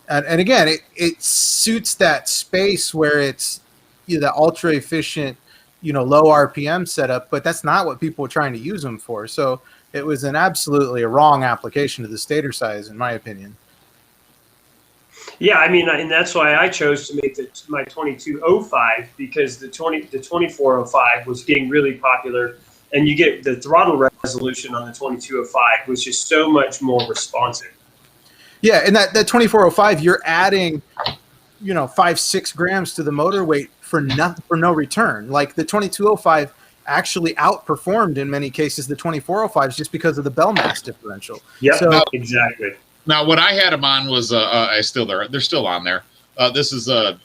And again, it suits that space where it's the ultra efficient, low RPM setup, but that's not what people are trying to use them for. So it was an absolutely a wrong application of the stator size, in my opinion. Yeah, I mean, and that's why I chose to make my 2205, because the 2405 was getting really popular, and you get the throttle resolution on the 2205 was just so much more responsive. Yeah, and that 2405, you're adding, 5-6 grams to the motor weight for no return. Like the 2205 actually outperformed in many cases the 2405s just because of the bell mass differential. Yeah, so, exactly. Now, what I had them on was they're still on there. This is a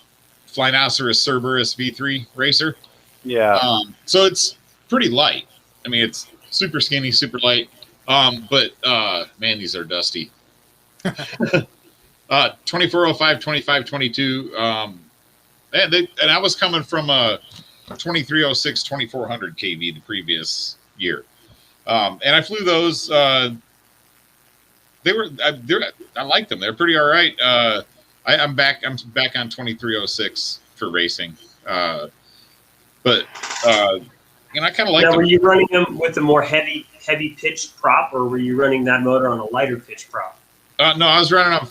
Flynoceros Cerberus V3 racer. Yeah. So it's pretty light. I mean, it's super skinny, super light. But man, these are dusty. 2405, 2522. And I was coming from a 2306, 2400 kV the previous year. And I flew those. I like them. They're pretty all right. I'm back on 2306 for racing. But I kind of like them. Now, were you running them with a more heavy pitched prop, or were you running that motor on a lighter pitch prop? No, I was running on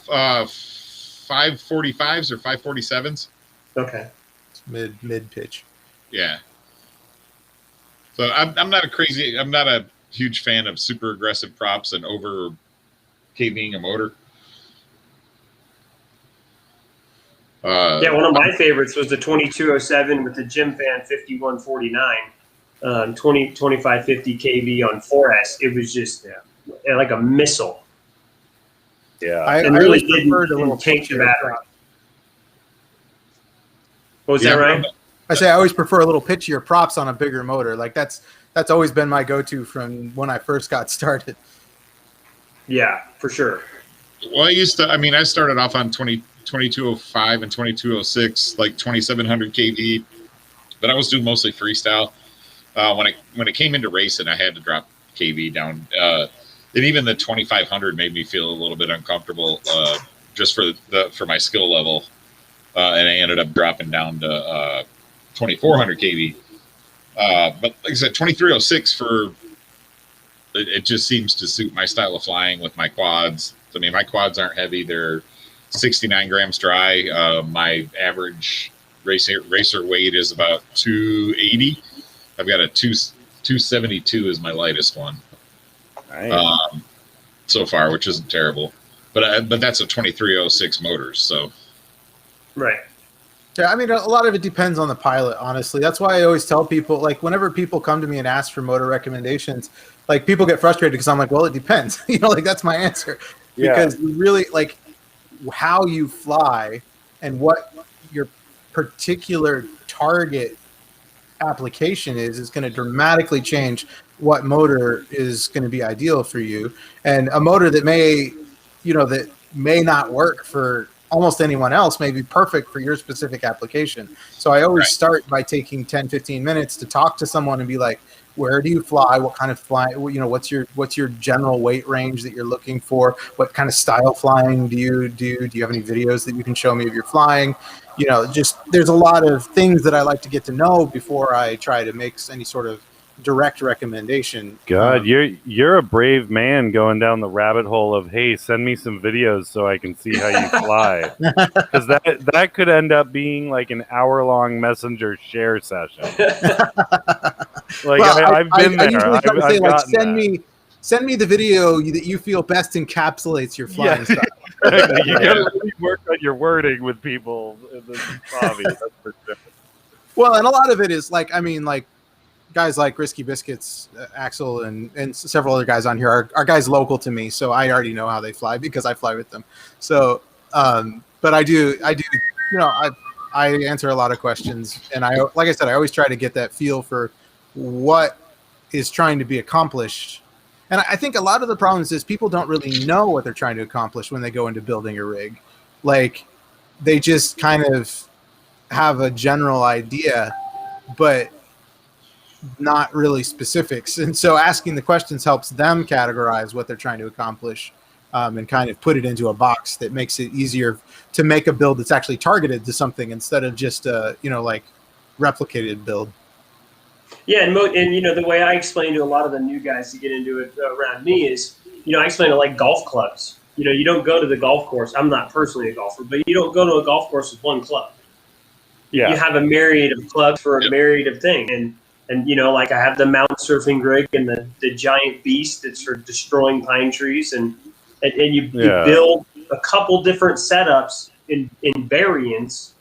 545s or 547s. Okay. It's mid pitch. Yeah. So I'm not a huge fan of super aggressive props and over KVing a motor. Yeah, one of my favorites was the 2207 with the Gym Fan 5149, 2550 kV on 4S. It was just like a missile. Yeah, I really preferred a little tank the pitchier battery. prop. Was that right? I say I always prefer a little pitchier props on a bigger motor. Like that's always been my go-to from when I first got started. Yeah, for sure. Well, I started off on 2205 and 2206, like 2700 kV, but I was doing mostly freestyle. When it came into racing, I had to drop kV down. And even the 2500 made me feel a little bit uncomfortable, just for my skill level. And I ended up dropping down to 2400 kV. But like I said, 2306 it just seems to suit my style of flying with my quads. I mean, my quads aren't heavy; they're 69 grams dry. My average racer weight is about 280. I've got a 272 is my lightest one. Nice. So far, which isn't terrible, but that's a 2306 motors. So, Right. Yeah, I mean, a lot of it depends on the pilot, honestly. That's why I always tell people, like, whenever people come to me and ask for motor recommendations, like, people get frustrated because I'm like, well, it depends. Like, that's my answer. Because really, like, how you fly and what your particular target application is going to dramatically change what motor is going to be ideal for you. And a motor that may not work for almost anyone else may be perfect for your specific application. So I always start by taking 10, 15 minutes to talk to someone and be like, where do you fly? What kind of fly, what's your general weight range that you're looking for? What kind of style flying do you do? Do you have any videos that you can show me of your flying? Just there's a lot of things that I like to get to know before I try to make any sort of direct recommendation. God, you're a brave man going down the rabbit hole of, hey, send me some videos so I can see how you fly, because that could end up being like an hour-long messenger share session. Like, well, I've been there. I usually try to say, like, send me the video that you feel best encapsulates your flying style. You gotta really work on your wording with people in this hobby. That's for sure. Well, and a lot of it is like guys like Risky Biscuits, Axel, and several other guys on here are guys local to me, so I already know how they fly because I fly with them. So, but I do, I answer a lot of questions, and like I said, I always try to get that feel for what is trying to be accomplished. And I think a lot of the problems is people don't really know what they're trying to accomplish when they go into building a rig. Like, they just kind of have a general idea, but not really specifics. And so asking the questions helps them categorize what they're trying to accomplish, and kind of put it into a box that makes it easier to make a build that's actually targeted to something instead of just like replicated build. Yeah, and you know, the way I explain to a lot of the new guys to get into it around me is, you know, I explain it like golf clubs. You know, you don't go to the golf course. I'm not personally a golfer, but you don't go to a golf course with one club. Yeah. You have a myriad of clubs for a myriad of things. And you know, like I have the mount surfing rig and the giant beast that's for destroying pine trees, and you build a couple different setups in variants,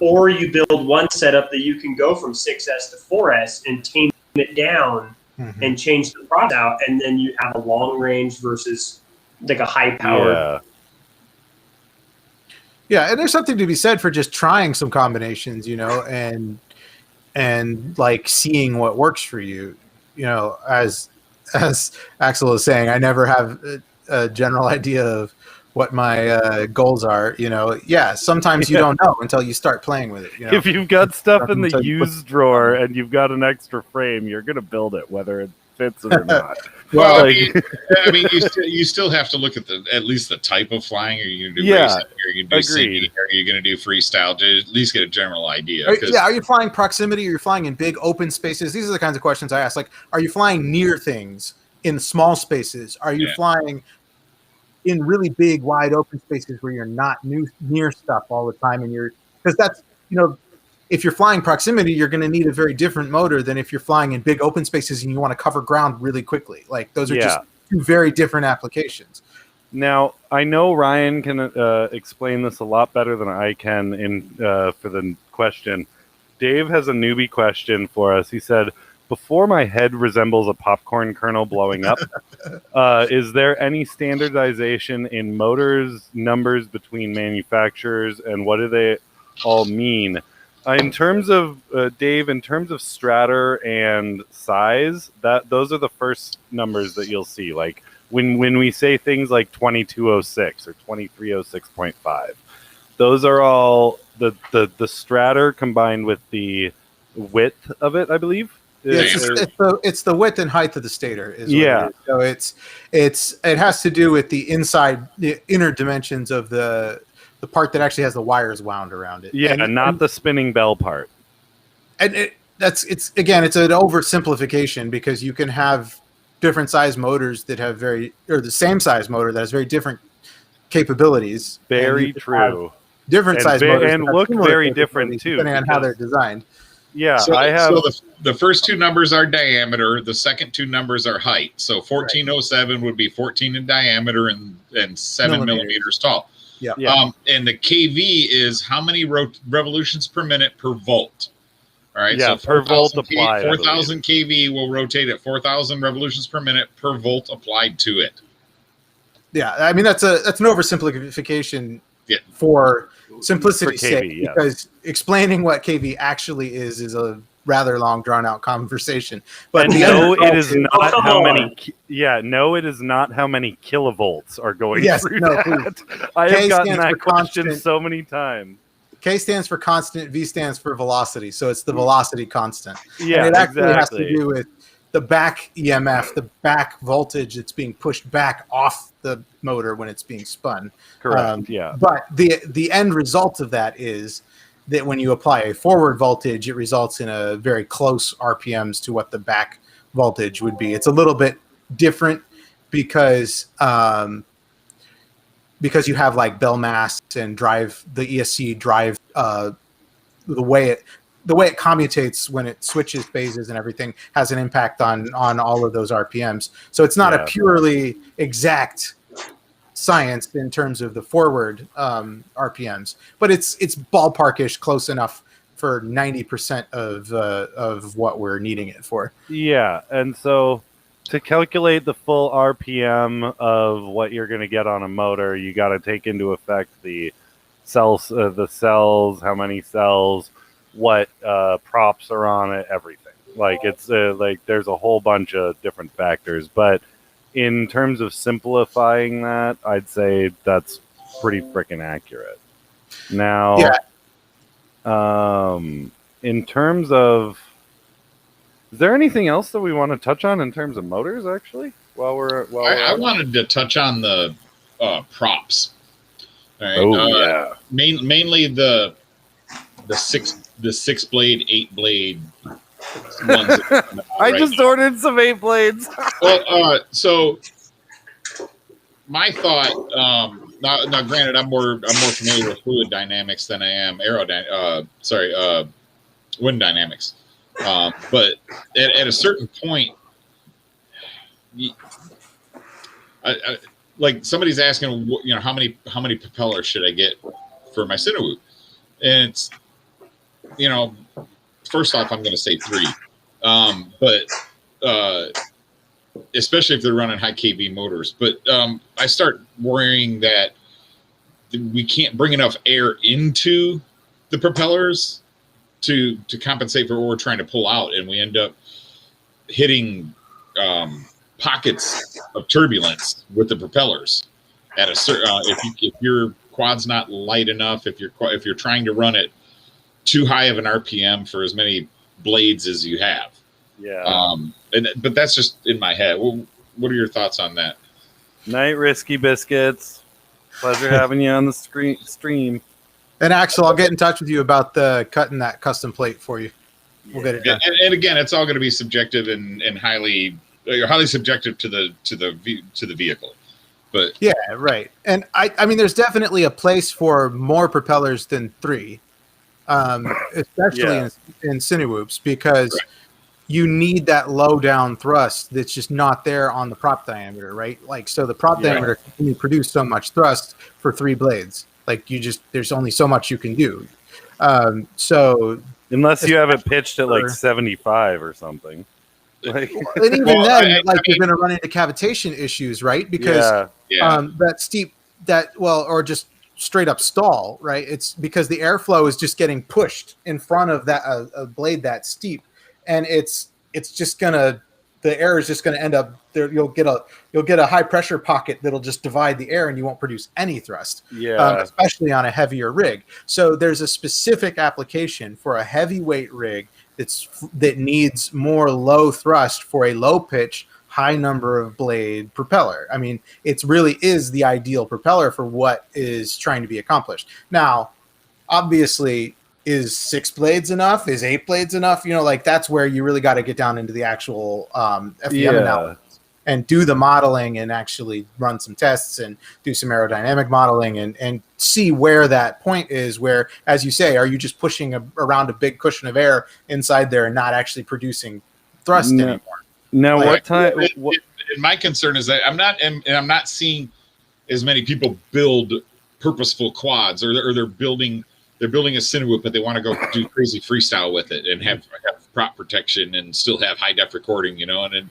or you build one setup that you can go from 6S to 4S and tame it down and change the product out, and then you have a long range versus like a high powered. Yeah, and there's something to be said for just trying some combinations, you know, and like seeing what works for you. You know, as Axel is saying, I never have a general idea of what my goals are. You know, yeah, sometimes you don't know until you start playing with it. You know? If you've got stuff in the used drawer and you've got an extra frame, you're gonna build it whether it fits it or not. Well, I mean, you still have to look at at least the type of flying. Are you going to do racing? Are you going to do singing? Are you going to do freestyle? To at least get a general idea. Are you flying proximity? Or you're flying in big open spaces? These are the kinds of questions I ask. Like, are you flying near things in small spaces? Are you flying in really big, wide open spaces where you're not near stuff all the time? And because that's, you know, if you're flying proximity, you're going to need a very different motor than if you're flying in big open spaces and you want to cover ground really quickly. Like those are just two very different applications. Now, I know Ryan can explain this a lot better than I can for the question. Dave has a newbie question for us. He said, before my head resembles a popcorn kernel blowing up, is there any standardization in motors, numbers between manufacturers, and what do they all mean? In terms of Dave, in terms of stratter and size, those are the first numbers that you'll see. Like when we say things like 2206 or 2306.5, those are all the stratter combined with the width of it, I believe. It's the width and height of the stator. So it has to do with the inner dimensions of the part that actually has the wires wound around it. Yeah, and not the spinning bell part. And it's an oversimplification, because you can have different size motors that have the same size motor that has very different capabilities. Very true. Different size motors and look very different too, depending on how they're designed. Yeah, so the first two numbers are diameter. The second two numbers are height. So 1407 would be 14 in diameter and 7 millimeters tall. Yeah. And the kV is how many revolutions per minute per volt. All right. Yeah, so per volt applied. 4,000 kV will rotate at 4,000 revolutions per minute per volt applied to it. Yeah, I mean that's an oversimplification for simplicity's sake, because explaining what kV actually is a rather long, drawn-out conversation. But it is not how many. It is not how many kilovolts are going through that. I have gotten that question so many times. K stands for constant, V stands for velocity, so it's the velocity constant. Yeah, and it actually has to do with the back EMF, the back voltage that's being pushed back off the motor when it's being spun. Correct. But the end result of that is that when you apply a forward voltage, it results in a very close RPMs to what the back voltage would be. It's a little bit different because you have like bell masts and drive, the ESC drive, the way it commutates when it switches phases and everything has an impact on all of those RPMs. So it's not a purely exact science in terms of the forward RPMs, but it's ballparkish close enough for 90% of what we're needing it for. Yeah, and so to calculate the full RPM of what you're going to get on a motor, you got to take into effect the cells, how many cells, what props are on it, everything. Like it's like there's a whole bunch of different factors, but in terms of simplifying that, I'd say that's pretty freaking accurate. Now, in terms of, is there anything else that we want to touch on in terms of motors? Actually, I wanted to touch on the props. All right. Mainly the 6 blade, 8 blade ones I just ordered some 8 blades. Well, so my thought. Now, granted, I'm more familiar with fluid dynamics than I am wind dynamics. But at a certain point, like somebody's asking, how many propellers should I get for my Cinewoop? And it's, first off, I'm going to say 3, but especially if they're running high kV motors. But I start worrying that we can't bring enough air into the propellers to compensate for what we're trying to pull out, and we end up hitting pockets of turbulence with the propellers at a certain. If your quad's not light enough, if you're trying to run it too high of an RPM for as many blades as you have. Yeah. But that's just in my head. What are your thoughts on that? Night, Risky Biscuits. Pleasure having you on the stream. And Axel, I'll get in touch with you about cutting that custom plate for you. We'll get it done. And again, it's all going to be subjective and highly subjective to the vehicle. But yeah, right. And I mean, there's definitely a place for more propellers than 3, especially in Cinewhoops, because you need that low down thrust that's just not there on the prop diameter, right? Like, so the prop diameter can only produce so much thrust for 3 blades. Like, there's only so much you can do. So unless you have it pitched at like 75 or something. Like, and even then, you're going to run into cavitation issues, right? Because that steep, or just straight up stall, right? It's because the airflow is just getting pushed in front of that a blade that steep, and it's just gonna, the air is just gonna end up there. You'll get a high pressure pocket that'll just divide the air, and you won't produce any thrust. Especially on a heavier rig. So there's a specific application for a heavyweight rig that needs more low thrust for a low pitch, high number of blade propeller. I mean, it really is the ideal propeller for what is trying to be accomplished. Now, obviously, is 6 blades enough? Is 8 blades enough? That's where you really got to get down into the actual FEM analysis and do the modeling and actually run some tests and do some aerodynamic modeling and see where that point is where, as you say, are you just pushing around a big cushion of air inside there and not actually producing thrust anymore? Now, what time? My concern is that I'm not seeing as many people build purposeful quads, or they're building a Cinewoop, but they want to go do crazy freestyle with it and have prop protection and still have high def recording, and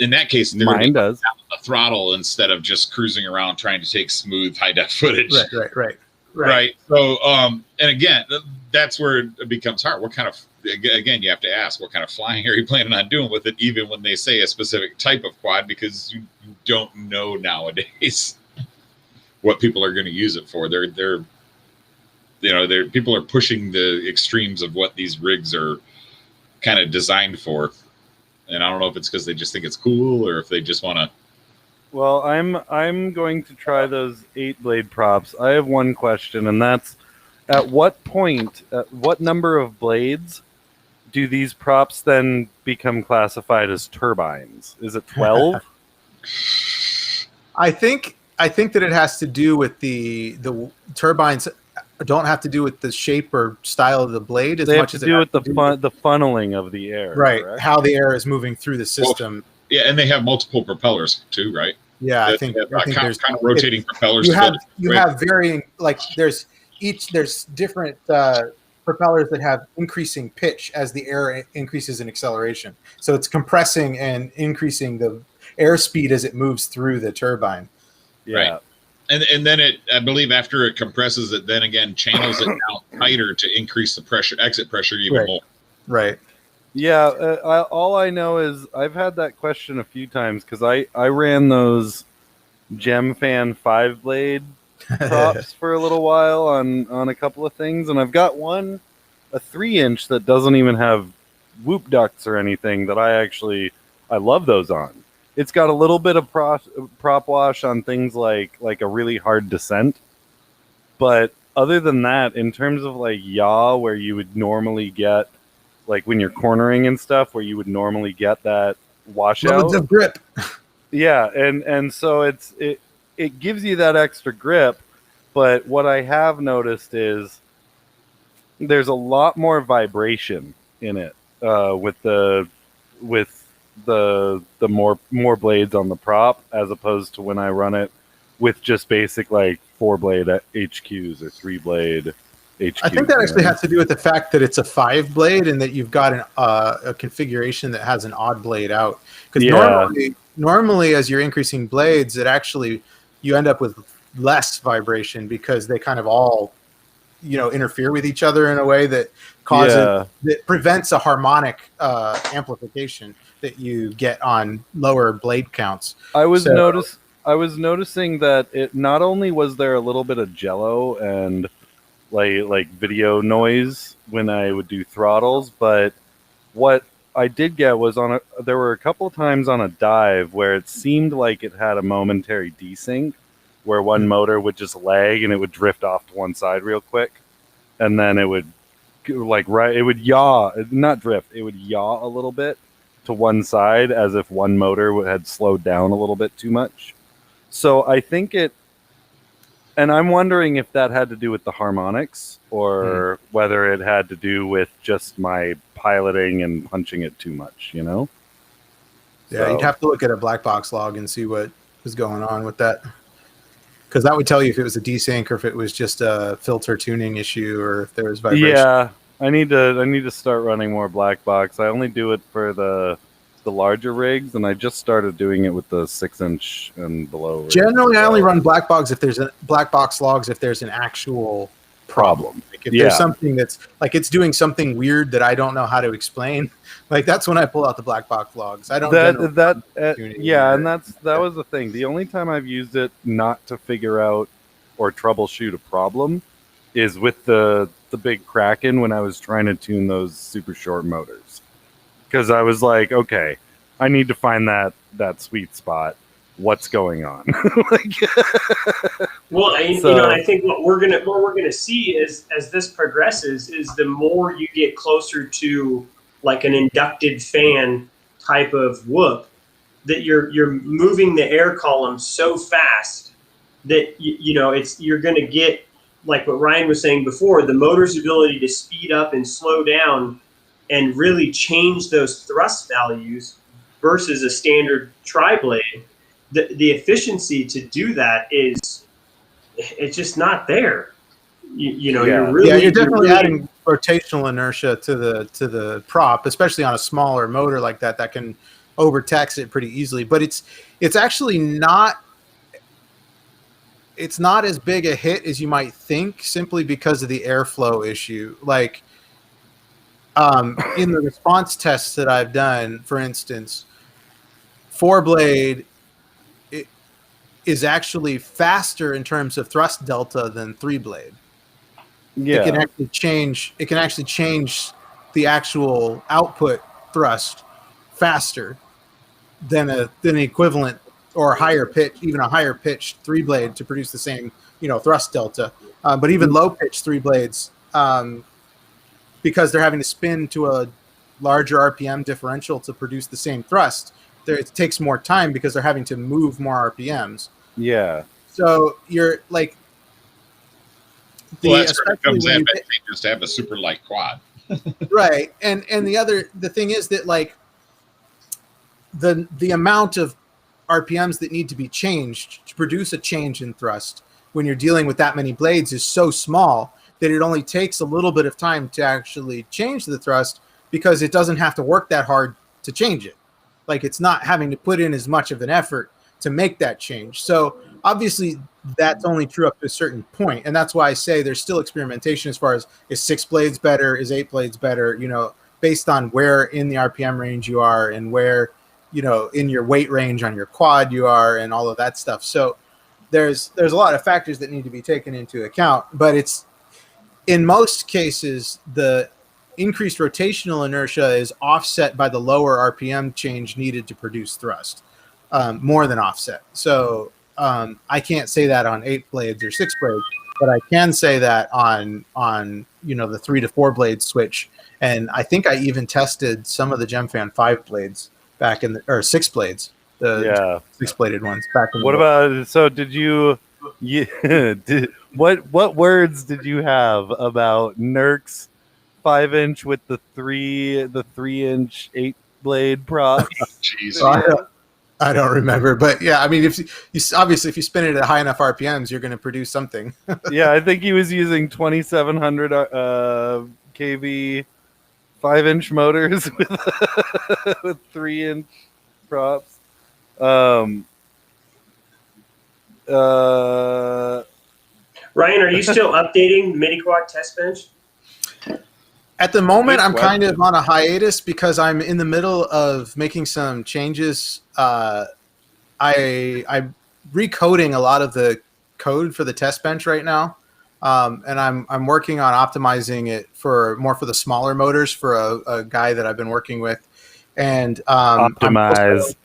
in that case, mine does a throttle instead of just cruising around trying to take smooth high def footage. Right. So, and again, that's where it becomes hard. What kind of, again, you have to ask, what kind of flying are you planning on doing with it, even when they say a specific type of quad, because you don't know nowadays what people are going to use it for. People are pushing the extremes of what these rigs are kind of designed for. And I don't know if it's because they just think it's cool or if they just want to. Well, I'm going to try those 8 blade props. I have one question, and that's, at what point, at what number of blades do these props then become classified as turbines? Is it 12? I think that it has to do with the turbines. Don't have to do with the shape or style of the blade as much as it has to do with the funneling of the air. Right, correct? How the air is moving through the system. Well, and they have multiple propellers too, right? Yeah, I think there's kind of rotating propellers. You have varying, like there's different propellers that have increasing pitch as the air increases in acceleration. So it's compressing and increasing the airspeed as it moves through the turbine. Yeah. Right. And then I believe after it compresses it, then again channels it down tighter to increase the exit pressure even more. Right. Yeah. All I know is I've had that question a few times because I ran those Gem Fan 5 blade props for a little while on a couple of things, and I've got a 3-inch that doesn't even have whoop ducts or anything that I love those on. It's got a little bit of prop wash on things like a really hard descent. But other than that, in terms of like yaw, where you would normally get like when you're cornering and stuff, where you would normally get that washout. Loads of grip. Yeah, and so it gives you that extra grip, but what I have noticed is there's a lot more vibration in it with the more blades on the prop, as opposed to when I run it with just basic like 4-blade HQs or 3-blade HQs. I think that actually has to do with the fact that it's a 5-blade and that you've got a configuration that has an odd blade out. Because normally, as you're increasing blades, it actually you end up with less vibration because they kind of all interfere with each other in a way that causes that prevents a harmonic amplification that you get on lower blade counts. I was noticing that it not only was there a little bit of jello and like video noise when I would do throttles, but what I did get was there were a couple of times on a dive where it seemed like it had a momentary desync, where one motor would just lag and it would drift off to one side real quick, and then it would it would yaw, not drift, it would yaw a little bit to one side as if one motor had slowed down a little bit too much. So I think and I'm wondering if that had to do with the harmonics or whether it had to do with just my piloting and punching it too much, Yeah, you'd have to look at a black box log and see what was going on with that. Because that would tell you if it was a desync or if it was just a filter tuning issue or if there was vibration. Yeah, I need to start running more black box. I only do it for the larger rigs, and I just started doing it with the 6-inch and below rigs. Generally, I only run black box if there's black box logs if there's an actual problem. Like if there's something that's like it's doing something weird that I don't know how to explain, like that's when I pull out the black box logs. I don't. That was the thing. The only time I've used it not to figure out or troubleshoot a problem is with the big Kraken when I was trying to tune those super short motors. Because I was like, okay, I need to find that sweet spot. What's going on? Well, I think what we're gonna see is as this progresses is the more you get closer to like an inducted fan type of whoop, that you're moving the air column so fast that you're gonna get like what Ryan was saying before, the motor's ability to speed up and slow down and really change those thrust values versus a standard tri-blade. The efficiency to do that it's just not there. You're definitely adding rotational inertia to the prop, especially on a smaller motor like that can overtax it pretty easily. But it's actually not. It's not as big a hit as you might think, simply because of the airflow issue. Like in the response tests that I've done, for instance, 4-blade is actually faster in terms of thrust delta than 3-blade. Yeah, it can actually change the actual output thrust faster than an equivalent or a higher pitched 3-blade to produce the same thrust delta. But even low pitched 3-blades, because they're having to spin to a larger RPM differential to produce the same thrust, it takes more time because they're having to move more RPMs. Yeah. So you're like, that's where it comes advantageous to have a super light quad. Right. And the thing is that like the amount of RPMs that need to be changed to produce a change in thrust when you're dealing with that many blades is so small that it only takes a little bit of time to actually change the thrust, because it doesn't have to work that hard to change it. Like it's not having to put in as much of an effort to make that change. So obviously that's only true up to a certain point. And that's why I say there's still experimentation as far as is 6 blades better, is 8 blades better, based on where in the RPM range you are and where, in your weight range on your quad you are and all of that stuff. So there's a lot of factors that need to be taken into account, but it's in most cases, the increased rotational inertia is offset by the lower RPM change needed to produce thrust, more than offset. So I can't say that on 8 blades or 6 blades, but I can say that on the 3 to 4 blade switch, and I think I even tested some of the GemFan 5 blades back in or 6 blades, the 6 bladed ones back in. What about? So did you? What words did you have about Nerk's 5-inch with the 3-inch 8 blade prop? Jeez. I don't remember, but yeah, I mean, if you obviously if you spin it at high enough RPMs, you're going to produce something. Yeah, I think he was using 2,700 kV 5-inch motors with 3-inch props. Ryan, are you still updating Miniquad test bench? At the moment, Good I'm question. kind of on a hiatus because I'm in the middle of making some changes. I'm recoding a lot of the code for the test bench right now, and I'm working on optimizing it for the smaller motors for a guy that I've been working with, and Optimize.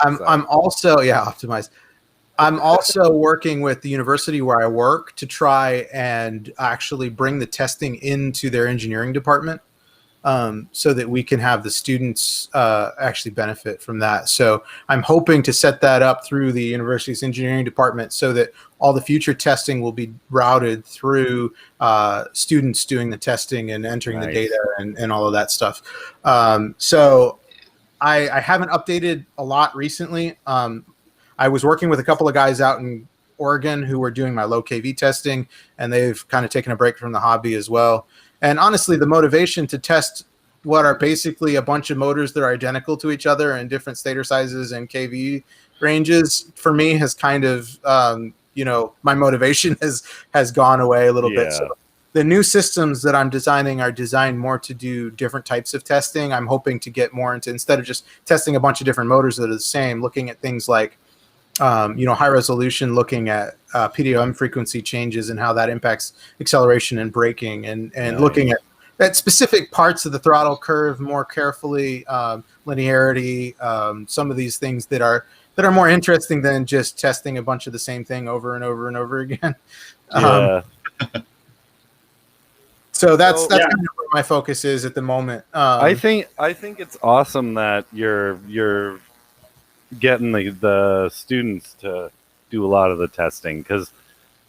I'm also optimize. I'm also working with the university where I work to try and actually bring the testing into their engineering department, so that we can have the students actually benefit from that. So I'm hoping to set that up through the university's engineering department so that all the future testing will be routed through students doing the testing and entering the data and all of that stuff. So I haven't updated a lot recently. I was working with a couple of guys out in Oregon who were doing my low KV testing, and they've kind of taken a break from the hobby as well. And honestly, the motivation to test what are basically a bunch of motors that are identical to each other in different stator sizes and KV ranges for me has kind of, my motivation has gone away a little bit. So the new systems that I'm designing are designed more to do different types of testing. I'm hoping to get more into, instead of just testing a bunch of different motors that are the same, looking at things like high resolution, looking at PWM frequency changes and how that impacts acceleration and braking, and looking at specific parts of the throttle curve more carefully, linearity, some of these things that are more interesting than just testing a bunch of the same thing over and over and over again. So that's kind of where my focus is at the moment. I think it's awesome that you're getting the students to do a lot of the testing, because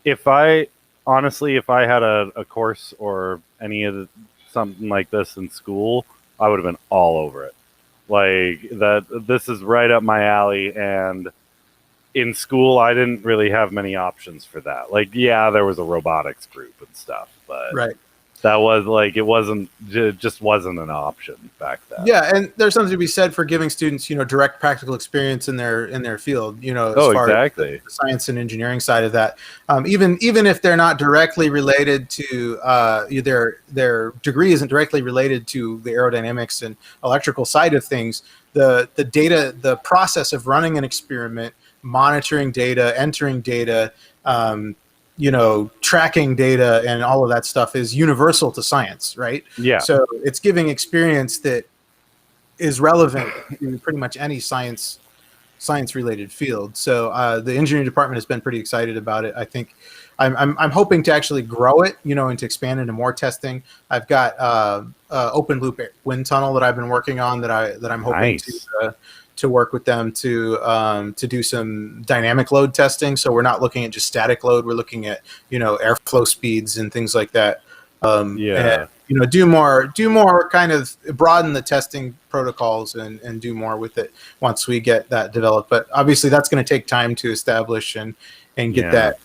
if I had a course or something like this in school, I would have been all over it. Like that, this is right up my alley. And in school, I didn't really have many options for that. Like, there was a robotics group and stuff, but that was just wasn't an option back then. Yeah, and there's something to be said for giving students, direct practical experience in their field. As far as the science and engineering side of that. Even if they're not directly related to their degree isn't directly related to the aerodynamics and electrical side of things. The data, the process of running an experiment, monitoring data, entering data, tracking data and all of that stuff is universal to science, right? Yeah. So it's giving experience that is relevant in pretty much any science related field. So the engineering department has been pretty excited about it. I think I'm hoping to actually grow it, and to expand into more testing. I've got open loop wind tunnel that I've been working on that I'm hoping to work with them to do some dynamic load testing. So we're not looking at just static load. We're looking at, airflow speeds and things like that. And, do more kind of broaden the testing protocols and do more with it once we get that developed. But obviously that's going to take time to establish and get that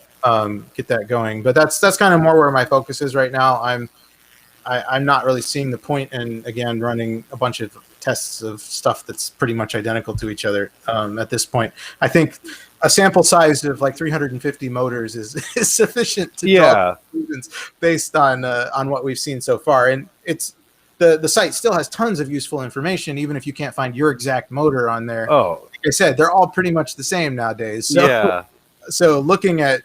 going. But that's kind of more where my focus is right now. I'm not really seeing the point in, again, running a bunch of tests of stuff that's pretty much identical to each other at this point. I think a sample size of like 350 motors is sufficient to draw conclusions based on what we've seen so far. And it's the site still has tons of useful information, even if you can't find your exact motor on there. Oh, like I said, they're all pretty much the same nowadays. So, so looking at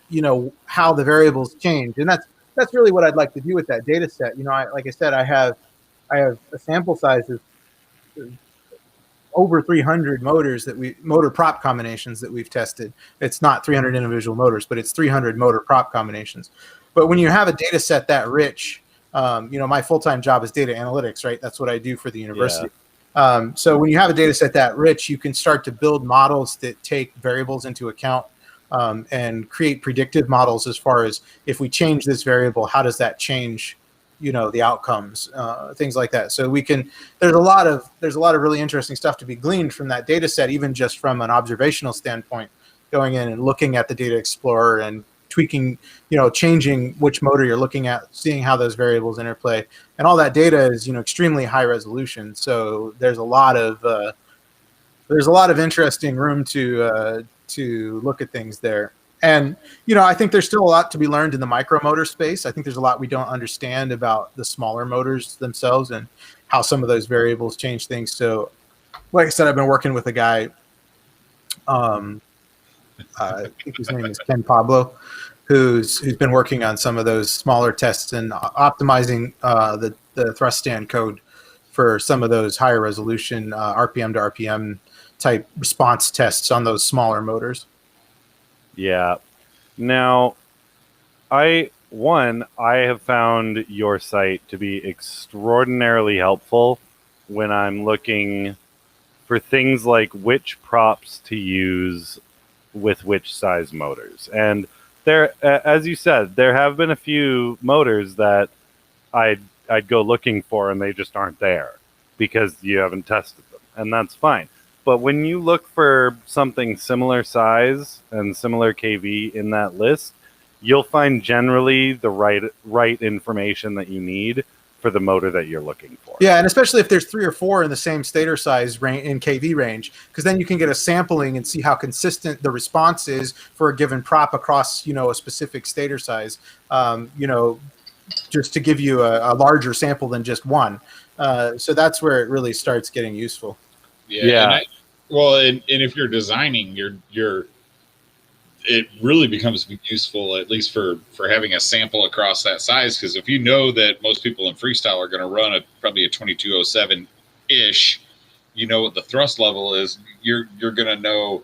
how the variables change, and that's really what I'd like to do with that data set. Like I said, I have a sample size of over 300 motor prop combinations that we've tested. It's not 300 individual motors, but it's 300 motor prop combinations. But when you have a data set that rich, my full-time job is data analytics, right? That's what I do for the university. So when you have a data set that rich, you can start to build models that take variables into account and create predictive models as far as if we change this variable, how does that change the outcomes, things like that. So there's a lot of really interesting stuff to be gleaned from that data set, even just from an observational standpoint, going in and looking at the data explorer and tweaking, changing which motor you're looking at, seeing how those variables interplay, and all that data is, extremely high resolution. So there's a lot of interesting room to look at things there. And, I think there's still a lot to be learned in the micromotor space. I think there's a lot we don't understand about the smaller motors themselves and how some of those variables change things. So, like I said, I've been working with a guy, I think his name is Ken Pablo, who's been working on some of those smaller tests and optimizing the thrust stand code for some of those higher resolution RPM to RPM type response tests on those smaller motors. Yeah. Now, I have found your site to be extraordinarily helpful when I'm looking for things like which props to use with which size motors. And there, as you said, there have been a few motors that I'd go looking for and they just aren't there because you haven't tested them, and that's fine. But when you look for something similar size and similar kV in that list, you'll find generally the right information that you need for the motor that you're looking for. Yeah, and especially if there's 3 or 4 in the same stator size range in kV range, because then you can get a sampling and see how consistent the response is for a given prop across, a specific stator size. Just to give you a larger sample than just one. So that's where it really starts getting useful. Yeah. And if you're designing, it really becomes useful, at least for having a sample across that size. Because if you know that most people in freestyle are going to run probably a 2207 ish, what the thrust level is, you're going to know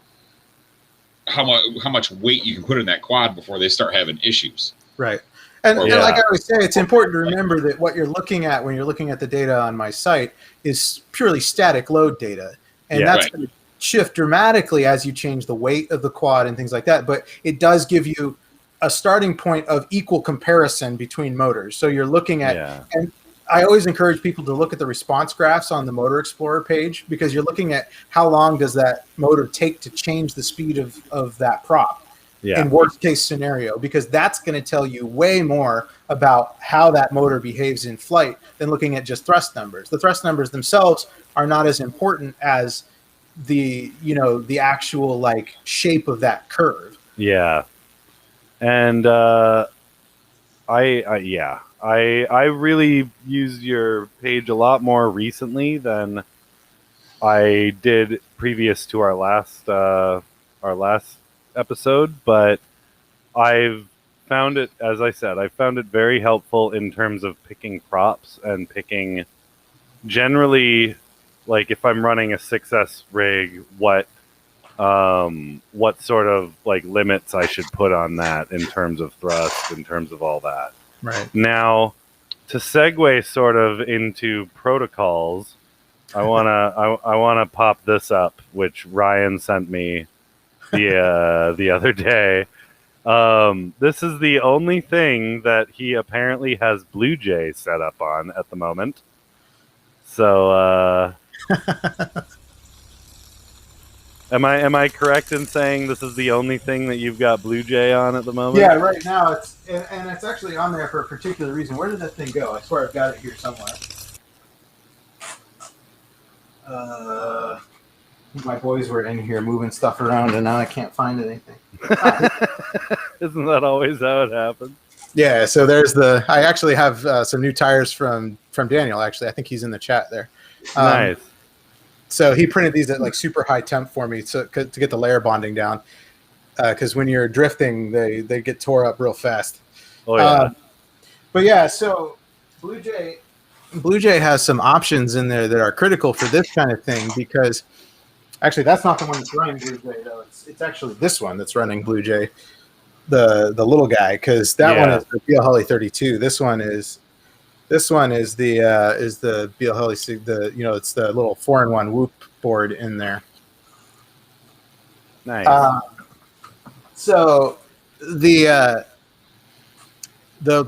how much weight you can put in that quad before they start having issues. Right. And like I always say, it's important to remember that what you're looking at when you're looking at the data on my site is purely static load data. And that's going to shift dramatically as you change the weight of the quad and things like that. But it does give you a starting point of equal comparison between motors. So you're looking at, and I always encourage people to look at the response graphs on the Motor Explorer page, because you're looking at how long does that motor take to change the speed of that prop in worst case scenario, because that's going to tell you way more about how that motor behaves in flight than looking at just thrust numbers. The thrust numbers themselves are not as important as the actual shape of that curve. Yeah. And I really used your page a lot more recently than I did previous to our last episode, but I've found it, as I said, I found it very helpful in terms of picking props and picking generally, if I'm running a 6S rig, what sort of limits I should put on that in terms of thrust, in terms of all that. Right. Now, to segue sort of into protocols, I wanna pop this up, which Ryan sent me the other day. This is the only thing that he apparently has BlueJay set up on at the moment. So am I correct in saying this is the only thing that you've got BlueJay on at the moment? Yeah, right now it's actually on there for a particular reason. Where did that thing go? I swear I've got it here somewhere. My boys were in here moving stuff around, and now I can't find anything. Isn't that always how it happens? Yeah, so there's I actually have some new tires from Daniel, actually. I think he's in the chat there. Nice. So he printed these at super high temp for me to get the layer bonding down. Because when you're drifting, they get tore up real fast. Oh, yeah. But yeah, so BlueJay Blue Jay has some options in there that are critical for this kind of thing because actually that's not the one that's running Blue Jay though. It's actually this one that's running Blue Jay, the little guy, because that one is the BL 32. This one is the BL it's the little 4-in-1 Whoop board in there. Nice. So the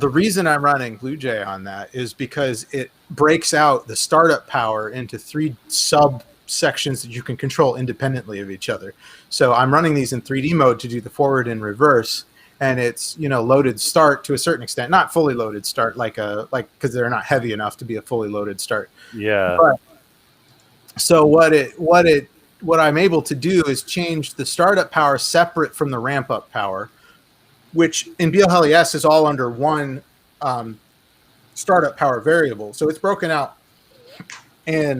reason I'm running Blue Jay on that is because it breaks out the startup power into 3 subsections that you can control independently of each other. So I'm running these in 3D mode to do the forward and reverse, and it's loaded start to a certain extent, not fully loaded start because they're not heavy enough to be a fully loaded start. Yeah. But, so what I'm able to do is change the startup power separate from the ramp up power, which in BLHES is all under one startup power variable. So it's broken out in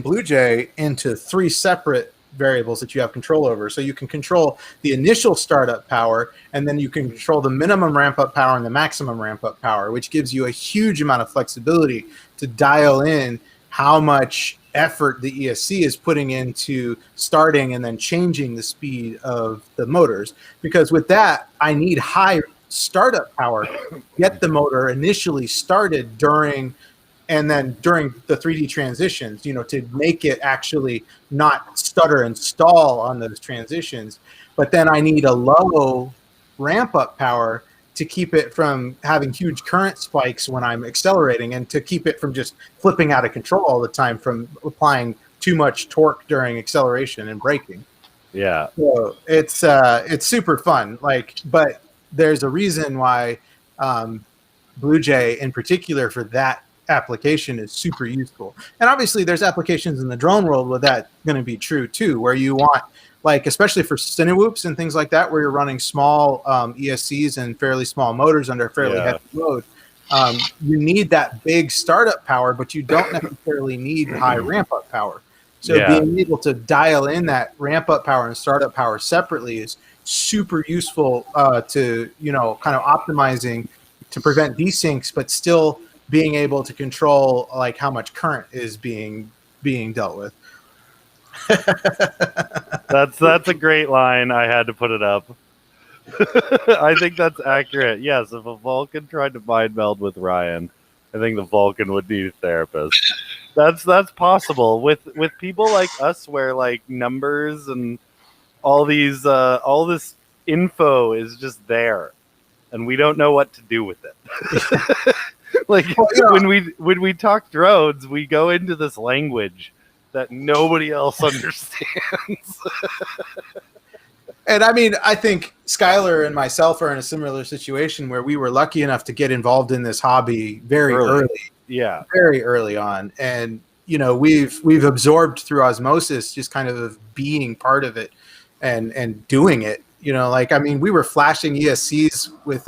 Blue Jay into 3 separate variables that you have control over. So you can control the initial startup power, and then you can control the minimum ramp up power and the maximum ramp up power, which gives you a huge amount of flexibility to dial in how much effort the ESC is putting into starting and then changing the speed of the motors. Because with that, I need high startup power to get the motor initially started during the 3D transitions, to make it actually not stutter and stall on those transitions. But then I need a low ramp up power to keep it from having huge current spikes when I'm accelerating, and to keep it from just flipping out of control all the time from applying too much torque during acceleration and braking. Yeah. So it's super fun. But there's a reason why Blue Jay in particular for that application is super useful. And obviously there's applications in the drone world where that's going to be true too, where you want, especially for Cinewhoops and things like that, where you're running small ESCs and fairly small motors under a fairly heavy load. You need that big startup power, but you don't necessarily need high ramp-up power. So being able to dial in that ramp-up power and startup power separately is super useful to, kind of optimizing to prevent desyncs, but still being able to control how much current is being dealt with. That's a great line. I had to put it up. I think that's accurate. Yes, if a Vulcan tried to mind meld with Ryan, I think the Vulcan would need a therapist. That's possible with people like us, where numbers and all this info is just there, and we don't know what to do with it. When we talk drones, we go into this language that nobody else understands. And I think Skyler and myself are in a similar situation where we were lucky enough to get involved in this hobby very early. Yeah. Very early on. And, we've absorbed through osmosis just kind of being part of it and doing it. We were flashing ESCs with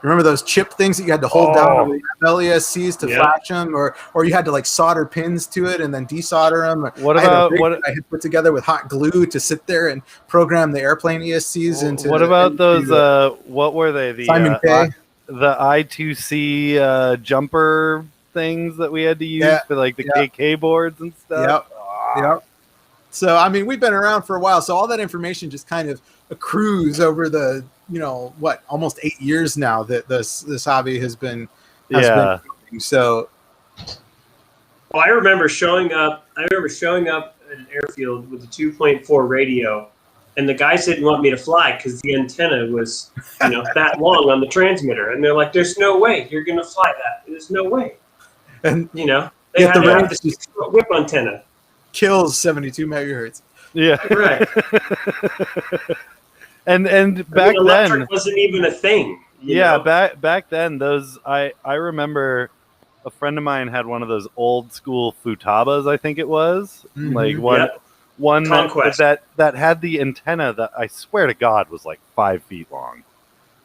remember those chip things that you had to hold down the ESCs to flash them, or you had to solder pins to it and then desolder them. What about I had put together with hot glue to sit there and program the airplane ESCs into. What about those? What were they? The Simon K. The I2C jumper things that we had to use for the KK boards and stuff. Yep. So we've been around for a while, so all that information just kind of accrues over the almost 8 years now that this hobby has been going. So well, I remember showing up at an airfield with a 2.4 radio, and the guys didn't want me to fly because the antenna was that long on the transmitter, and they're like, "There's no way you're going to fly that. There's no way." And they had to have this whip antenna. Kills 72 megahertz. Yeah, right. and back electric then wasn't even a thing. Back then those I remember a friend of mine had one of those old school Futabas, I think it was. One that had the antenna that I swear to God was 5 feet long.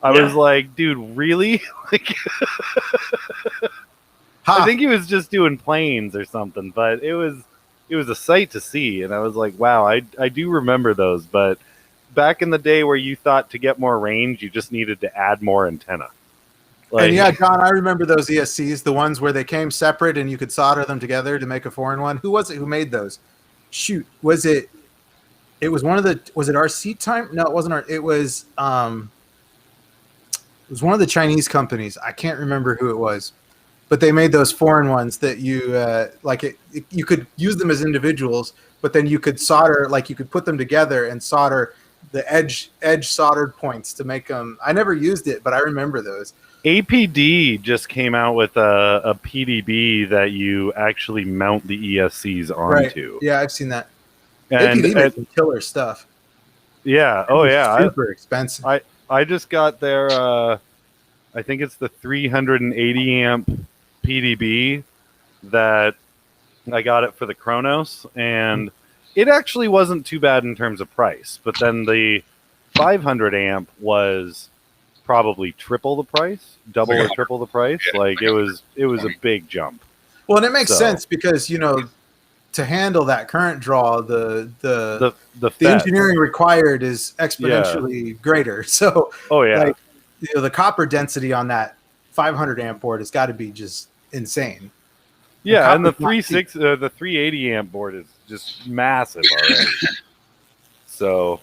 I was like, dude, really? I think he was just doing planes or something, but it was a sight to see, and I was like, wow, I do remember those. But back in the day where you thought to get more range, you just needed to add more antenna. Like, and yeah, John, I remember those ESCs, the ones where they came separate and you could solder them together to make a 4-in-1. Who was it who made those? Shoot, was it? It was one of the. Was it RC Time? No, it wasn't. It was. It was one of the Chinese companies. I can't remember who it was, but they made those 4-in-1s that you you could use them as individuals, but then you could solder, like you could put them together and solder the edge soldered points to make them. I never used it, but I remember those. APD just came out with a PDB that you actually mount the ESCs onto. Right. Yeah, I've seen that. And APD makes some killer stuff. yeah, oh yeah, Super expensive. I just got their I think it's the 380 amp PDB that I got it for the Chronos, and it actually wasn't too bad in terms of price. But then the 500 amp was probably triple the price, double or triple the price. Yeah. Like it was a big jump. Well, and it makes sense because to handle that current draw, the engineering required is exponentially greater. So, like, the copper density on that 500 amp board has got to be just insane. Yeah, and the 380 amp board is just massive already. So,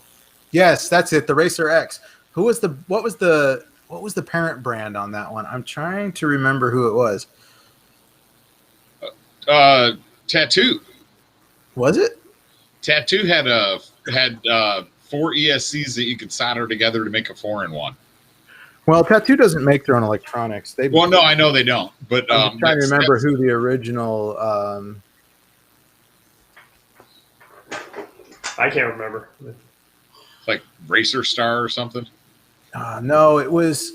yes, that's it. The Racer X. What was the parent brand on that one? I'm trying to remember who it was. Tattoo. Was it? Tattoo had 4 ESCs that you could solder together to make a 4-in-1. Well, Tattoo doesn't make their own electronics. No, I know they don't. But I'm trying to remember who the original. I can't remember. Like Racer Star or something. No, it was.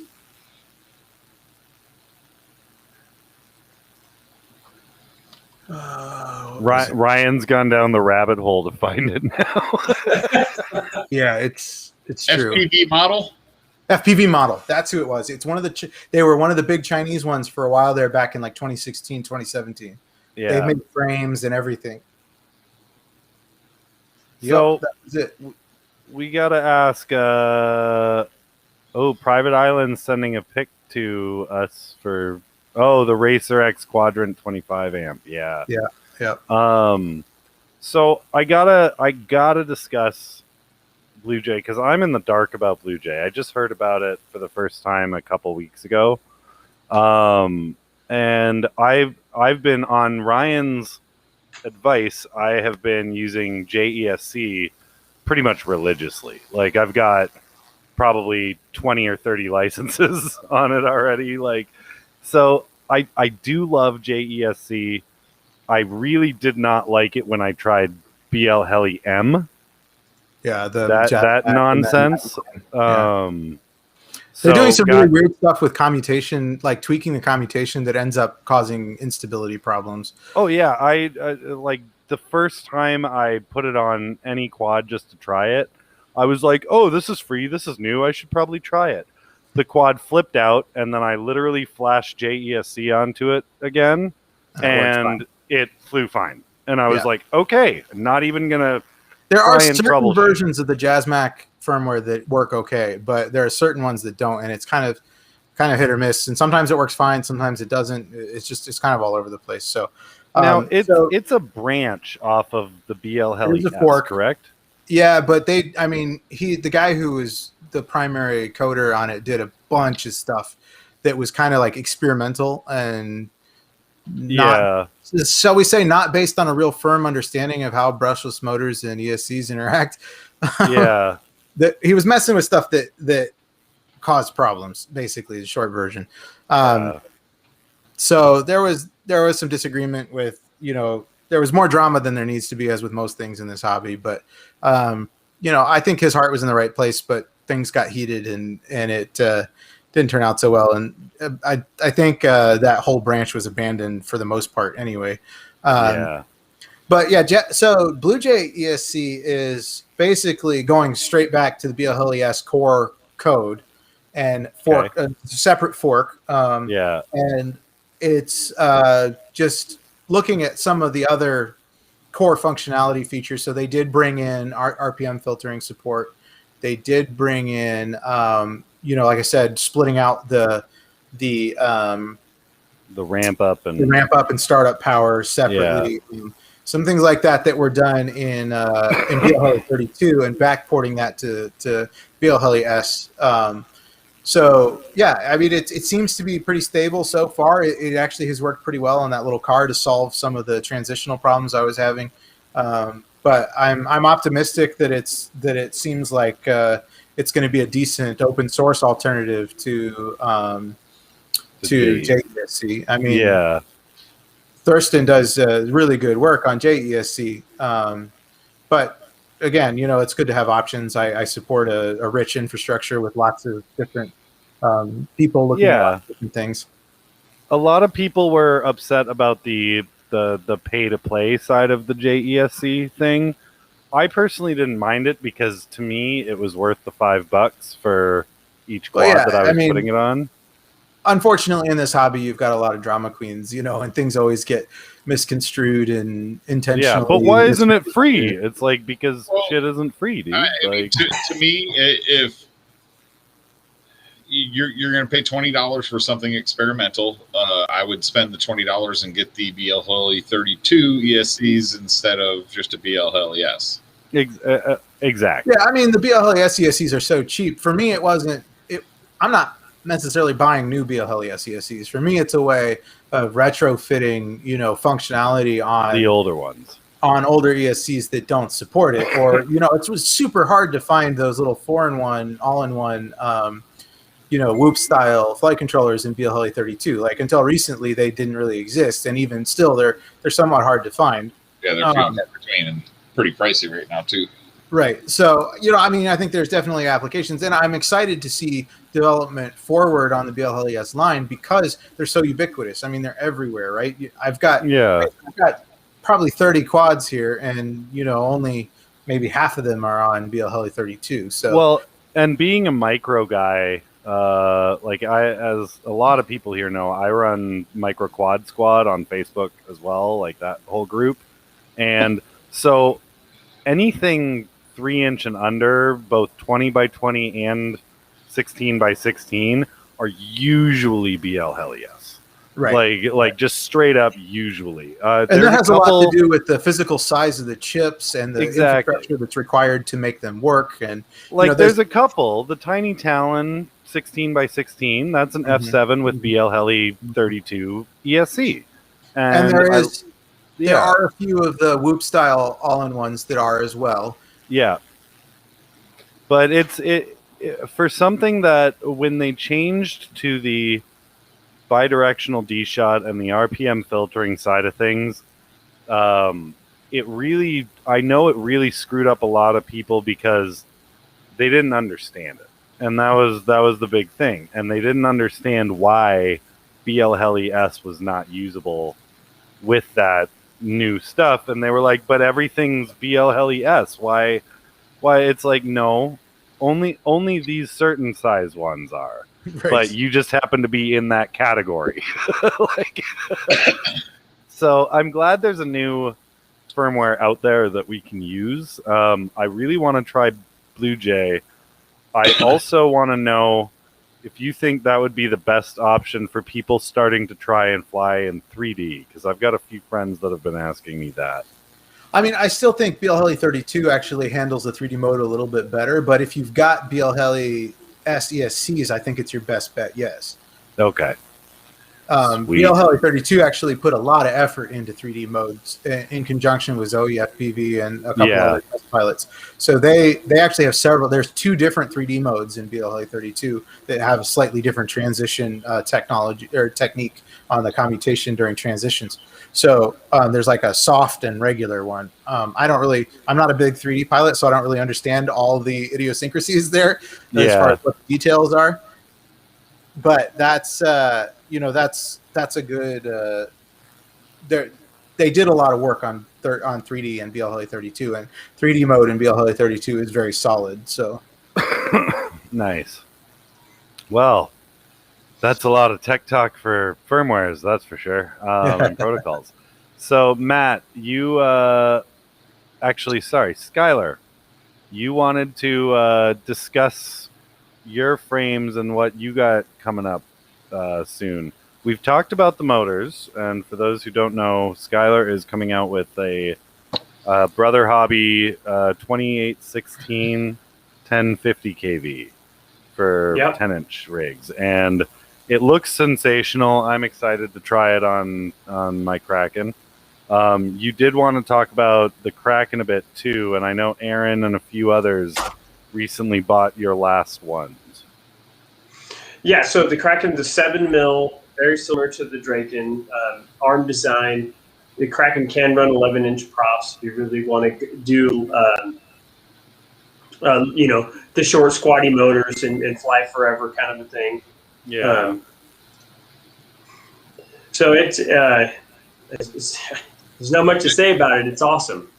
Ryan's gone down the rabbit hole to find it now. Yeah, it's true. FPV model. FPV model. That's who it was. It's one of they were one of the big Chinese ones for a while there back in like 2016, 2017. Yeah. They made frames and everything. So that was it. We got to ask, Private Island sending a pic to us for, the Racer X Quadrant 25 amp. Yeah. So I gotta discuss Blue Jay because I'm in the dark about Blue Jay. I just heard about it for the first time a couple weeks ago, and I've been on Ryan's advice. I have been using JESC pretty much religiously. Like I've got probably 20 or 30 licenses on it already. Like, so I do love JESC. I really did not like it when I tried BL Heli M. Yeah, that nonsense. They're doing some really weird stuff with commutation, like tweaking the commutation that ends up causing instability problems. Oh yeah, I like the first time I put it on any quad just to try it, I was like, "Oh, this is free. This is new. I should probably try it." The quad flipped out, and then I literally flashed JESC onto it again, and it flew fine. And I was like, "Okay, not even gonna." There are certain versions of the JazzMac firmware that work okay, but there are certain ones that don't, and it's kind of hit or miss. And sometimes it works fine, sometimes it doesn't. It's kind of all over the place. So now it's a branch off of the BL Heli S, correct? Yeah, but the guy who was the primary coder on it did a bunch of stuff that was kind of like experimental and not, shall we say, not based on a real firm understanding of how brushless motors and ESCs interact. Yeah. That he was messing with stuff that caused problems, basically, the short version. So there was some disagreement with, there was more drama than there needs to be, as with most things in this hobby. But, I think his heart was in the right place, but things got heated and it didn't turn out so well. And I think that whole branch was abandoned for the most part anyway. But so Blue Jay ESC is basically going straight back to the BL Heli S core code and fork, separate fork. And it's just looking at some of the other core functionality features. So they did bring in RPM filtering support. They did bring in, like I said, splitting out the the ramp up and startup power separately. Some things like that were done in BL 32 and backporting that to BL S. So yeah, I mean it seems to be pretty stable so far. It actually has worked pretty well on that little car to solve some of the transitional problems I was having. But I'm optimistic that it seems like it's going to be a decent open source alternative to JESC. I mean, Thurston does really good work on JESC, but again, it's good to have options. I support a rich infrastructure with lots of different people looking at different things. A lot of people were upset about the pay to play side of the JESC thing. I personally didn't mind it because to me it was worth the $5 for each quad that I was putting it on. Unfortunately, in this hobby, you've got a lot of drama queens, and things always get misconstrued and intentionally. Yeah, but why isn't it free? It's like because shit isn't free, dude. To me, if you're going to pay $20 for something experimental, I would spend the $20 and get the BL Heli 32 ESCs instead of just a BL Heli S. Exactly. Yeah, I mean the BL Heli S ESCs are so cheap. For me, it wasn't. I'm not necessarily buying new BL Heli S ESCs. For me, it's a way of retrofitting, functionality on the older ones, on older ESCs that don't support it, or it was super hard to find those little 4-in-1, all-in-one, Whoop style flight controllers in BL Heli 32. Like until recently, they didn't really exist, and even still, they're somewhat hard to find. Yeah, they're few between and pretty pricey right now too. Right. So, I think there's definitely applications, and I'm excited to see development forward on the BL Heli S line because they're so ubiquitous. I mean, they're everywhere, right? I've got probably 30 quads here, and only maybe half of them are on BL Heli 32. So, well, and being a micro guy, as a lot of people here know, I run Micro Quad Squad on Facebook as well, like that whole group, and so anything 3-inch and under, both 20 by 20 and 16 by 16, are usually BL Heli S. Right. Like just straight up usually. And that has a lot to do with the physical size of the chips and the infrastructure that's required to make them work. And there's a couple. The Tiny Talon 16 by 16, that's an F7 with BL Heli 32 ESC. And there are a few of the Whoop style all-in-ones that are as well. Yeah. But it's for something that when they changed to the bidirectional D-shot and the RPM filtering side of things, it really screwed up a lot of people because they didn't understand it. And that was the big thing. And they didn't understand why BL Heli S was not usable with that new stuff, and they were like, but everything's BL Heli S. Why it's like, no, only these certain size ones are. Right. But you just happen to be in that category. So I'm glad there's a new firmware out there that we can use. I really want to try Blue Jay. I also want to know if you think that would be the best option for people starting to try and fly in 3D, because I've got a few friends that have been asking me that. I mean, I still think BL Heli 32 actually handles the 3D mode a little bit better, but if you've got BL Heli S ESCs, I think it's your best bet, yes. Okay. BL Heli 32 actually put a lot of effort into 3D modes in conjunction with Zoe FPV and a couple other test pilots. So they actually have several. There's 2 different 3D modes in BL Heli 32 that have a slightly different transition technology or technique on the commutation during transitions. So there's like a soft and regular one. I'm not a big 3D pilot, so I don't really understand all the idiosyncrasies there as far as what the details are. But that's that's a good. They did a lot of work on 3D and BL Heli 32, and 3D mode in BL Heli 32 is very solid. So nice. Well, that's a lot of tech talk for firmwares, that's for sure, and protocols. So Matt, you Skyler, you wanted to discuss your frames and what you got coming up soon. We've talked about the motors, and for those who don't know, Skyler is coming out with a Brother Hobby 2816 1050 kV for 10-inch rigs, and it looks sensational. I'm excited to try it on my Kraken. You did want to talk about the Kraken a bit too, and I know Aaron and a few others recently bought your last ones. Yeah, so the Kraken's a 7 mil, very similar to the Draken, arm design. The Kraken can run 11-inch props if you really want to do, the short squatty motors and fly forever kind of a thing. Yeah. So it's there's not much to say about it. It's awesome.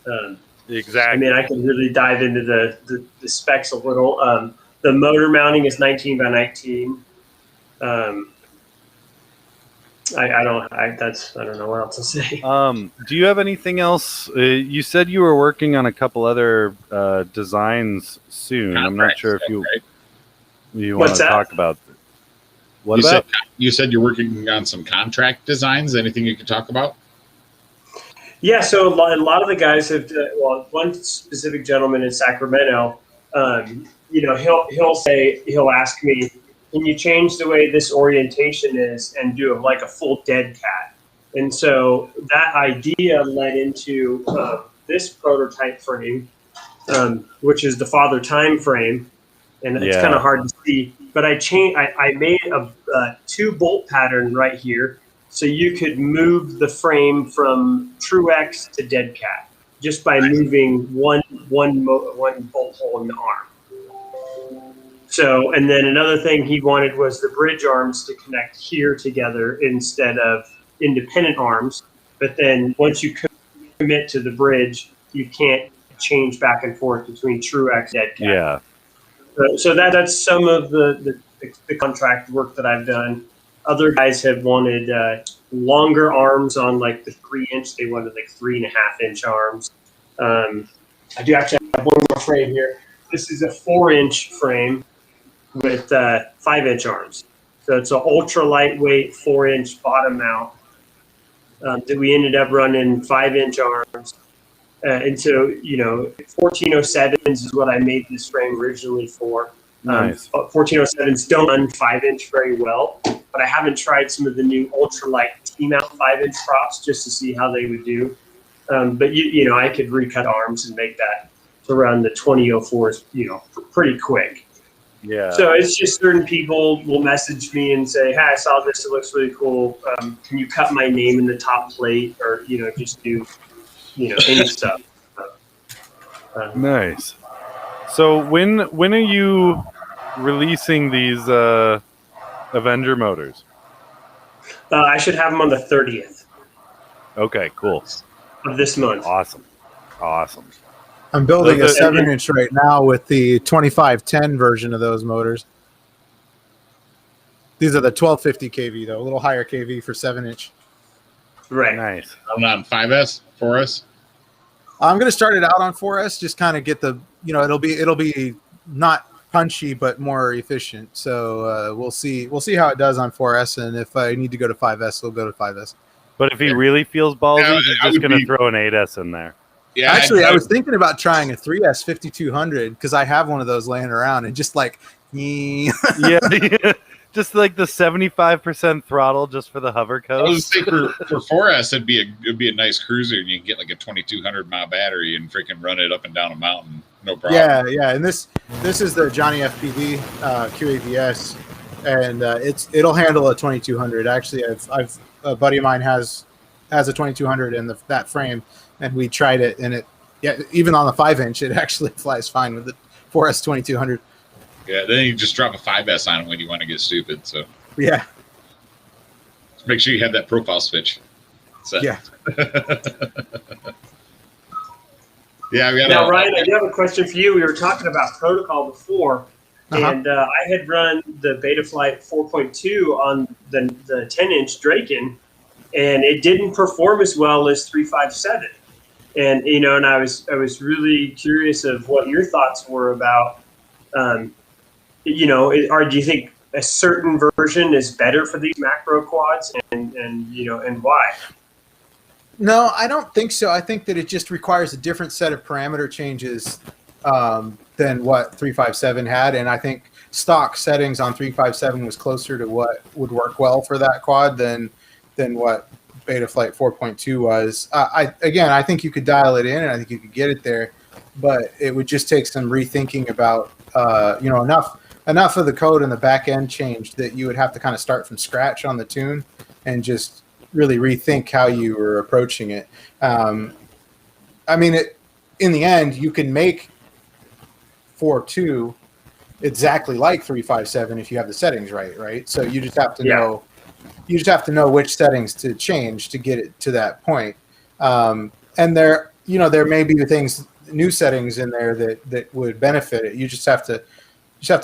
Exactly. I mean, I can really dive into the specs a little. The motor mounting is 19 by 19. I don't know what else to say. Do you have anything else? You said you were working on a couple other designs soon. I'm not sure if you want to talk about. What you said you're working on some contract designs. Anything you can talk about? Yeah, so a lot of the guys have. One specific gentleman in Sacramento, he'll ask me, can you change the way this orientation is and do like a full dead cat? And so that idea led into this prototype frame, which is the Father Time frame, and it's kind of hard to see. But I made a 2 bolt pattern right here, so you could move the frame from True X to Dead Cat just by moving one bolt hole in the arm. So, and then another thing he wanted was the bridge arms to connect here together instead of independent arms. But then once you commit to the bridge, you can't change back and forth between True X and Dead Cat. Yeah. So that's some of the contract work that I've done. Other guys have wanted longer arms on like the 3-inch. They wanted like 3.5-inch arms. I do actually have one more frame here. This is a 4-inch frame with 5-inch arms. So it's an ultra lightweight 4-inch bottom mount that we ended up running 5-inch arms. And so, 1407s is what I made this frame originally for. Nice. 1407s don't run 5-inch very well, but I haven't tried some of the new ultralight T-mount 5-inch props just to see how they would do. But I could recut arms and make that to run the 2004s, pretty quick. Yeah. So it's just certain people will message me and say, "Hey, I saw this. It looks really cool. Can you cut my name in the top plate, or just do, any stuff?" Nice. So when are you releasing these Avenger motors? I should have them on the 30th. Okay, cool. Of this month. Awesome. I'm building a 7-inch right now with the 2510 version of those motors. These are the 1250 kV though, a little higher kV for 7-inch. Right. Nice. I'm on 5S, 4S. I'm going to start it out on 4S, just kind of get the, it'll be not punchy but more efficient. So we'll see how it does on 4S, and if I need to go to 5S, we'll go to 5S. But if he really feels ballsy, he's just going to throw an 8S in there. Yeah, actually, I was thinking about trying a 3S 5200 because I have one of those laying around, and just like, yeah, just like the 75% throttle just for the hover coast. I was thinking for 4S, it'd be a nice cruiser, and you can get like a 2200 mile battery and freaking run it up and down a mountain, no problem. Yeah, and this is the Johnny FPV QAVS, and it'll handle a 2200. Actually, I've a buddy of mine has a 2200 in that frame, and we tried it, and even on the 5-inch, it actually flies fine with the 4S 2200. Yeah, then you just drop a 5S on it when you want to get stupid. So yeah, just make sure you have that profile switch set. Yeah. Yeah. Now, Ryan, I do have a question for you. We were talking about protocol before, and I had run the Betaflight 4.2 on the 10-inch Draken, and it didn't perform as well as 357. And and I was really curious of what your thoughts were about. Or do you think a certain version is better for these macro quads, and why? No, I don't think so. I think that it just requires a different set of parameter changes than what 357 had, and I think stock settings on 357 was closer to what would work well for that quad than what Betaflight 4.2 was. I think you could dial it in, and I think you could get it there, but it would just take some rethinking about enough of the code in the back end changed that you would have to kind of start from scratch on the tune and just really rethink how you were approaching it. In the end, you can make 4.2 exactly like 357 if you have the settings right? So you just have to know. You just have to know which settings to change to get it to that point. And there may be new settings in there that would benefit it. You just have to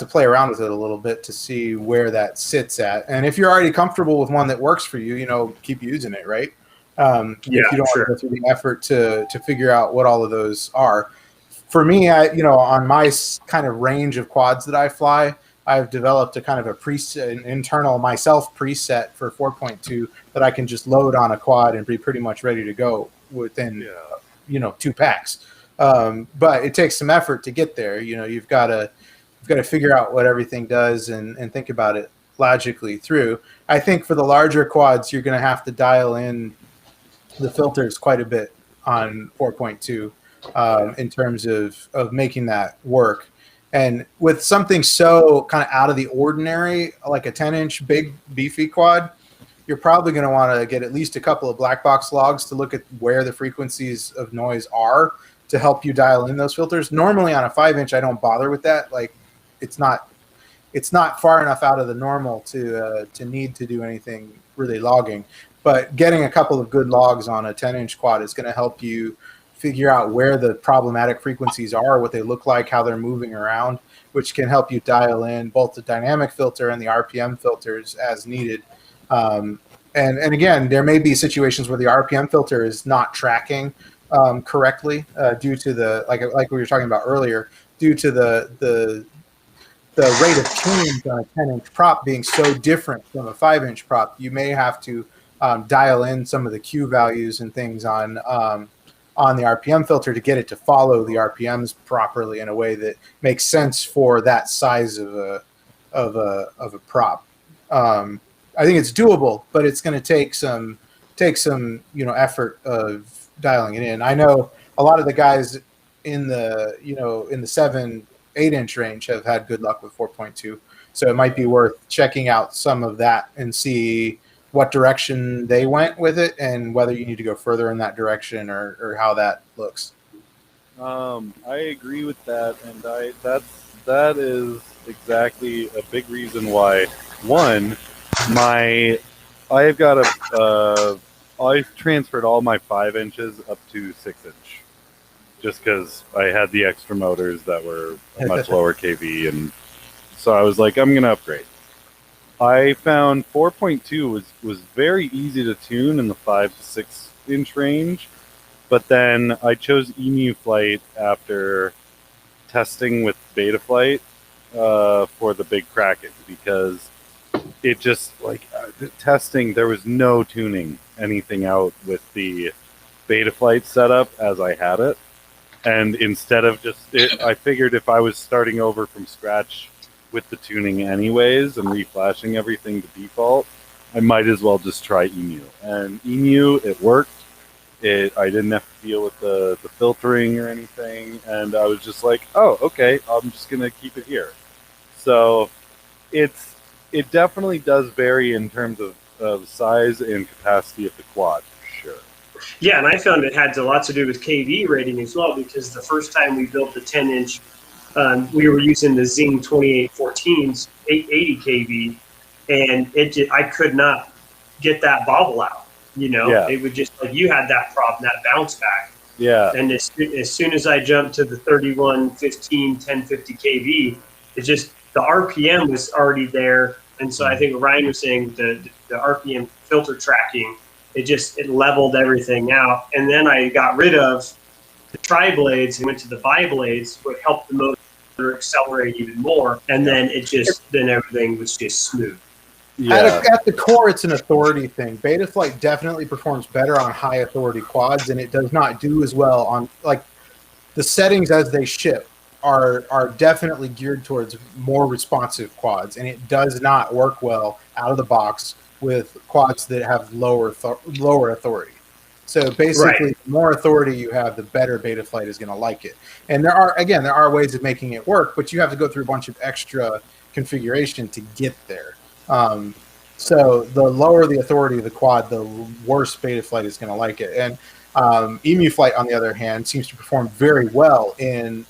play around with it a little bit to see where that sits at. And if you're already comfortable with one that works for you, keep using it, right? If you don't want to go through the effort to figure out what all of those are. For me, on my kind of range of quads that I fly, I've developed a kind of an internal myself preset for 4.2 that I can just load on a quad and be pretty much ready to go within 2 packs. But it takes some effort to get there. You've got to figure out what everything does and think about it logically through. I think for the larger quads, you're going to have to dial in the filters quite a bit on 4.2 in terms of making that work. And with something so kind of out of the ordinary, like a 10-inch big beefy quad, you're probably going to want to get at least a couple of black box logs to look at where the frequencies of noise are to help you dial in those filters. Normally on a 5-inch, I don't bother with that. Like it's not far enough out of the normal to need to do anything really logging. But getting a couple of good logs on a 10-inch quad is going to help you figure out where the problematic frequencies are, what they look like, how they're moving around, which can help you dial in both the dynamic filter and the RPM filters as needed. And again, there may be situations where the RPM filter is not tracking correctly due to the like we were talking about earlier, due to the rate of change on a 10-inch prop being so different from a 5-inch prop. You may have to dial in some of the Q values and things on the RPM filter to get it to follow the RPMs properly in a way that makes sense for that size of a prop. I think it's doable, but it's going to take some effort of dialing it in. I know a lot of the guys in the 7-8-inch range have had good luck with 4.2, so it might be worth checking out some of that and see what direction they went with it and whether you need to go further in that direction or how that looks. I agree with that, and that is exactly a big reason why. One, I've transferred all my 5 inches up to 6-inch, just because I had the extra motors that were a much lower kV, and so I was like, I'm gonna upgrade. I found 4.2 was very easy to tune in the 5 to 6 inch range, but then I chose Emu Flight after testing with Betaflight for the big Kraken, because it just testing, there was no tuning anything out with the Betaflight setup as I had it, and instead of I figured if I was starting over from scratch with the tuning anyways and reflashing everything to default, I might as well just try Emu. And Emu, it worked. I didn't have to deal with the filtering or anything, and I was just like, oh, okay, I'm just gonna keep it here. So it definitely does vary in terms of size and capacity of the quad, for sure. Yeah, and I found it had a lot to do with KV rating as well, because the first time we built the 10-inch, we were using the Zing 2814's 880 kV, and I could not get that bobble out. It would just you had that problem, that bounce back. Yeah. And as soon as I jumped to the 3115 1050 kV, it just the RPM was already there, and so I think Ryan was saying the RPM filter tracking, it leveled everything out, and then I got rid of the tri-blades and went to the bi-blades, what helped the most accelerate even more, and then then everything was just smooth. Yeah. At the core, it's an authority thing. Betaflight definitely performs better on high authority quads, and it does not do as well on like the settings as they ship are definitely geared towards more responsive quads, and it does not work well out of the box with quads that have lower authority. So basically, the more authority you have, the better Betaflight is going to like it. And there are ways of making it work, but you have to go through a bunch of extra configuration to get there. So the lower the authority of the quad, the worse Betaflight is going to like it. And Emu Flight, on the other hand, seems to perform very well in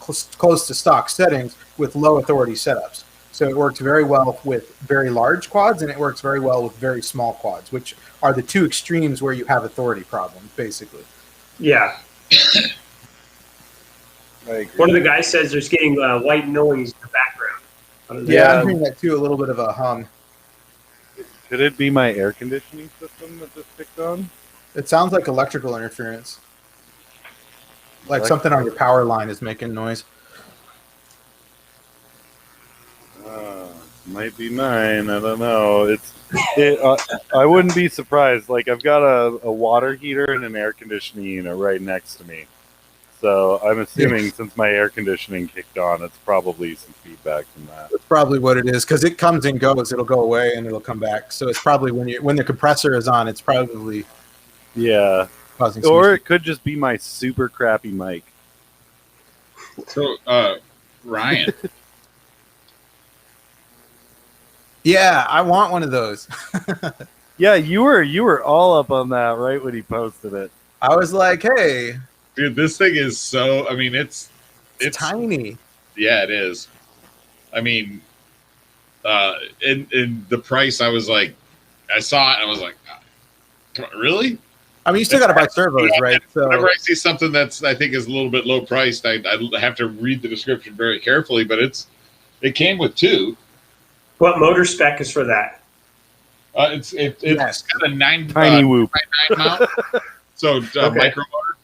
close to stock settings with low authority setups. So it works very well with very large quads, and it works very well with very small quads, which are the two extremes where you have authority problems, basically. Yeah. One of the guys says there's getting white noise in the background. Yeah, I'm hearing that too, a little bit of a hum. Could it be my air conditioning system that just kicked on? It sounds like electrical interference. Like something on your power line is making noise. Might be mine. I don't know. I wouldn't be surprised. Like I've got a water heater and an air conditioning unit right next to me. So I'm assuming since my air conditioning kicked on, it's probably some feedback from that. That's probably what it is, because it comes and goes. It'll go away and it'll come back. So it's probably when the compressor is on, it's probably causing some or issues. it could just be my super crappy mic. So, Ryan. Yeah, I want one of those. Yeah, you were all up on that right when he posted it. I was like, hey, Dude, this thing is so, I mean, it's tiny. Yeah, it is. I mean, in the price, I was like, I saw it and I was like, come on, really? I mean, you still got to buy servos, right? So whenever I see something that's I think is a little bit low priced, I have to read the description very carefully. But it came with two. What motor spec is for that? It's got a 9 Tiny whoop. 9 mount. So micro motor.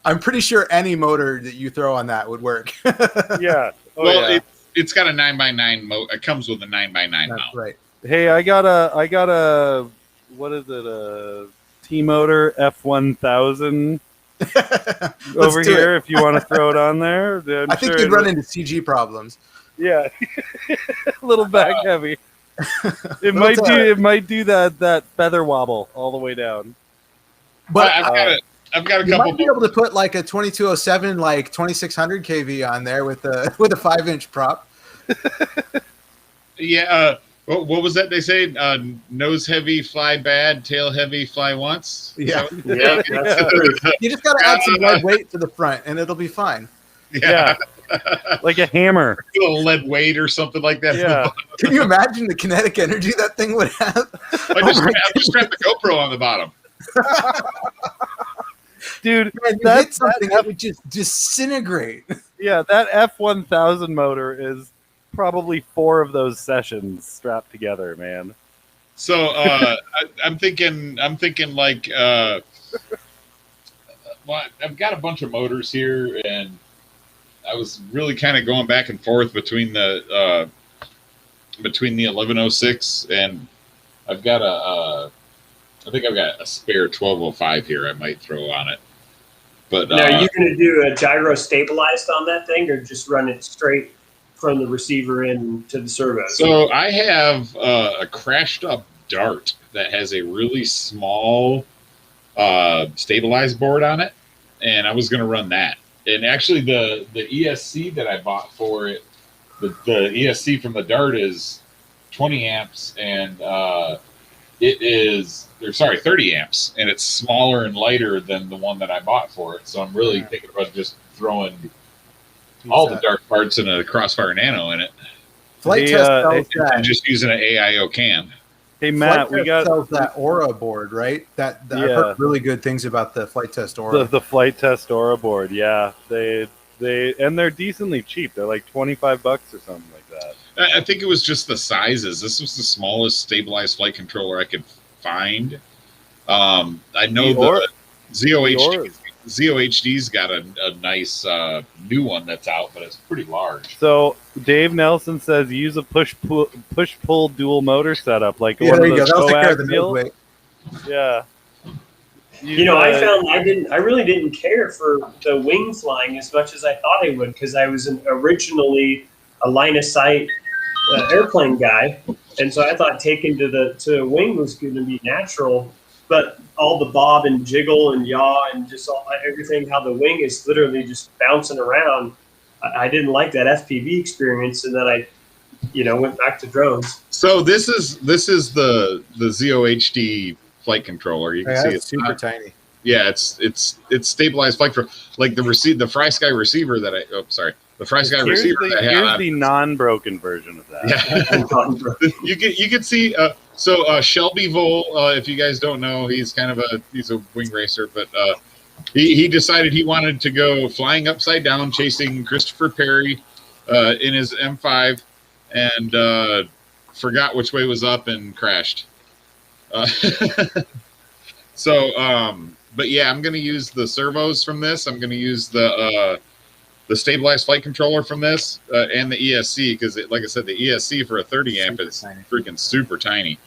I'm pretty sure any motor that you throw on that would work. Yeah. Well, it's got a 9x9 it comes with a 9x9 That's mount. right. Hey, I got a what is it? A T-Motor F1000 over here. If you want to throw it on there, I think you'd run into CG problems. Yeah, a little back heavy. It might do that feather wobble all the way down. But I've got a you couple. might be able to put like a 2207, like 2600 kV on there with a 5-inch prop. Yeah. What was that they say? Nose heavy, fly bad. Tail heavy, fly once. Yeah. Yeah, that's true. You just got to add some lead weight to the front, and it'll be fine. Yeah. Like a hammer. A little lead weight or something like that. Yeah. Can you imagine the kinetic energy that thing would have? I just strapped the GoPro on the bottom. Dude, Man, you hit something that would just disintegrate. Yeah, that F1000 motor is probably 4 of those sessions strapped together, man. So I'm thinking like well, I've got a bunch of motors here, and I was really kind of going back and forth between the 1106 and I've got I think I've got a spare 1205 here. I might throw on it. But now, are you going to do a gyro stabilized on that thing, or just run it straight from the receiver in to the servo? So I have a crashed up Dart that has a really small stabilized board on it, and I was going to run that. And actually, the ESC that I bought for it, the ESC from the Dart is 20 amps, and it is, 30 amps, and it's smaller and lighter than the one that I bought for it. So I'm really thinking about just throwing all the Dart parts in a Crossfire Nano in it. Flight Test sells that. And just using an AIO cam. Hey Matt, Flight Test sells that Aura board, right? I've heard really good things about the Flight Test Aura. The Flight Test Aura board, yeah. They're decently cheap. They're like $25 or something like that. I think it was just the sizes. This was the smallest stabilized flight controller I could find. I know the ZOH ZOHD's got a nice new one that's out, but it's pretty large. So Dave Nelson says use a push pull dual motor setup like Yeah, one there of you go. those That'll take care of the nose coaxial. weight. Yeah. I found I really didn't care for the wing flying as much as I thought I would, because I was originally a line of sight airplane guy, and so I thought taking to the wing was going to be natural. But all the bob and jiggle and yaw and just everything, how the wing is literally just bouncing around, I didn't like that FPV experience, and then I went back to drones. So this is the ZOHD flight controller. You can see it's super tiny. Yeah, it's stabilized flight for like the FlySky receiver that the FlySky receiver that I have. Here's the non-broken version of that. Yeah. you can see Shelby Vole, if you guys don't know, he's a wing racer, but he decided he wanted to go flying upside down chasing Christopher Perry in his M5 and forgot which way was up and crashed. But yeah, I'm going to use the servos from this. I'm going to use the stabilized flight controller from this and the ESC, because like I said, the ESC for a 30 amp is tiny. Freaking super tiny.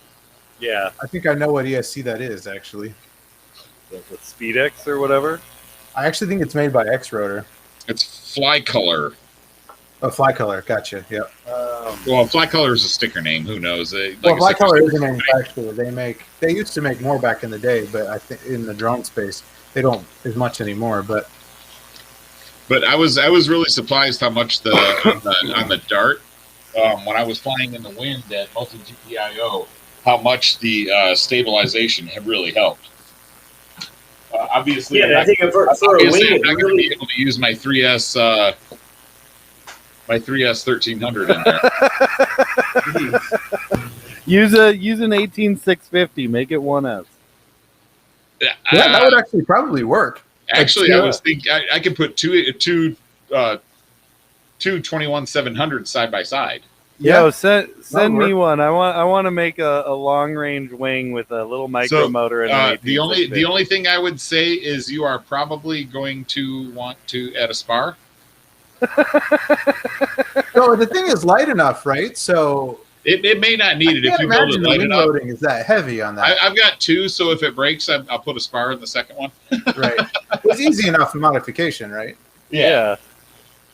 Yeah. I think I know what ESC that is, actually. The SpeedX or whatever? I actually think it's made by X-Rotor. It's Fly Color. Oh, Fly Color. Gotcha. Yep. Well, Fly Color is a sticker name. Who knows? Fly Color is a manufacturer. They used to make more back in the day, but I think in the drone space they don't as much anymore. But I was really surprised how much on the Dart when I was flying in the wind at multi GPIO, how much the stabilization had really helped. Obviously, I think for a wing, I'm not going to be able to use my 3S. My 3S 1300 in there. use an 18650. Make it 1S. Yeah, that would actually probably work. Actually, I was thinking I could put two 21-700 side by side. Yo, send me one. I want to make a long range wing with a little micro motor and an the only thing I would say is you are probably going to want to add a spar. So the thing is light enough, right? So it may not need it if you build it light enough. Loading is that heavy on that? I've got two, so if it breaks, I'll put a spar in the second one. Right. It's easy enough modification, right? Yeah.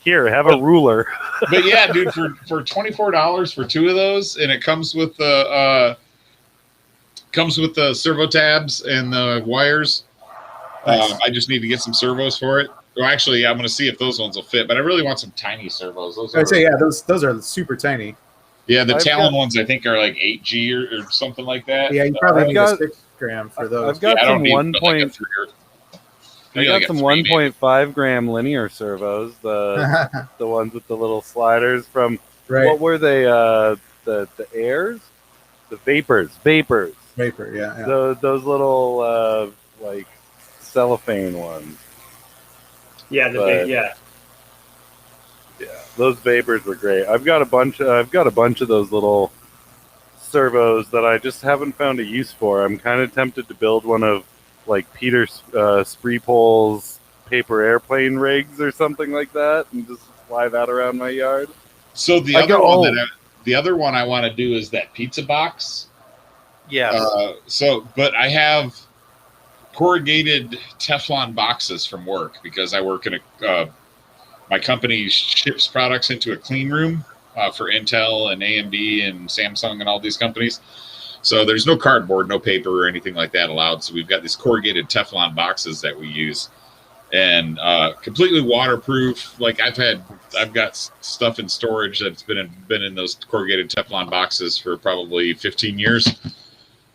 Here, have a ruler. But yeah, dude, for $24 for two of those, and it comes with the servo tabs and the wires. Nice. I just need to get some servos for it. Well, actually, I'm going to see if those ones will fit, but I really want some tiny servos. Those are super tiny. Yeah, the Talon ones I think are like 8G or something like that. Yeah, you probably need a 6 gram for those. I've got some 1.5 gram linear servos, the ones with the little sliders from right. What were they? The airs, the vapor, yeah. Those little like cellophane ones. Yeah, yeah, those vapors were great. I've got a bunch of those little servos that I just haven't found a use for. I'm kind of tempted to build one of like Peter Spreepol's paper airplane rigs or something like that, and just fly that around my yard. So the other one I want to do is that pizza box. Yeah. But I have corrugated Teflon boxes from work because I work in my company ships products into a clean room for Intel and AMD and Samsung and all these companies. So there's no cardboard, no paper or anything like that allowed. So we've got these corrugated Teflon boxes that we use, and completely waterproof. Like I've got stuff in storage that's been in those corrugated Teflon boxes for probably 15 years.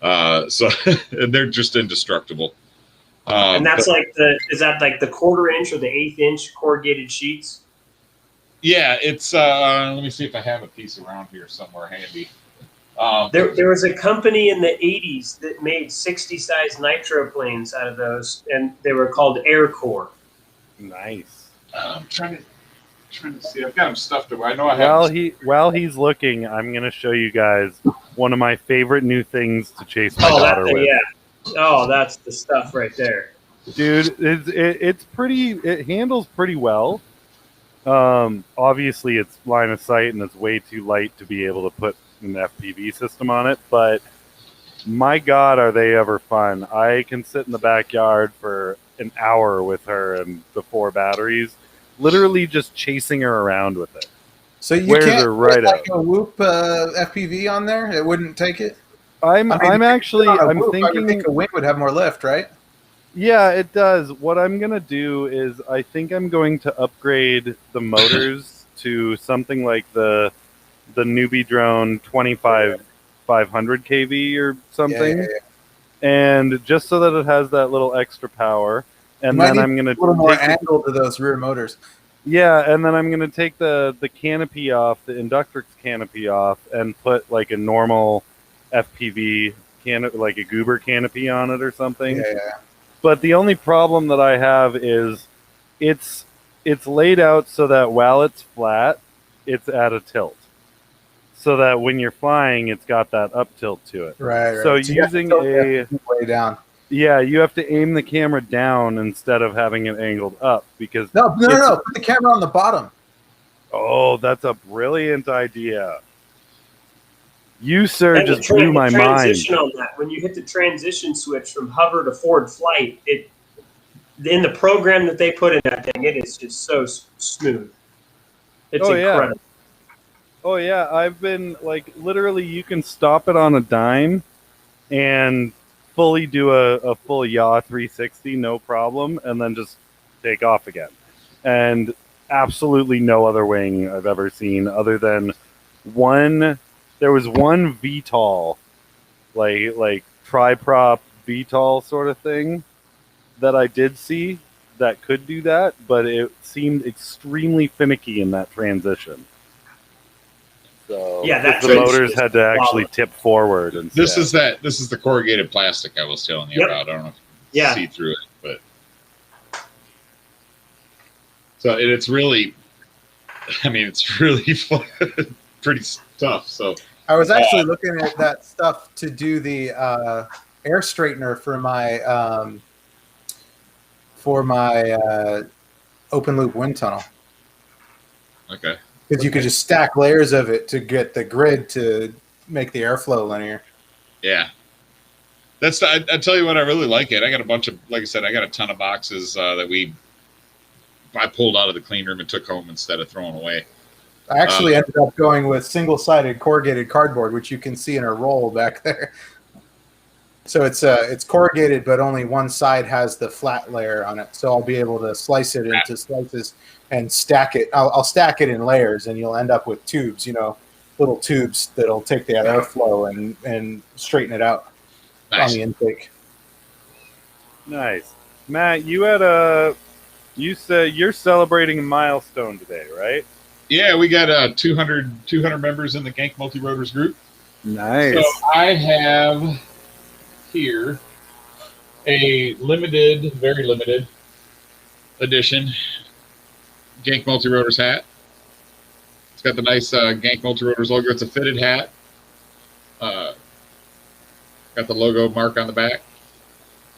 So they're just indestructible. And that's is that like the 1/4 inch or the 1/8 inch corrugated sheets? Yeah, it's let me see if I have a piece around here somewhere handy. There was a company in the 80s that made 60 size nitro planes out of those, and they were called Aircore. Nice. I'm trying to see. I've got them stuffed away. I know I have. While he's looking, I'm going to show you guys one of my favorite new things to chase my daughter with. Yeah. Oh, that's the stuff right there. Dude, it's pretty. It handles pretty well. Obviously, it's line of sight and it's way too light to be able to put an FPV system on it. But my God, are they ever fun? I can sit in the backyard for an hour with her and the 4 batteries, literally just chasing her around with it. So you Wears can't her right put like out. a Whoop FPV on there? It wouldn't take it? I'm I would thinking. think a Wing would have more lift, right? Yeah, it does. What I'm gonna do is I think I'm going to upgrade the motors to something like the newbie drone 500 kV or something, Yeah. and just so that it has that little extra power. And Might then need I'm gonna a little more take the, angle to those rear motors. yeah, and then I'm gonna take the canopy off, the Inductrix canopy off, and put like a normal FPV canopy, like a Goober canopy on it or something. Yeah. But the only problem that I have is it's laid out so that while it's flat, it's at a tilt. So that when you're flying, it's got that up tilt to it. Right. So you have to using tilt it way down. yeah, you have to aim the camera down instead of having it angled up because No. Put the camera on the bottom. oh, that's a brilliant idea. You, sir, And just blew my mind. Transition on that, when you hit the transition switch from hover to forward flight, it in the program that they put in that thing, it is just so smooth. It's incredible. Oh yeah, I've been like literally you can stop it on a dime and fully do a full yaw 360 no problem and then just take off again. And absolutely no other wing I've ever seen other than there was one VTOL like tri-prop VTOL sort of thing that I did see that could do that, but it seemed extremely finicky in that transition. So Yeah, that the motors had to actually tip forward. And this is the corrugated plastic I was telling you about. I don't know if you can see through it, but so it's really, I mean, it's really pretty tough. So I was actually looking at that stuff to do the air straightener for my open loop wind tunnel. Okay. Because you could just stack layers of it to get the grid to make the airflow linear. Yeah. I tell you what, I really like it. I got a bunch of, like I said, I got a ton of boxes that I pulled out of the clean room and took home instead of throwing away. I actually ended up going with single-sided corrugated cardboard, which you can see in a roll back there. So it's corrugated, but only one side has the flat layer on it. So I'll be able to slice it into slices and stack it. I'll stack it in layers, and you'll end up with tubes, little tubes that'll take the airflow and straighten it out on the intake. Nice. Matt, you said you're celebrating a milestone today, right? Yeah, we got 200 members in the Gank Multi-Rotors group. Nice. So I have here a very limited edition Gank Multi-Rotors hat. It's got the nice Gank Multi-Rotors logo. It's a fitted hat. Got the logo mark on the back.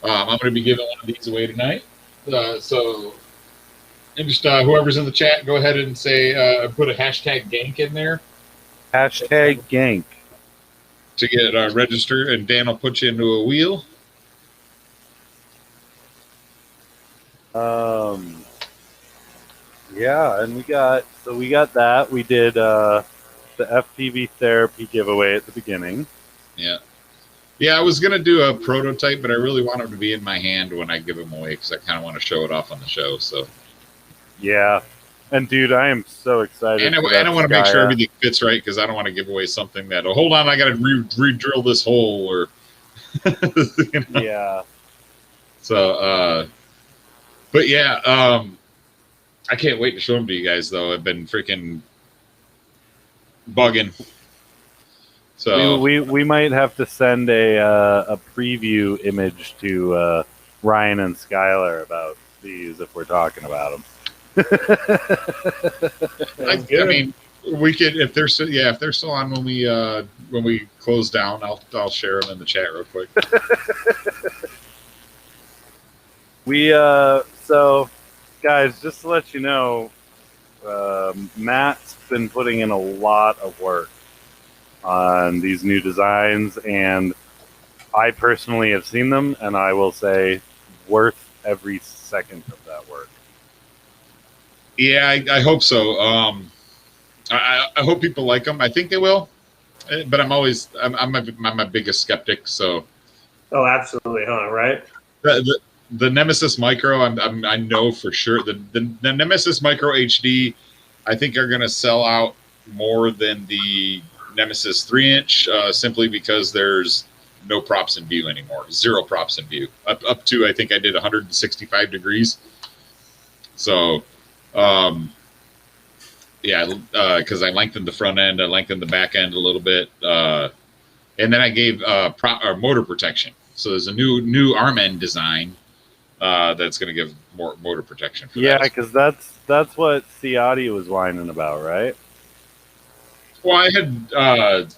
I'm going to be giving one of these away tonight. So just whoever's in the chat, go ahead and say, put a hashtag Gank in there. Hashtag Gank. To get registered, and Dan will put you into a wheel. Yeah, and we got that. We did the FPV therapy giveaway at the beginning. Yeah. Yeah, I was going to do a prototype, but I really want them to be in my hand when I give them away because I kind of want to show it off on the show. So, yeah. And, dude, I am so excited. And I don't want to make sure everything fits right because I don't want to give away something that, hold on, I got to re-drill this hole. Or, Yeah. So, but yeah, I can't wait to show them to you guys, though. I've been freaking bugging. So we might have to send a preview image to Ryan and Skyler about these if we're talking about them. I mean, we could if they're still on when we close down. I'll share them in the chat real quick. We so guys, just to let you know, Matt's been putting in a lot of work on these new designs, and I personally have seen them, and I will say worth every second of that work. Yeah, I hope so. I hope people like them. I think they will, but I'm my biggest skeptic. So, Oh, absolutely, huh? Right. The Nemesis Micro, I know for sure the Nemesis Micro HD, I think are going to sell out more than the Nemesis 3-inch, simply because there's no props in view anymore. 0 props in view. Up to, I think I did 165 degrees. So, yeah, because I lengthened the front end, I lengthened the back end a little bit, and then I gave motor protection. So there's a new arm end design that's going to give more motor protection. For yeah, because that's what Ciotti was whining about, right? Well, I had,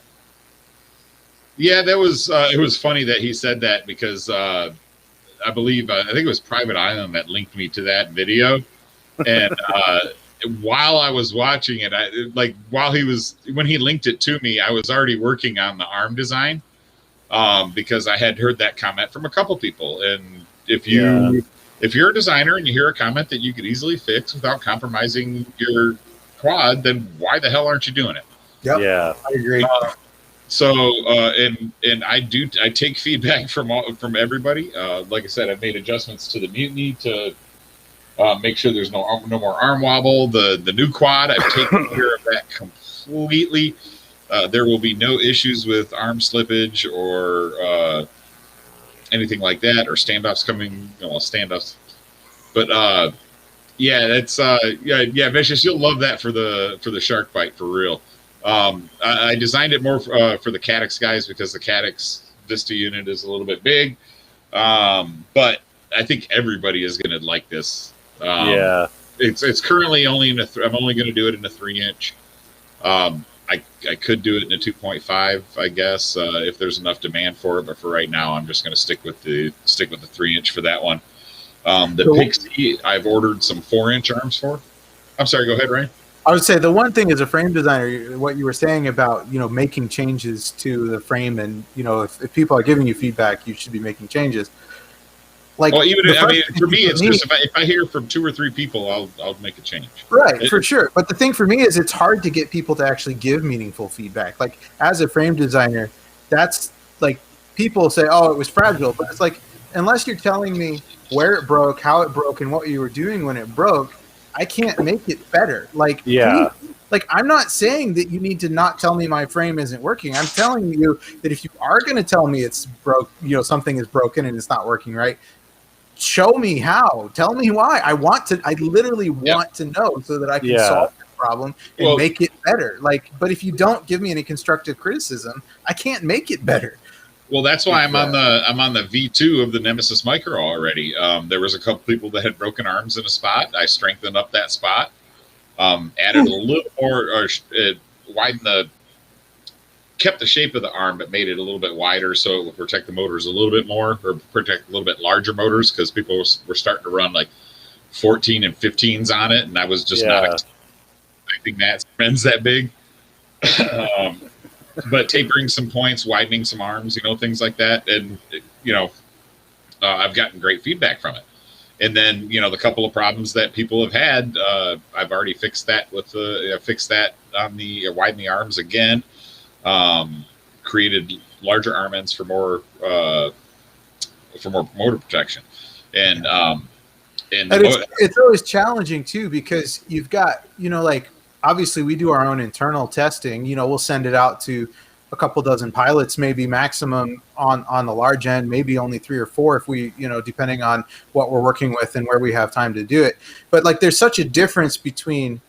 yeah, that was it was funny that he said that, because I believe I think it was Private Island that linked me to that video, and while I was watching it, when he linked it to me, I was already working on the arm design, because I had heard that comment from a couple people, and if you're a designer and you hear a comment that you could easily fix without compromising your quad, then why the hell aren't you doing it? Yep. Yeah, I agree. And I take feedback from everybody. Like I said, I've made adjustments to the Mutiny to make sure there's no more arm wobble. The new quad, I've taken care of that completely. There will be no issues with arm slippage or anything like that, or standoffs coming. Standoffs. But yeah, that's yeah, Vicious. You'll love that for the shark bite, for real. I designed it more for the Caddx guys, because the Caddx Vista unit is a little bit big, but I think everybody is going to like this. yeah. It's currently only I'm only going to do it in a 3-inch. I could do it in a 2.5, I guess, if there's enough demand for it. But for right now, I'm just going to stick with the 3-inch for that one. The Pixie, I've ordered some 4-inch arms for. I'm sorry. Go ahead, Ryan. I would say the one thing as a frame designer, what you were saying about, making changes to the frame, and, if people are giving you feedback, you should be making changes. Like, well, for me, it's just if I hear from 2 or 3 people, I'll make a change. Right, for sure. But the thing for me is it's hard to get people to actually give meaningful feedback. Like, as a frame designer, that's like, people say, oh, it was fragile. But it's like, unless you're telling me where it broke, how it broke, and what you were doing when it broke, I can't make it better. Like, Yeah. Like, I'm not saying that you need to not tell me my frame isn't working. I'm telling you that if you are going to tell me it's broke, something is broken and it's not working right, show me how. Tell me why. I literally want to know, so that I can solve the problem and make it better. Like, but if you don't give me any constructive criticism, I can't make it better. Well, that's why I'm on the V2 of the Nemesis Micro already. There was a couple people that had broken arms in a spot. I strengthened up that spot, added a little more, kept the shape of the arm, but made it a little bit wider so it would protect the motors a little bit more, or protect a little bit larger motors, because people were starting to run like 14 and 15s on it, and I was just not expecting that spends that big. But tapering some points, widening some arms, things like that. And, I've gotten great feedback from it. And then, the couple of problems that people have had, I've already fixed that on the widen the arms again, created larger arm ends for more motor protection. And it's always challenging too, because you've got, obviously we do our own internal testing. We'll send it out to a couple dozen pilots, maybe maximum on the large end, maybe only 3 or 4 if we, depending on what we're working with and where we have time to do it. But like, there's such a difference between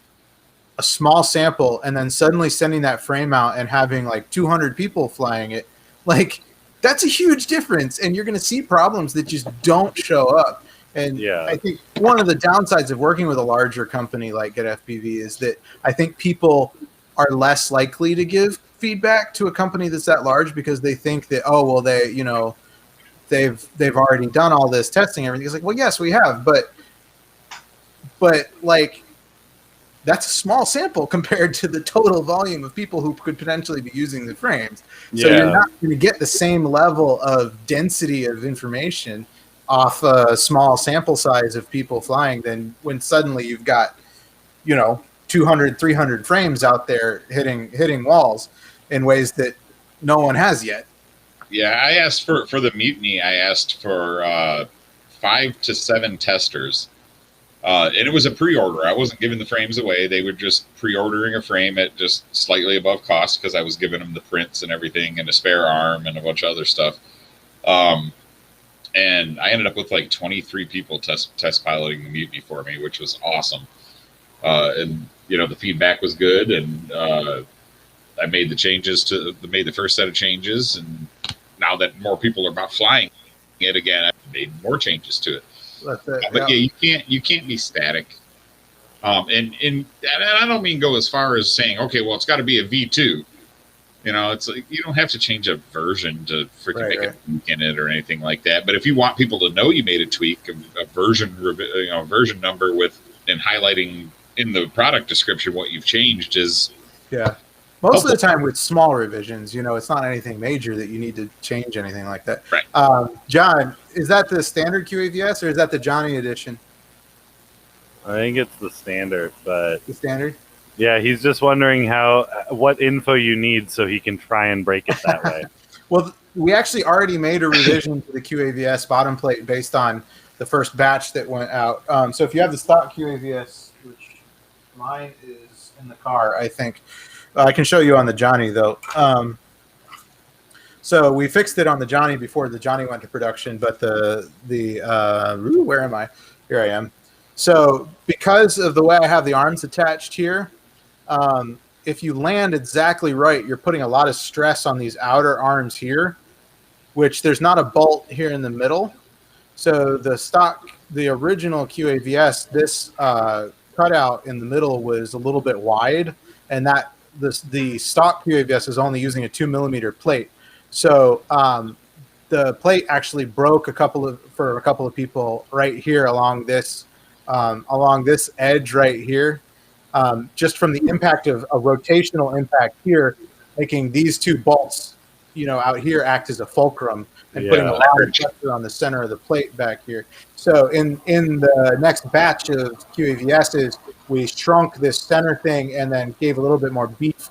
a small sample and then suddenly sending that frame out and having like 200 people flying it. Like, that's a huge difference. And you're going to see problems that just don't show up. And I think one of the downsides of working with a larger company like GetFPV is that I think people are less likely to give feedback to a company that's that large, because they think that, they've already done all this testing, everything. It's like, well, yes, we have, but like that's a small sample compared to the total volume of people who could potentially be using the frames. So you're not going to get the same level of density of information off a small sample size of people flying than when suddenly you've got, 200, 300 frames out there hitting walls in ways that no one has yet. Yeah, I asked for the mutiny. I asked for 5 to 7 testers. And it was a pre-order. I wasn't giving the frames away. They were just pre-ordering a frame at just slightly above cost because I was giving them the prints and everything and a spare arm and a bunch of other stuff. And I ended up with like 23 people test piloting the mutiny for me, which was awesome. And the feedback was good, and I made the first set of changes, and now that more people are about flying it again, I made more changes to it. But you can't be static. And I don't mean go as far as saying, okay, well, it's got to be a V2. It's like you don't have to change a version to freaking make a tweak in it or anything like that. But if you want people to know you made a tweak, a version number and highlighting in the product description what you've changed is Most of the time with small revisions, it's not anything major that you need to change anything like that. Right. John, is that the standard QAVS or is that the Johnny edition? I think it's the standard, but the standard. Yeah, he's just wondering what info you need so he can try and break it that way. Well, we actually already made a revision to the QAVS bottom plate based on the first batch that went out. So if you have the stock QAVS, which mine is in the car, I think. I can show you on the Johnny, though. So we fixed it on the Johnny before the Johnny went to production, but where am I? Here I am. So because of the way I have the arms attached here, if you land exactly right, you're putting a lot of stress on these outer arms here, which there's not a bolt here in the middle. So the original QAVS, this cutout in the middle was a little bit wide, and the stock QAVS is only using a 2mm plate. So the plate actually broke for a couple of people right here along this edge right here, just from the impact of a rotational impact here, making these two bolts, out here act as a fulcrum and putting a lot of pressure on the center of the plate back here. So in the next batch of QAVSs, we shrunk this center thing and then gave a little bit more beef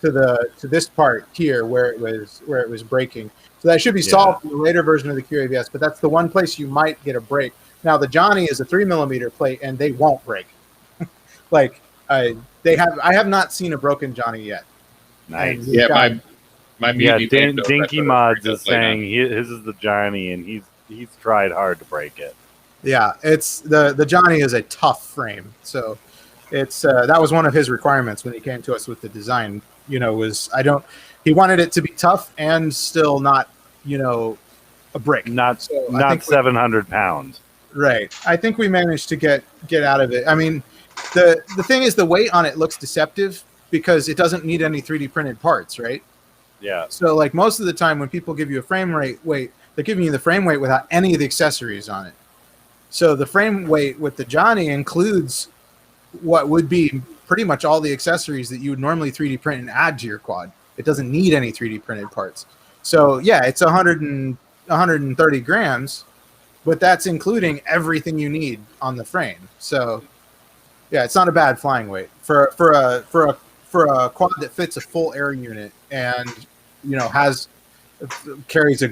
to this part here where it was breaking. So that should be solved in the later version of the QAVS, but that's the one place you might get a break. Now the Johnny is a 3mm plate and they won't break. I have not seen a broken Johnny yet. Nice. Yeah, my Dinky Mods is saying his is the Johnny, and he's tried hard to break it. Yeah, it's the Johnny is a tough frame, so it's that was one of his requirements when he came to us with the design. He wanted it to be tough and still not a brick, not 700 pounds. Right. I think we managed to get out of it. I mean, the thing is the weight on it looks deceptive because it doesn't need any 3D printed parts, right? Yeah. So like most of the time when people give you a frame weight, they're giving you the frame weight without any of the accessories on it. So the frame weight with the Johnny includes what would be pretty much all the accessories that you would normally 3D print and add to your quad. It doesn't need any 3D printed parts. So yeah, it's 130 grams, but that's including everything you need on the frame. So yeah, it's not a bad flying weight for a quad that fits a full air unit and carries a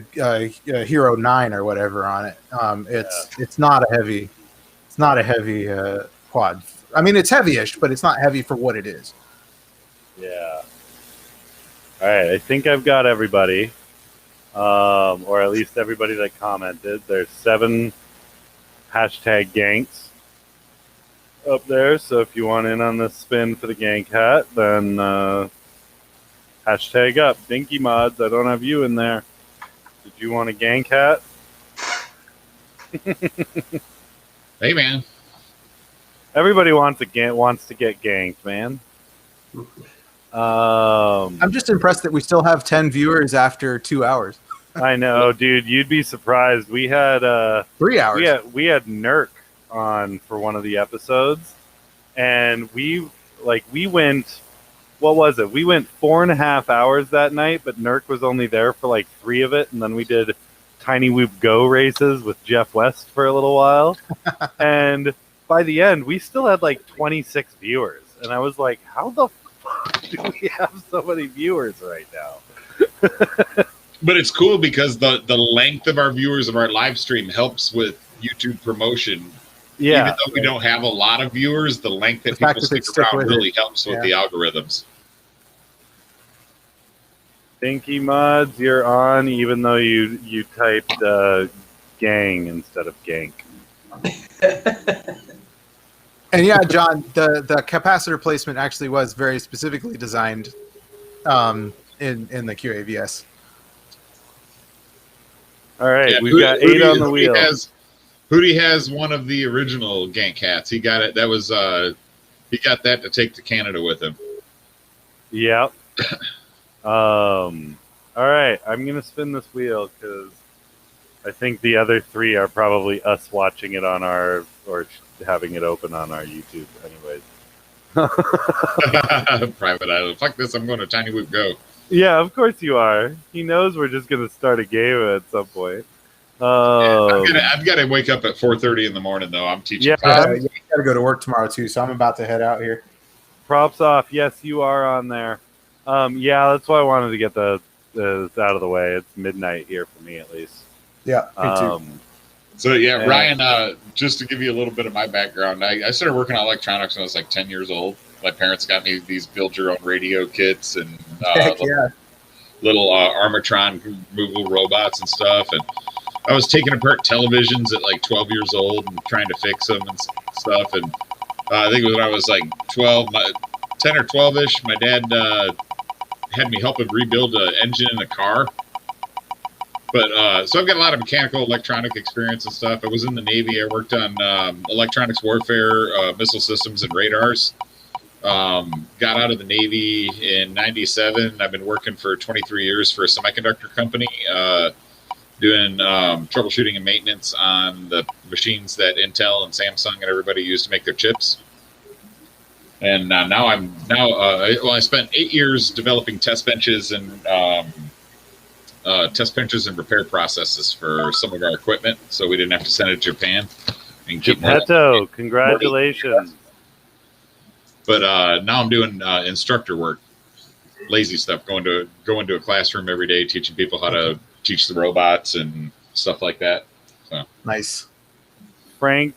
Hero 9 or whatever on it. It's not a heavy quad. I mean, it's heavy-ish, but it's not heavy for what it is. Yeah. All right, I think I've got everybody, or at least everybody that commented. There's 7 #ganks up there, so if you want in on the spin for the gank hat, then hashtag up. Dinky Mods, I don't have you in there. Did you want a gank hat? Hey, man. Everybody wants to get ganked, man. I'm just impressed that we still have 10 viewers after 2 hours. I know, dude. You'd be surprised. We had 3 hours. we had Nurk on for one of the episodes, and we went. What was it? We went 4.5 hours that night, but Nurk was only there for like 3 of it, and then we did Tiny Whoop Go races with Jeff West for a little while, and by the end, we still had like 26 viewers, and I was like, "How the fuck do we have so many viewers right now?" But it's cool because the length of our viewers of our live stream helps with YouTube promotion. Yeah. Even though we don't have a lot of viewers, the length that The fact people that they stick stick around with really it. helps with the algorithms. Dinky Mods, you're on, even though you typed gang instead of gank. And yeah, John, the capacitor placement actually was very specifically designed in the QAVS. All right, Yeah, we've got 8 on the wheel. Hootie has one of the original gank hats. He got it. That was he got that to take to Canada with him. Yep. All right, I'm gonna spin this wheel because I think the other 3 are probably us watching it on our or having it open on our YouTube, anyways. Private island. Fuck this! I'm going to Tiny Whoop Go. Yeah, of course you are. He knows we're just gonna start a game at some point. I've got to wake up at 4:30 in the morning though. I'm teaching. Yeah, You got to go to work tomorrow too, so I'm about to head out here. props off. Yes, you are on there. Yeah, that's why I wanted to get the out of the way. It's midnight here for me, at least. Yeah, me too. So yeah, Ryan. Just to give you a little bit of my background, I started working on electronics when I was like 10 years old. My parents got me these build your own radio kits and little Armatron movable robots and stuff. And I was taking apart televisions at like 12 years old and trying to fix them and stuff. And I think it was when I was like 10 or 12-ish, my dad had me help him rebuild an engine in a car. But so I've got a lot of mechanical, electronic experience and stuff. I was in the Navy. I worked on electronics warfare, missile systems, and radars. Got out of the Navy in '97. I've been working for 23 years for a semiconductor company, doing troubleshooting and maintenance on the machines that Intel and Samsung and everybody used to make their chips. And now I spent 8 years developing test benches and repair processes for some of our equipment, so we didn't have to send it to Japan. And keep Geppetto, congratulations. But now I'm doing instructor work, lazy stuff, going to a classroom every day, teaching people how to teach the robots and stuff like that. So. Nice. Frank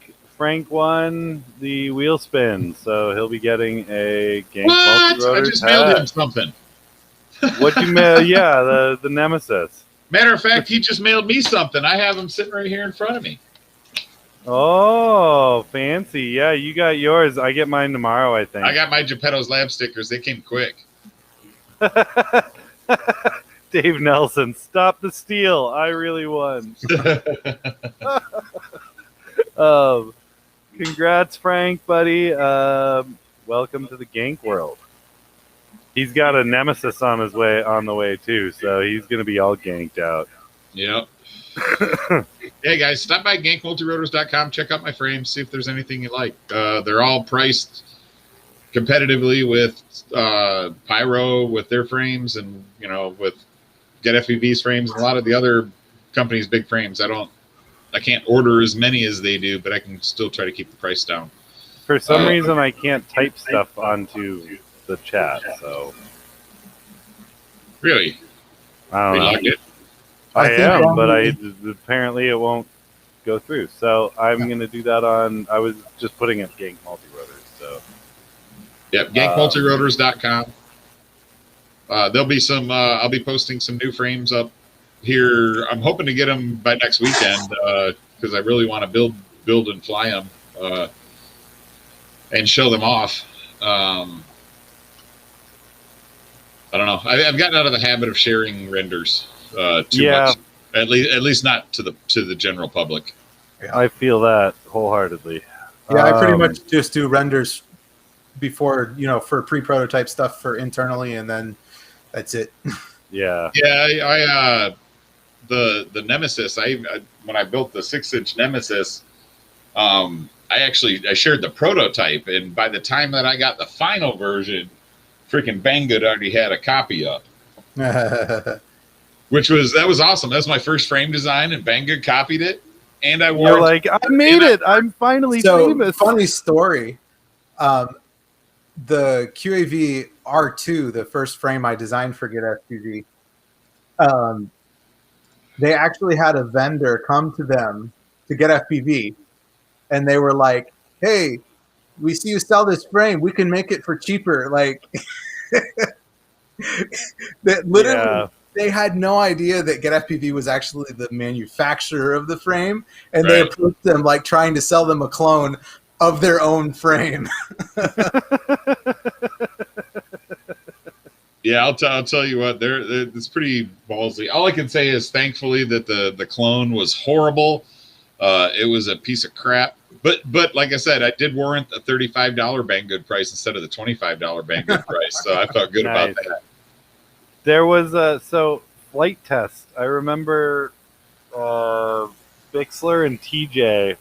won the wheel spin, so he'll be getting a Gank What? Multi-Rotors I just hat. mailed him something. What'd you mail? Yeah, the Nemesis. Matter of fact, he just mailed me something. I have him sitting right here in front of me. Oh, fancy. Yeah, you got yours. I get mine tomorrow, I think. I got my Geppetto's Lab stickers. They came quick. Dave Nelson, stop the steal. I really won. Congrats, Frank, buddy. Welcome to the Gank world. He's got a Nemesis on the way too, so he's gonna be all ganked out. Yep. Hey guys, stop by gankmultirotors.com, check out my frames, see if there's anything you like. They're all priced competitively with Pyro, with their frames, and with Get FEV's frames and a lot of the other companies' big frames. I can't order as many as they do, but I can still try to keep the price down. For some reason, I can't type stuff onto the chat, so really, I don't know. like it. I am, but apparently it won't go through. So I'm going to do that on. I was just putting up Gank Multi-Rotors. So yep, gankmultirotors.com. There'll be some. I'll be posting some new frames up here. I'm hoping to get them by next weekend because I really want to build and fly them and show them off. I don't know. I've gotten out of the habit of sharing renders too much. At least not to the general public. Yeah. I feel that wholeheartedly. Yeah, I pretty much just do renders before, for pre-prototype stuff for internally, and then that's it. Yeah. Yeah, the Nemesis, I when I built the 6-inch Nemesis, I shared the prototype, and by the time that I got the final version, freaking Banggood already had a copy up. That was awesome. That was my first frame design, and Banggood copied it. And I wore You're like, I made it. I'm finally famous. Funny story. The QAV R2, the first frame I designed for Get FPV, they actually had a vendor come to them to Get FPV, and they were like, "Hey, we see you sell this frame. We can make it for cheaper." Like, that literally, they had no idea that Get FPV was actually the manufacturer of the frame, and they approached them like trying to sell them a clone of their own frame. Yeah, I'll tell you what, it's pretty ballsy. All I can say is thankfully that the clone was horrible. It was a piece of crap. But like I said, I did warrant a $35 Banggood price instead of the $25 Banggood price. So I felt good about that. There was flight test. I remember Bixler and TJ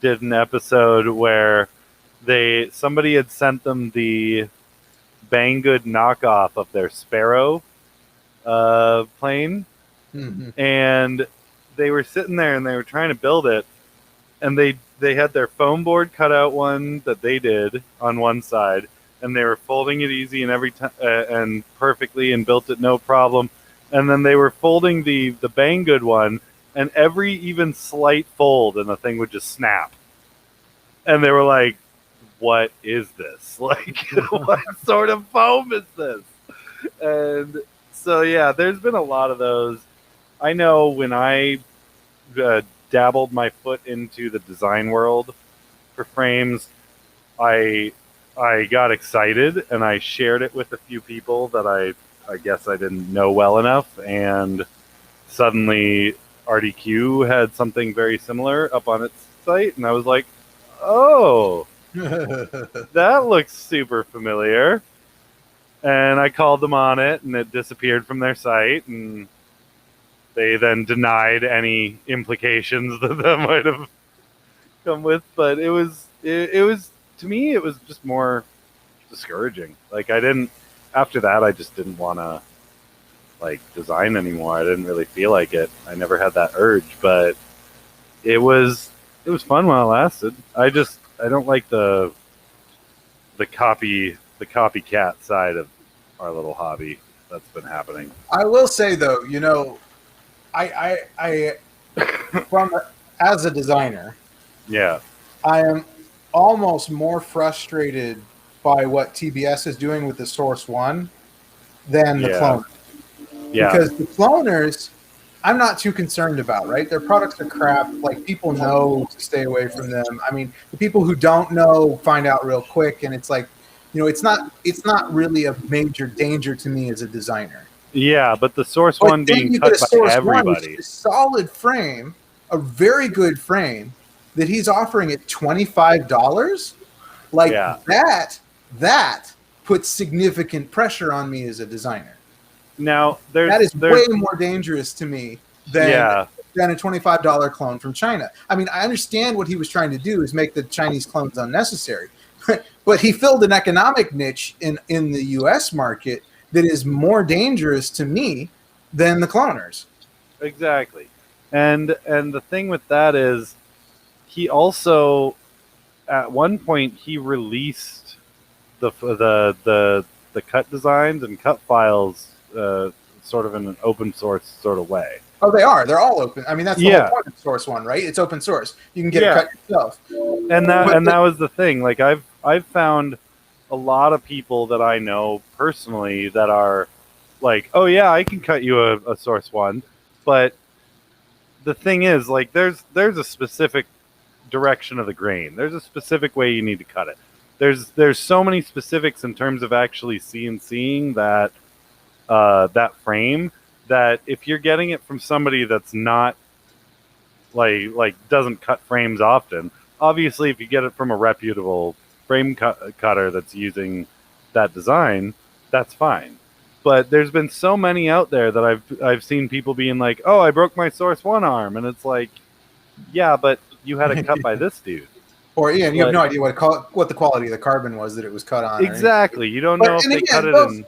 did an episode where somebody had sent them the Banggood knockoff of their Sparrow plane, and they were sitting there and they were trying to build it, and they had their foam board cut out one that they did on one side, and they were folding it easy and every time and perfectly and built it no problem, and then they were folding the Banggood one, and every even slight fold and the thing would just snap, and they were like, what is this? Like, what sort of foam is this? And so, yeah, there's been a lot of those. I know when I dabbled my foot into the design world for frames, I got excited and I shared it with a few people that I guess I didn't know well enough, and suddenly RDQ had something very similar up on its site, and I was like, oh, that looks super familiar. And I called them on it, and it disappeared from their site, and they then denied any implications that might have come with. But it was to me, it was just more discouraging. Like, after that, I just didn't want to like design anymore. I didn't really feel like it. I never had that urge, but it was fun while it lasted. I don't like the copycat side of our little hobby that's been happening. I will say though, I as a designer, yeah, I am almost more frustrated by what TBS is doing with the Source One than the clone. Yeah, because the cloners, I'm not too concerned about, right? Their products are crap. Like, people know to stay away from them. I mean, the people who don't know find out real quick, and it's like, it's not really a major danger to me as a designer. Yeah, but the Source One being cut by everybody. A solid frame, a very good frame that he's offering at $25. Like, that puts significant pressure on me as a designer. Now, that is way more dangerous to me than a $25 clone from China. I mean, I understand what he was trying to do is make the Chinese clones unnecessary, but he filled an economic niche in the U.S. market that is more dangerous to me than the cloners. Exactly, and the thing with that is, he also at one point he released the cut designs and cut files. Sort of in an open source sort of way. Oh, they are. They're all open. I mean, that's the whole point of Source One, right? It's open source. You can get it cut yourself. And that was the thing. Like, I've found a lot of people that I know personally that are like, oh yeah, I can cut you a Source One, but the thing is, like, there's a specific direction of the grain. There's a specific way you need to cut it. There's so many specifics in terms of actually seeing that frame, that if you're getting it from somebody that's not like doesn't cut frames often, obviously if you get it from a reputable frame cutter that's using that design, that's fine. But there's been so many out there that I've seen people being like, "Oh, I broke my Source One arm," and it's like, yeah, but you had it cut by this dude. Or yeah, and you have no idea what the quality of the carbon was that it was cut on. Exactly, you don't know if they cut it in.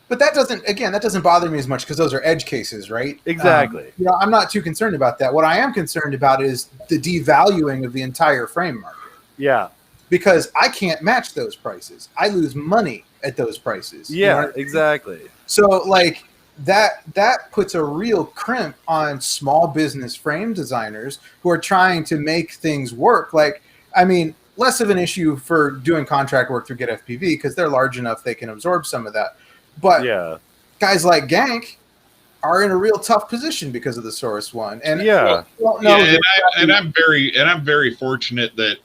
But that doesn't bother me as much because those are edge cases, right? Exactly. I'm not too concerned about that. What I am concerned about is the devaluing of the entire frame market. Yeah. Because I can't match those prices. I lose money at those prices. Yeah, exactly. So like that puts a real crimp on small business frame designers who are trying to make things work. Like, I mean, less of an issue for doing contract work through Get FPV because they're large enough they can absorb some of that. But guys like Gank are in a real tough position because of the Source One. And I'm very fortunate that,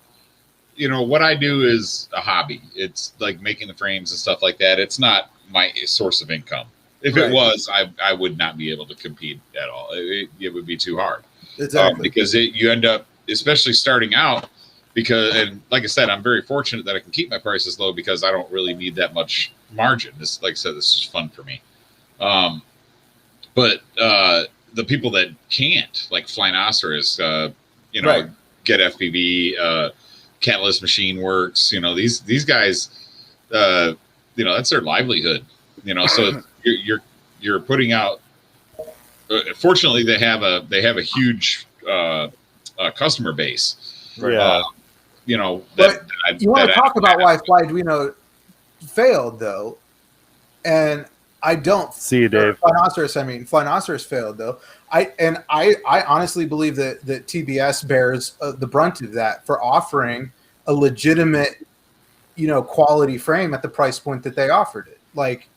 you know, what I do is a hobby. It's like making the frames and stuff like that. It's not my source of income. If it was, I would not be able to compete at all. It would be too hard. Exactly. Because you end up, especially starting out, and like I said, I'm very fortunate that I can keep my prices low because I don't really need that much margin. Like I said, this is fun for me. But the people that can't, like Flynoceros, Get FPV, Catalyst Machine Works, you know, these guys, you know, that's their livelihood, you know. So you're putting out. Fortunately, they have a huge customer base. Right. You know, you want to talk about why Flyduino failed though, and I don't see you, Dave. Flynoceros failed though. I honestly believe that TBS bears the brunt of that for offering a legitimate, you know, quality frame at the price point that they offered it. Like,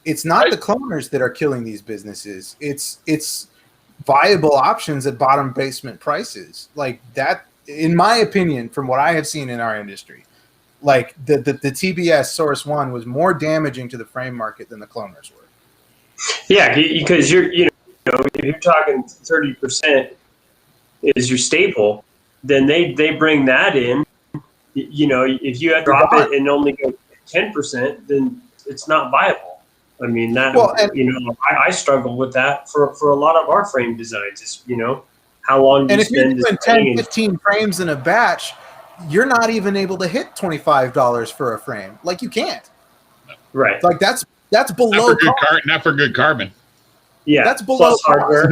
it's not the cloners that are killing these businesses. It's viable options at bottom basement prices. Like that, in my opinion, from what I have seen in our industry, like the TBS Source One was more damaging to the frame market than the cloners were. Yeah, because if you're talking 30% is your staple, then they bring that in. You know, if you have to drop it and only go 10%, then it's not viable. I mean, that, I struggle with that for a lot of our frame designs. Is, you know, how long do you spend? And if you're doing 10, 15 frames in a batch, you're not even able to hit $25 for a frame. Like, you can't. Right. Like, that's below not for good carbon. Yeah, that's below hardware.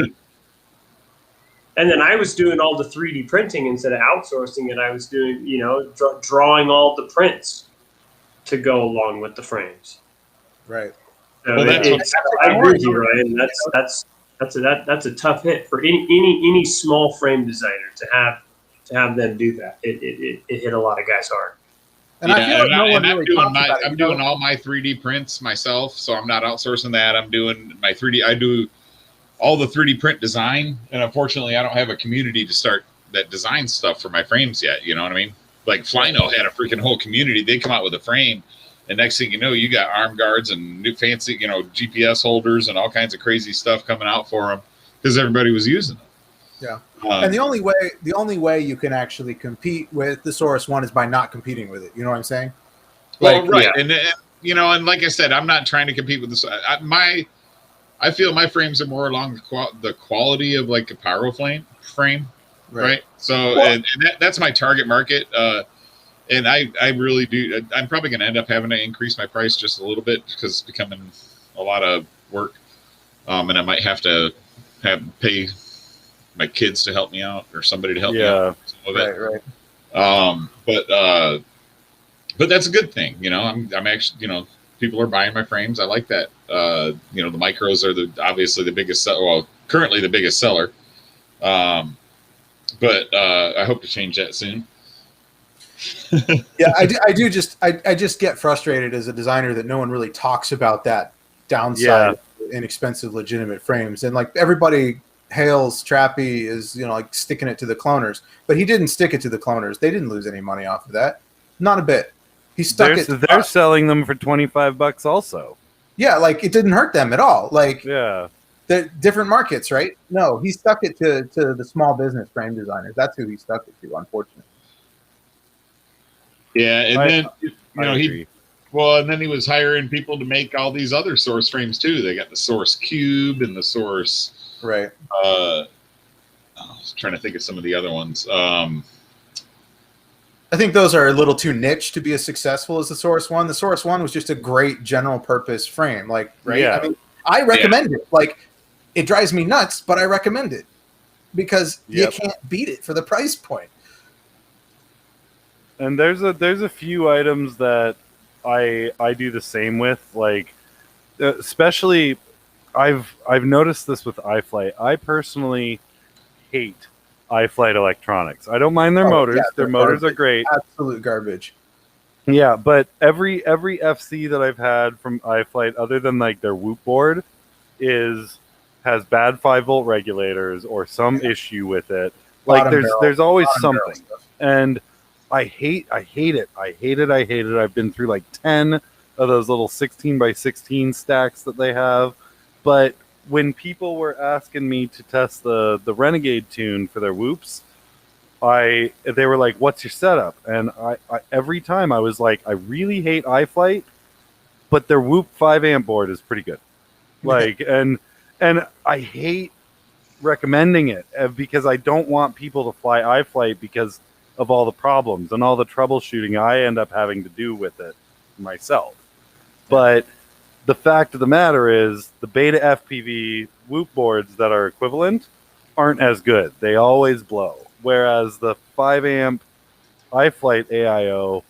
And then I was doing all the 3D printing instead of outsourcing it. I was doing, you know, drawing all the prints to go along with the frames. Right. So I agree with you, Ryan. That's a tough hit for any small frame designer to have them do that. It hit a lot of guys hard. And I feel like no one really talks about it. I'm doing all my 3D prints myself, so I'm not outsourcing that. I'm doing my 3D. I do all the 3D print design, and unfortunately, I don't have a community to start that design stuff for my frames yet. You know what I mean? Like Flyno had a freaking whole community. They come out with a frame, and next thing you know, you got arm guards and new fancy, you know, GPS holders and all kinds of crazy stuff coming out for them because everybody was using them. Yeah. And the only way you can actually compete with the Source One is by not competing with it. You know what I'm saying? Well, right. Yeah. And you know, and like I said, I'm not trying to compete with this. I feel my frames are more along the quality of like a pyro frame, right? So, and that's my target market. And I really do. I'm probably going to end up having to increase my price just a little bit because it's becoming a lot of work. And I might have to pay my kids to help me out or somebody to help me out. Right. But that's a good thing. You know, I'm actually, you know, people are buying my frames. I like that. You know, the micros are obviously the biggest currently the biggest seller. But I hope to change that soon. Yeah, I just get frustrated as a designer that no one really talks about that downside of inexpensive legitimate frames. And like everybody hails Trappy is, you know, like sticking it to the cloners, but he didn't stick it to the cloners. They didn't lose any money off of that. Not a bit. He stuck it. They're selling them for $25 also. Yeah, like it didn't hurt them at all. Like, yeah, the different markets, right? No, he stuck it to the small business frame designers. That's who he stuck it to, unfortunately. Yeah, and then you know Well, and then he was hiring people to make all these other Source frames too. They got the Source Cube and the Source. Right. I was trying to think of some of the other ones. I think those are a little too niche to be as successful as the Source One. The Source One was just a great general purpose frame, like right. Yeah. I mean, I recommend it. Like, it drives me nuts, but I recommend it because you can't beat it for the price point. And there's a few items that I do the same with, like especially I've noticed this with iFlight. I personally hate iFlight electronics. I don't mind their motors. Yeah, their motors are great. Absolute garbage. Yeah, but every FC that I've had from iFlight, other than like their Whoop board, has bad 5-volt regulators or some issue with it. Like there's always something. And I hate it. I hate it. I've been through like 10 of those little 16 by 16 stacks that they have. But when people were asking me to test the Renegade tune for their whoops, they were like, "What's your setup?" And I every time I was like, "I really hate iFlight, but their Whoop 5 amp board is pretty good." Like, and I hate recommending it because I don't want people to fly iFlight because of all the problems and all the troubleshooting I end up having to do with it myself. But the fact of the matter is the beta FPV Whoop boards that are equivalent aren't as good. They always blow. Whereas the 5 amp iFlight AIO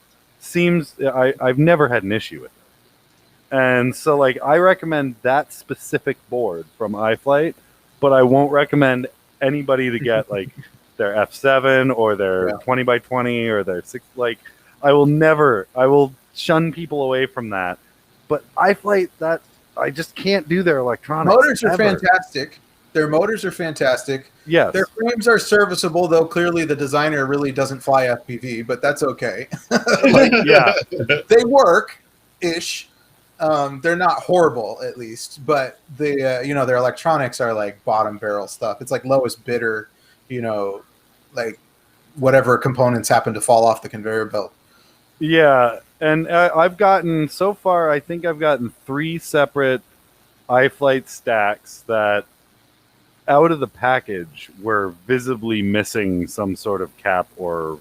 I've never had an issue with it. And so like I recommend that specific board from iFlight, but I won't recommend anybody to get like their F7 or their 20 by 20 or their 6. Like I will shun people away from that. But iFlight, that I just can't do their electronics. Motors are fantastic. Their motors are fantastic. Yes. Their frames are serviceable, though clearly the designer really doesn't fly FPV, but that's okay. They work-ish. They're not horrible, at least, but their electronics are like bottom barrel stuff. It's like lowest bidder, like whatever components happen to fall off the conveyor belt. Yeah, and I've gotten, so far, I think I've gotten 3 separate iFlight stacks that out of the package were visibly missing some sort of cap or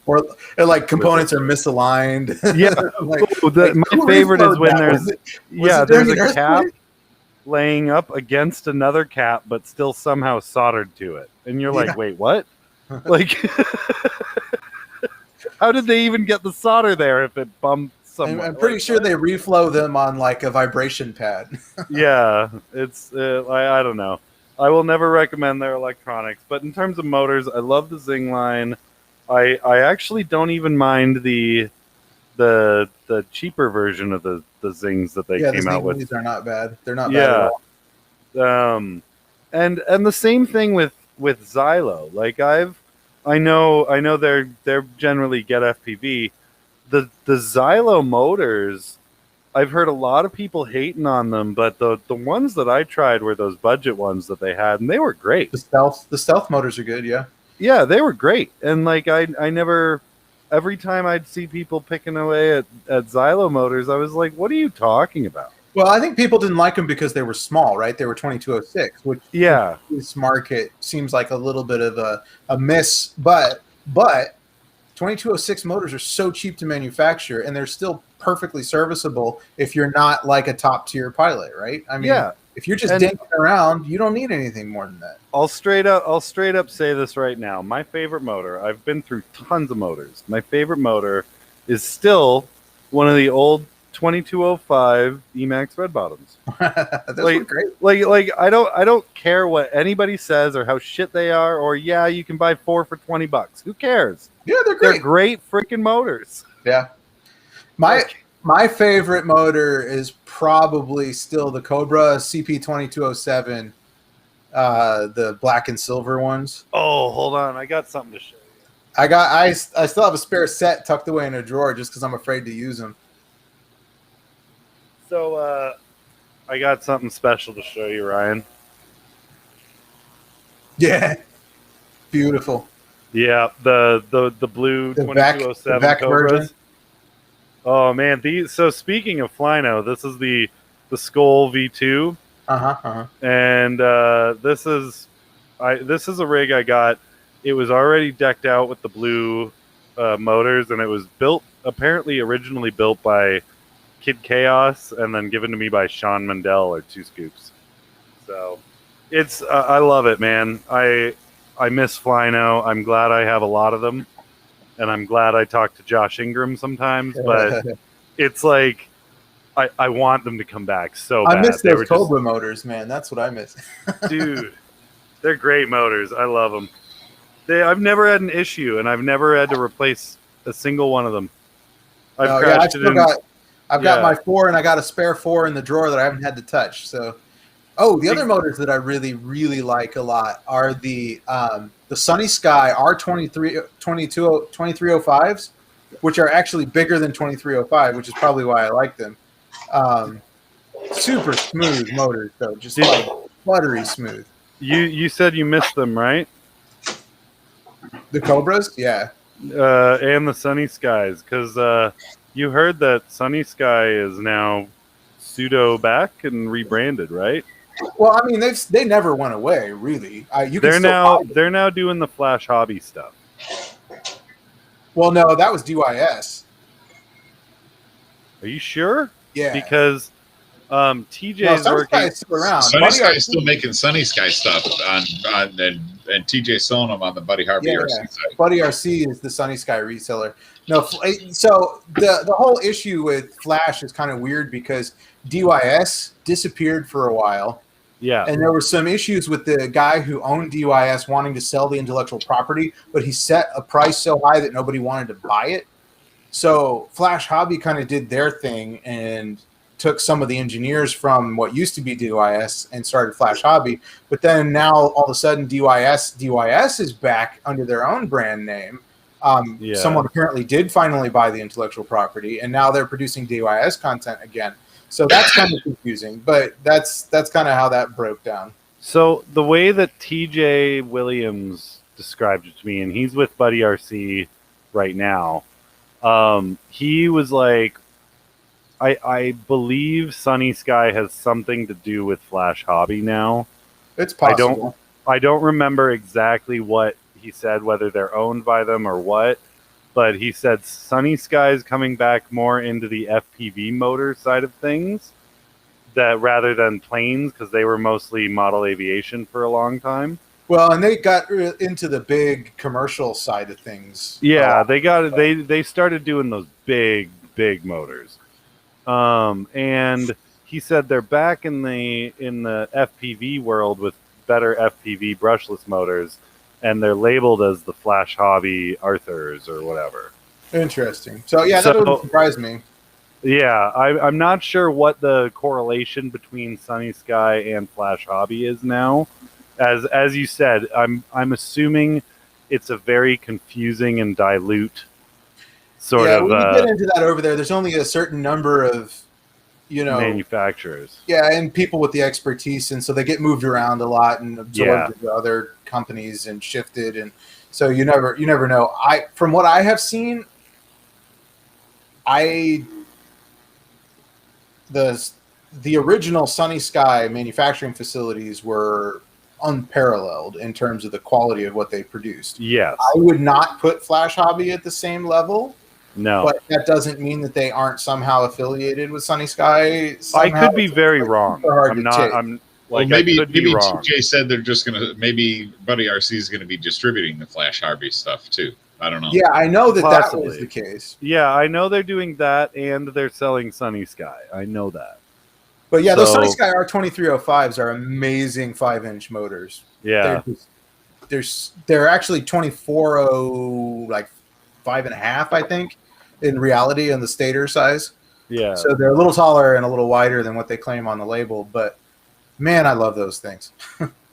like components are misaligned. Yeah. My favorite is when there's a cap laying up against another cap but still somehow soldered to it. And you're like, wait, what? Like, how did they even get the solder there if it bumped somewhere? I'm pretty sure they reflow them on like a vibration pad. Yeah, it's I don't know. I will never recommend their electronics, but in terms of motors, I love the Zing line. I actually don't even mind the cheaper version of the Zings that they came out with. These are not bad. They're not bad at all. And the same thing with Xylo. Like I know they're generally get FPV. The Xylo motors, I've heard a lot of people hating on them, but the ones that I tried were those budget ones that they had, and they were great. The stealth motors are good, yeah. Yeah, they were great. And like I never, every time I'd see people picking away at Xylo motors, I was like, what are you talking about? Well, I think people didn't like them because they were small, right? They were 2206, which in this market seems like a little bit of a miss, but 2206 motors are so cheap to manufacture, and they're still perfectly serviceable if you're not like a top tier pilot, right? I mean, if you're just dinking around, you don't need anything more than that. I'll straight up say this right now. My favorite motor, I've been through tons of motors. My favorite motor is still one of the old 2205 Emax red bottoms. Those were great. Like I don't care what anybody says or how shit they are, or you can buy 4 for $20. Who cares? Yeah, they're great. They're great freaking motors. Yeah. My favorite motor is probably still the Cobra CP2207, the black and silver ones. Oh, hold on. I got something to show you. I still have a spare set tucked away in a drawer just because I'm afraid to use them. So I got something special to show you, Ryan. Yeah. Beautiful. Yeah, the blue 2207 Cobras. version. Oh man, so speaking of Flyno, this is the Skoll V2, and this is a rig I got. It was already decked out with the blue motors, and it was apparently originally built by Kid Chaos, and then given to me by Sean Mendel or Two Scoops. So it's I love it, man. I miss Flyno. I'm glad I have a lot of them, and I'm glad I talk to Josh Ingram sometimes. But it's like I want them to come back so bad. I miss those Cobra motors, man. That's what I miss. Dude, they're great motors. I love them. I've never had an issue, and I've never had to replace a single one of them. I've got my 4, and I got a spare 4 in the drawer that I haven't had to touch. So, the other motors that I really, really like a lot are the Sunny Sky R2305s, which are actually bigger than 2305, which is probably why I like them. Super smooth motors, though, just like buttery smooth. You said you missed them, right? The Cobras, yeah, and the Sunny Skies, because you heard that Sunny Sky is now pseudo back and rebranded, right? Well, I mean, they never went away, really. They're now doing the Flash Hobby stuff. Well, no, that was DYS. Are you sure? Yeah, because TJ's working. Sunny Sky is still making Sunny Sky stuff and TJ selling them on the Buddy Harvey RC side. Buddy RC is the Sunny Sky reseller. No, so the whole issue with Flash is kind of weird because DYS disappeared for a while. Yeah. And there were some issues with the guy who owned DYS wanting to sell the intellectual property, but he set a price so high that nobody wanted to buy it. So Flash Hobby kind of did their thing and took some of the engineers from what used to be DYS and started Flash Hobby. But then now all of a sudden DYS is back under their own brand name. Someone apparently did finally buy the intellectual property, and now they're producing DYS content again. So that's kind of confusing, but that's kind of how that broke down. So the way that TJ Williams described it to me, and he's with Buddy RC right now, he was like, I believe Sunny Sky has something to do with Flash Hobby now. It's possible. I don't remember exactly what he said, whether they're owned by them or what, but he said Sunny Sky is coming back more into the FPV motor side of things, that rather than planes, because they were mostly model aviation for a long time. Well, and they got into the big commercial side of things. Yeah, they started doing those big motors. And he said they're back in the FPV world with better FPV brushless motors, and they're labeled as the Flash Hobby Arthurs or whatever. Interesting. So yeah, that wouldn't surprise me. Yeah, I'm not sure what the correlation between Sunny Sky and Flash Hobby is now. As you said, I'm assuming it's a very confusing and dilute sort of. Yeah, we get into that over there. There's only a certain number of, manufacturers. Yeah, and people with the expertise, and so they get moved around a lot and absorbed into other companies and shifted, and so you never know. From what I have seen, the original Sunny Sky manufacturing facilities were unparalleled in terms of the quality of what they produced. Yes. I would not put Flash Hobby at the same level. No. But that doesn't mean that they aren't somehow affiliated with Sunny Sky. Somehow. I could be very wrong. Maybe TJ said they're just maybe Buddy RC is gonna be distributing the Flash Harvey stuff too. I don't know. Yeah, I know that was the case. Yeah, I know they're doing that, and they're selling Sunny Sky. I know that. But yeah, those Sunny Sky R2305s are amazing 5-inch motors. Yeah. They're actually 24.0, like 5.5, I think, in reality, in the stator size. Yeah. So they're a little taller and a little wider than what they claim on the label. But man, I love those things.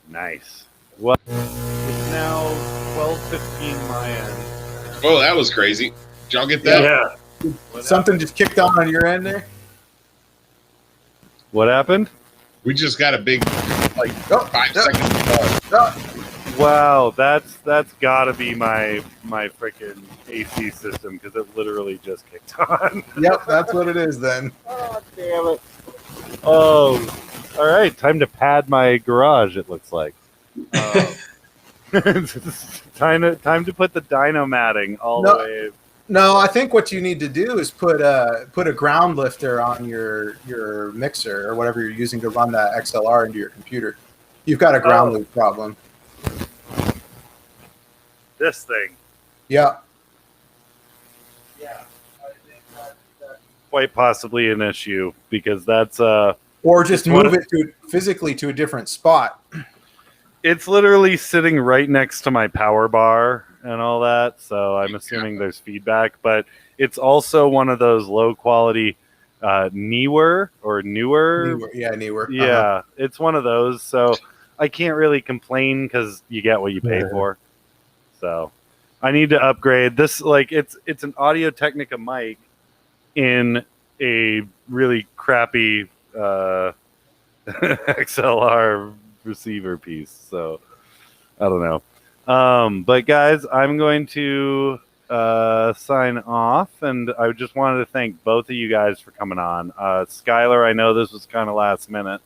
Nice. Well, it's now 12:15 my end. Oh, that was crazy. Did y'all get that? Yeah. Something just kicked on your end there? What happened? We just got a big, 5 seconds. Wow, that's gotta be my freaking AC system because it literally just kicked on. Yep, that's what it is then. Oh, damn it. Oh, all right. Time to pad my garage, it looks like. Time to put the dyno matting all the way. No, I think what you need to do is put a ground lifter on your mixer or whatever you're using to run that XLR into your computer. You've got a ground loop problem. This thing. Yeah. Yeah. I think that's quite possibly an issue because that's or just move it physically to a different spot. It's literally sitting right next to my power bar and all that, so I'm assuming there's feedback, but it's also one of those low quality newer. Yeah, it's one of those, so I can't really complain because you get what you pay for. So I need to upgrade this. Like it's an Audio Technica mic in a really crappy XLR receiver piece. So I don't know. But guys, I'm going to sign off, and I just wanted to thank both of you guys for coming on. Skyler, I know this was kind of last minute,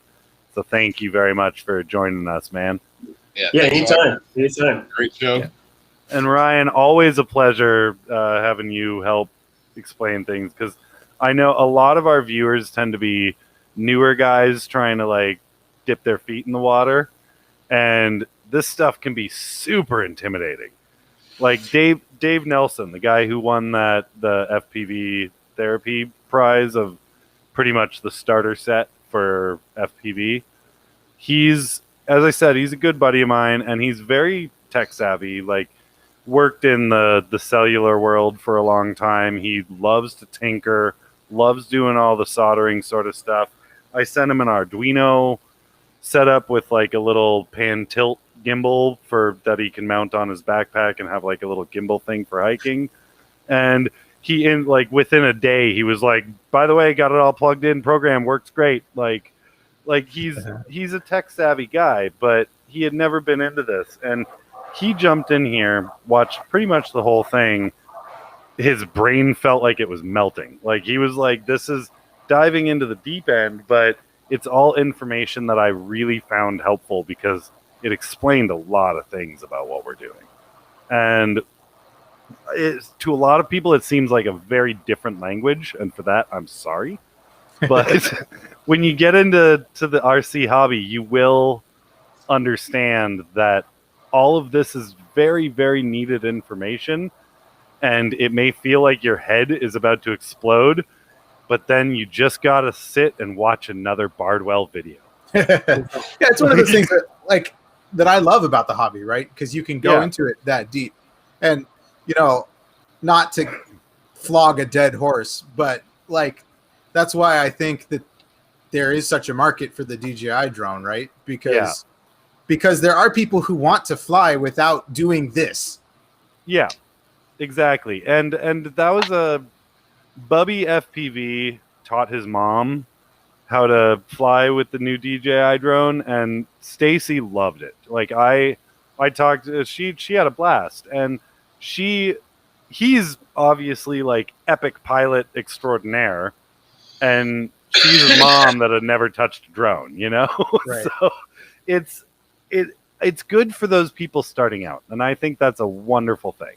so thank you very much for joining us, man. Yeah, anytime. Great show. Yeah. And Ryan, always a pleasure having you help explain things, because I know a lot of our viewers tend to be newer guys trying to like dip their feet in the water, and this stuff can be super intimidating. Like Dave Nelson, the guy who won the FPV therapy prize of pretty much the starter set for FPV. He's, as I said, he's a good buddy of mine, and he's very tech savvy. Like, worked in the cellular world for a long time. He loves to tinker, loves doing all the soldering sort of stuff. I sent him an Arduino setup with like a little pan tilt gimbal for that he can mount on his backpack and have like a little gimbal thing for hiking. And he, in like within a day, he was like, by the way, got it all plugged in, program works great. Like he's a tech savvy guy, but he had never been into this. And he jumped in here, watched pretty much the whole thing. His brain felt like it was melting. Like he was like, this is diving into the deep end, but it's all information that I really found helpful because it explained a lot of things about what we're doing. And to a lot of people, it seems like a very different language. And for that, I'm sorry. But when you get into the RC hobby, you will understand that all of this is very, very needed information, and it may feel like your head is about to explode, but then you just got to sit and watch another Bardwell video. Yeah, it's one of those things that I love about the hobby, right? Because you can go into it that deep. And, not to flog a dead horse, but like that's why I think that there is such a market for the DJI drone, right? Because there are people who want to fly without doing this. Yeah, exactly. And that was a Bubby FPV taught his mom how to fly with the new DJI drone, and Stacy loved it. Like I talked, she had a blast, and he's obviously like epic pilot extraordinaire, and she's his mom that had never touched a drone, Right. So it's good for those people starting out, and I think that's a wonderful thing.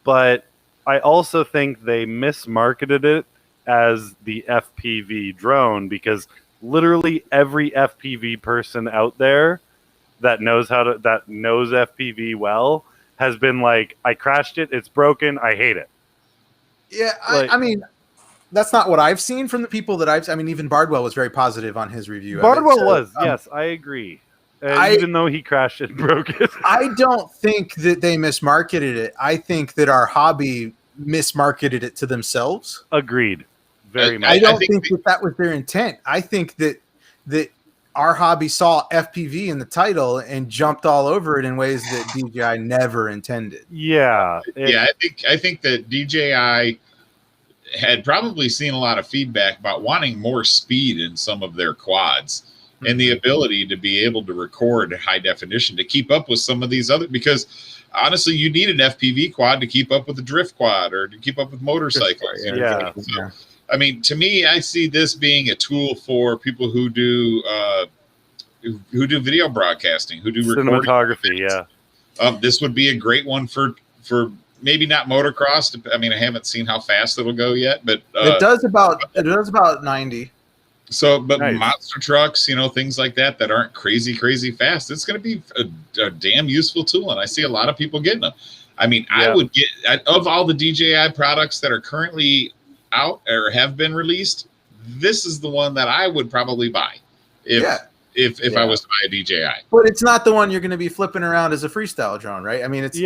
But I also think they mismarketed it as the FPV drone, because literally every FPV person out there that knows FPV well has been like, I crashed it, it's broken, I hate it. Yeah, I mean, that's not what I've seen from the people that even Bardwell was very positive on his review. Bardwell was, yes, I agree. Even though he crashed it and broke it. I don't think that they mismarketed it. I think that our hobby mismarketed it to themselves. Agreed. Very much. I don't think that was their intent. I think that our hobby saw FPV in the title and jumped all over it in ways that DJI never intended. Yeah. I think that DJI had probably seen a lot of feedback about wanting more speed in some of their quads. and the ability to be able to record high definition to keep up with some of these other, because honestly, you need an FPV quad to keep up with the drift quad or to keep up with motorcycles. Yeah. So, I mean, to me, I see this being a tool for people who do video broadcasting, who do cinematography. Yeah. This would be a great one for maybe not motocross. I mean, I haven't seen how fast it'll go yet, but it does about 90. So, but nice. monster trucks, things like that aren't crazy fast. It's going to be a damn useful tool, and I see a lot of people getting them. I mean, I would get of all the DJI products that are currently out or have been released, this is the one that I would probably buy if I was to buy a DJI. But it's not the one you're going to be flipping around as a freestyle drone, right? I mean, it's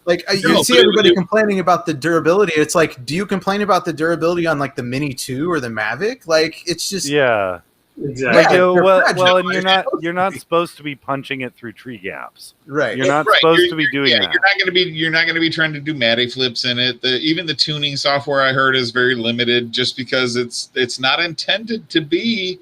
like you see everybody complaining about the durability. It's like, do you complain about the durability on like the Mini 2 or the Mavic? Like, it's just exactly. Well, and you're not supposed to be punching it through tree gaps, right? You're not supposed to be doing that. You're not going to be trying to do Matty flips in it. Even the tuning software I heard is very limited, just because it's not intended to be.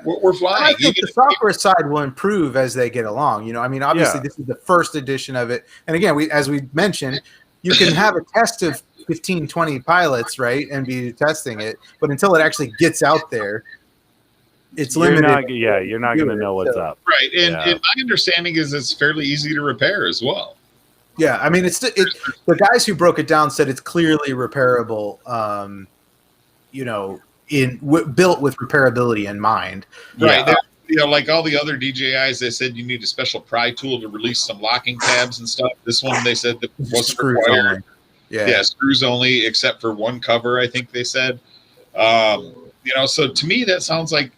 What we're flying. I think the software side will improve as they get along. I mean, obviously this is the first edition of it. And again, as we mentioned, you can have a test of 15, 20 pilots, right? And be testing it. But until it actually gets out there, it's limited. You're not going to know what's up. Right. And my understanding is it's fairly easy to repair as well. Yeah. I mean, the guys who broke it down said it's clearly repairable, built with repairability in mind. Right. Like all the other DJIs, they said you need a special pry tool to release some locking tabs and stuff. This one, they said that wasn't required. Yeah, screws only, except for one cover, I think they said. So to me, that sounds like,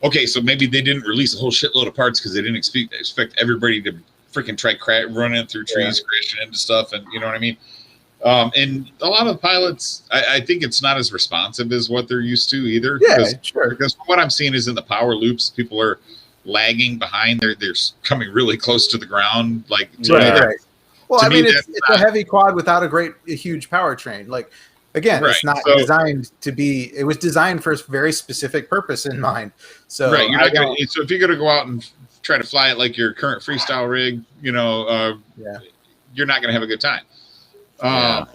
okay, so maybe they didn't release a whole shitload of parts because they didn't expect everybody to freaking try running through trees, crashing into stuff, and you know what I mean? And a lot of pilots, I think it's not as responsive as what they're used to either. Because what I'm seeing is in the power loops, people are lagging behind. They're coming really close to the ground. Like, right. Well, I mean, it's a heavy quad without a huge powertrain. Like, again, it's not designed to be. It was designed for a very specific purpose in mind. So, right. So if you're going to go out and try to fly it like your current freestyle rig, you're not going to have a good time. I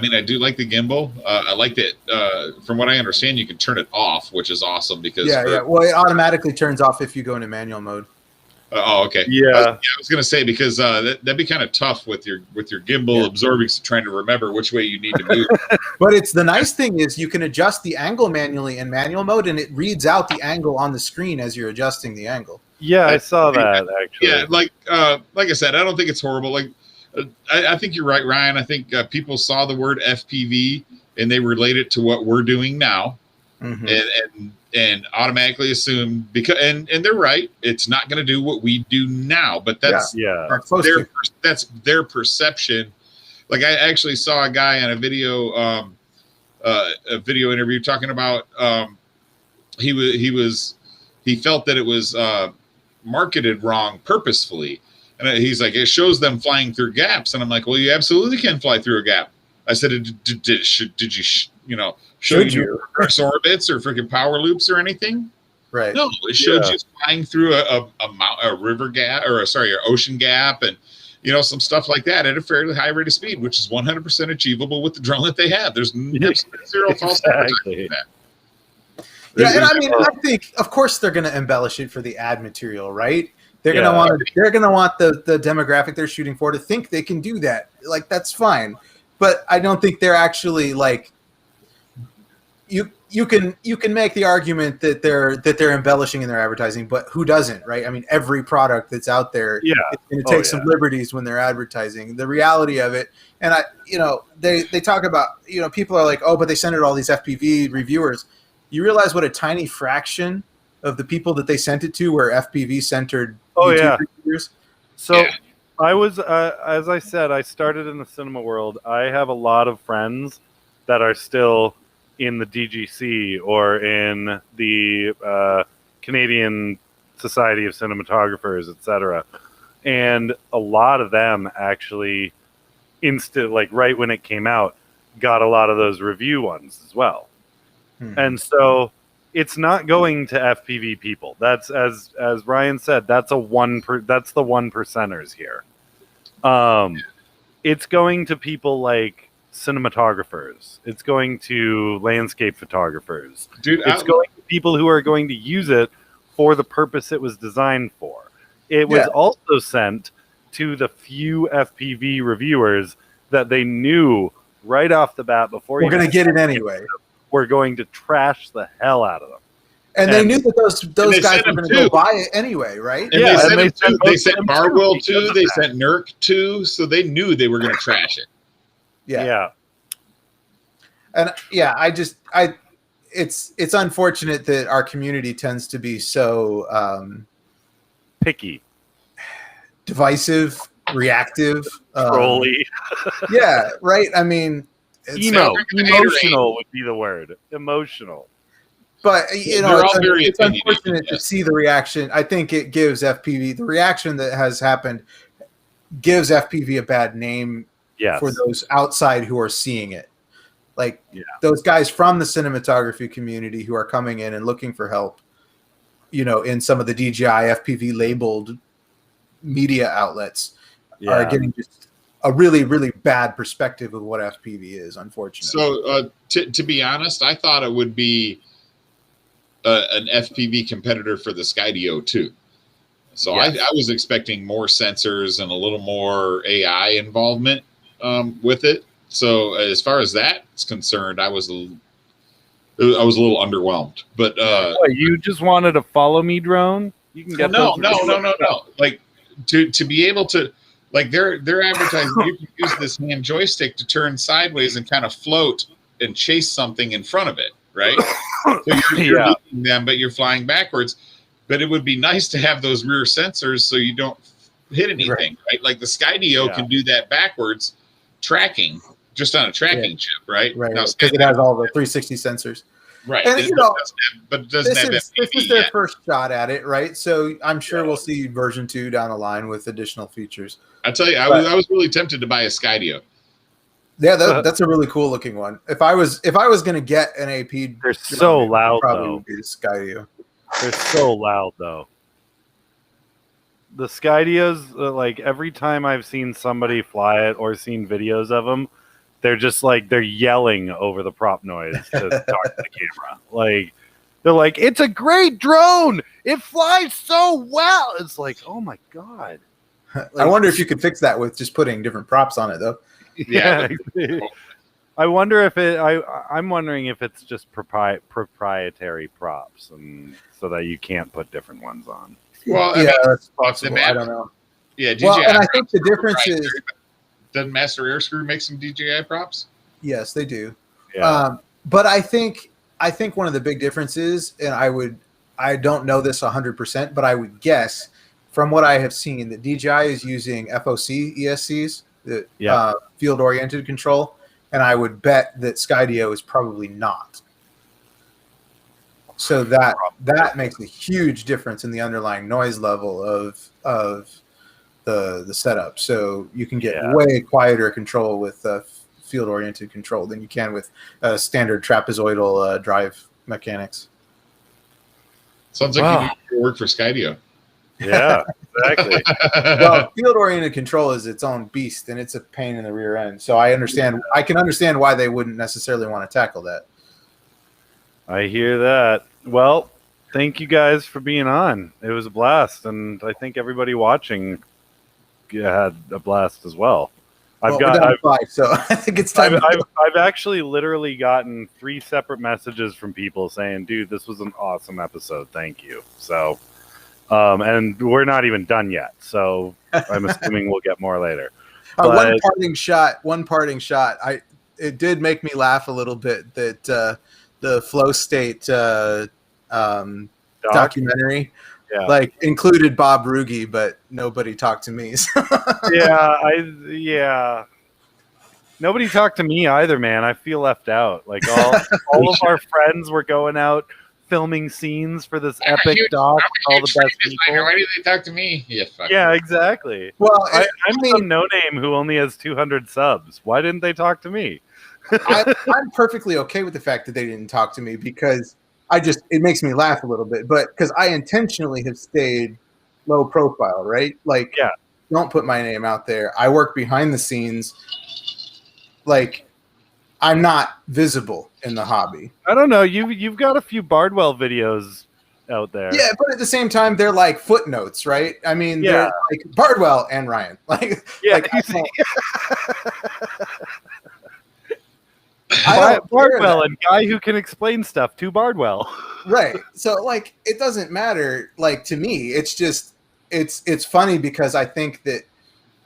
mean, I do like the gimbal. I like that. From what I understand, you can turn it off, which is awesome because well, it automatically turns off if you go into manual mode. Okay. I was gonna say because that'd be kind of tough with your gimbal absorbing, trying to remember which way you need to move. But it's the nice thing is you can adjust the angle manually in manual mode, and it reads out the angle on the screen as you're adjusting the angle. Yeah, I saw that actually. Yeah, like I said, I don't think it's horrible. Like, I think you're right, Ryan. I think people saw the word FPV and they relate it to what we're doing now, and automatically assume and they're right. It's not going to do what we do now, but that's their perception. Like, I actually saw a guy on a video interview talking about he felt that it was marketed wrong purposefully, and he's like, it shows them flying through gaps, and I'm like, well, you absolutely can fly through a gap. I said, did you show you reverse orbits or freaking power loops or anything? Right. No, it showed you flying through a river gap or ocean gap, and some stuff like that at a fairly high rate of speed, which is 100% achievable with the drone that they have. There's zero false advertising in that. Yeah, and I mean, I think, of course, they're going to embellish it for the ad material, right? They're going to want the demographic they're shooting for to think they can do that. Like, that's fine, but I don't think they're actually like. You can make the argument that they're embellishing in their advertising, but who doesn't, right? I mean, every product that's out there is going to take some liberties when they're advertising. The reality of it, and they talk about, people are like, oh, but they send it to all these FPV reviewers. You realize what a tiny fraction of the people that they sent it to were FPV centered YouTube reviewers? So I was, as I said, I started in the cinema world. I have a lot of friends that are still in the DGC or in the Canadian Society of Cinematographers, etc. And a lot of them actually right when it came out, got a lot of those review ones as well. And so it's not going to FPV people. That's as Ryan said. That's the 1%ers here. It's going to people like cinematographers. It's going to landscape photographers. Dude, it's going to people who are going to use it for the purpose it was designed for. It was also sent to the few FPV reviewers that they knew right off the bat before we're going to get it anyway. We're going to trash the hell out of them. And they knew that those guys were going to go buy it anyway, right? And they sent Barwell too. They sent Nurk too. So they knew they were going to trash it. Yeah. And it's unfortunate that our community tends to be so picky, divisive, reactive, trolly. Yeah, right. I mean, emotional would be the word. Emotional. But it's unfortunate to see the reaction. I think it gives FPV the reaction that has happened gives FPV a bad name for those outside who are seeing it. Like those guys from the cinematography community who are coming in and looking for help, in some of the DJI FPV labeled media outlets are getting just a really, really bad perspective of what FPV is, unfortunately. So to be honest, I thought it would be an FPV competitor for the Skydio too. So I was expecting more sensors and a little more AI involvement with it. So as far as that's concerned, I was a little underwhelmed. But you just wanted a follow me drone? You can get no. Like to be able to, like they're advertising you can use this hand joystick to turn sideways and kind of float and chase something in front of it, right? So you're looking them, but you're flying backwards. But it would be nice to have those rear sensors so you don't hit anything, right? Like the Skydio can do that backwards tracking just on a tracking chip, right? Right. Because it has all the 360 sensors. Right. And but it doesn't have this is their first shot at it, right? So I'm sure we'll see version 2 down the line with additional features. I tell you, I was really tempted to buy a Skydio. Yeah, that's a really cool looking one. If I was going to get an AP, they're so loud probably though. Would be the Skydio. They're so loud though. The Skydios, like every time I've seen somebody fly it or seen videos of them, they're just like they're yelling over the prop noise to talk to the camera. Like they're like, "It's a great drone. It flies so well." It's like, oh my god. I wonder if you could fix that with just putting different props on it, though. Yeah. I wonder if I'm wondering if it's just proprietary props, and so that you can't put different ones on. Well, that's possible. I don't know. Yeah. DJI and I think the difference is, doesn't Master Airscrew make some DJI props? Yes, they do. Yeah. But I think one of the big differences, and I don't know this 100%, but I would guess from what I have seen that DJI is using FOC ESCs, field-oriented control, and I would bet that Skydio is probably not. So that makes a huge difference in the underlying noise level of the setup. So you can get way quieter control with field-oriented control than you can with standard trapezoidal drive mechanics. Sounds like you need to work for Skydio. Yeah, exactly. Well, field-oriented control is its own beast, and it's a pain in the rear end. So I can understand why they wouldn't necessarily want to tackle that. I hear that. Well, thank you guys for being on. It was a blast, and I think everybody watching had a blast as well. We're down to 5, so I think it's time. I've actually literally gotten 3 separate messages from people saying, "Dude, this was an awesome episode. Thank you." So. And we're not even done yet, so I'm assuming we'll get more later. One parting shot. It did make me laugh a little bit that the Flow State documentary included Bob Ruge, but nobody talked to me. So. Nobody talked to me either, man. I feel left out. Like all of our friends were going out filming scenes for this epic doc. All the best people. Why did they talk to me? Yeah, exactly. Well, I'm some no name who only has 200 subs. Why didn't they talk to me? I'm perfectly okay with the fact that they didn't talk to me because it makes me laugh a little bit, but because I intentionally have stayed low profile, right? Like, Yeah. don't put my name out there. I work behind the scenes. Like, I'm not visible in the hobby. I don't know. You've got a few Bardwell videos out there. Yeah, but at the same time, they're like footnotes, right? I mean, Yeah. they're like Bardwell and Ryan. Like, Yeah. like, I don't care Bardwell that- and guy who can explain stuff to Bardwell. right. So like, it doesn't matter. Like, to me, it's just it's funny because I think that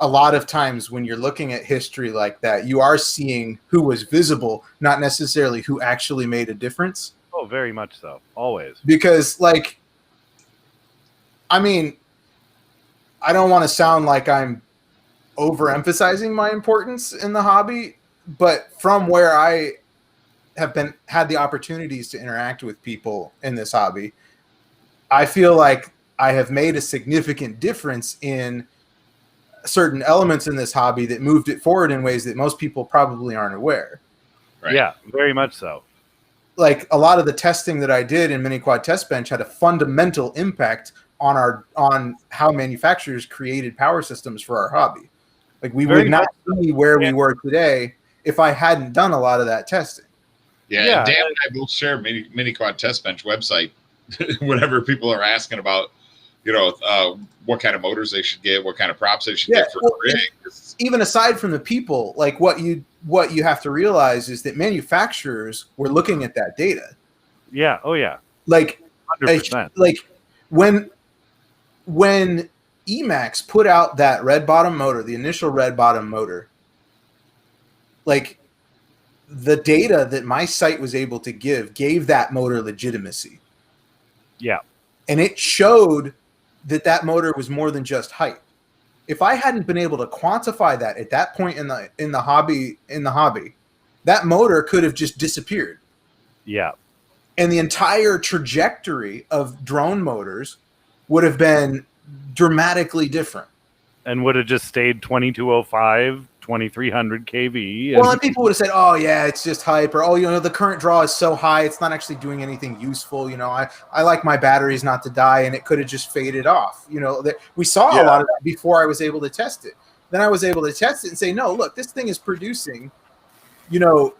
a lot of times when you're looking at history like that, you are seeing who was visible, not necessarily who actually made a difference. Oh, very much so. Always. Because, like, I mean, I don't want to sound like I'm overemphasizing my importance in the hobby, but from where I have had the opportunities to interact with people in this hobby, I feel like I have made a significant difference in certain elements in this hobby that moved it forward in ways that most people probably aren't aware. Right. Yeah, very much so. Like, a lot of the testing that I did in Mini Quad Test Bench had a fundamental impact on how manufacturers created power systems for our hobby. Like, we Very would not be where we Yeah. were today if I hadn't done a lot of that testing. Yeah, Yeah, and Dan and I both share mini quad test bench website. Whenever people are asking about, what kind of motors they should get, what kind of props they should get for well, rig. even aside from the people, like, what you have to realize is that manufacturers were looking at that data. Yeah. Oh, yeah. Like, 100%. like when Emax put out that red bottom motor, the initial red bottom motor, like, the data that my site was able to gave that motor legitimacy. Yeah. And it showed that motor was more than just hype. If I hadn't been able to quantify that at that point in the hobby, that motor could have just disappeared. Yeah. And the entire trajectory of drone motors would have been dramatically different. And would have just stayed 2205, 2300 kV. Well, and people would have said, "Oh yeah, it's just hype," or "Oh, the current draw is so high, it's not actually doing anything useful." I like my batteries not to die, and it could have just faded off. We saw a lot of that before I was able to test it. Then I was able to test it and say, "No, look, this thing is producing,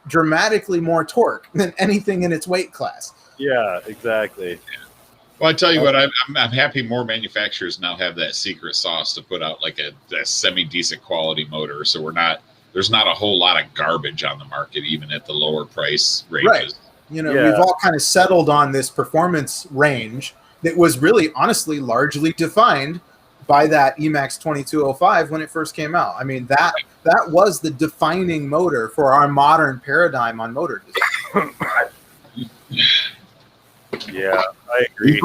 dramatically more torque than anything in its weight class." Yeah, exactly. Well, I tell you what, I'm happy more manufacturers now have that secret sauce to put out like a semi-decent quality motor. So there's not a whole lot of garbage on the market, even at the lower price ranges. Right. We've all kind of settled on this performance range that was really, honestly, largely defined by that Emax 2205 when it first came out. I mean, that was the defining motor for our modern paradigm on motor design. Yeah, I agree.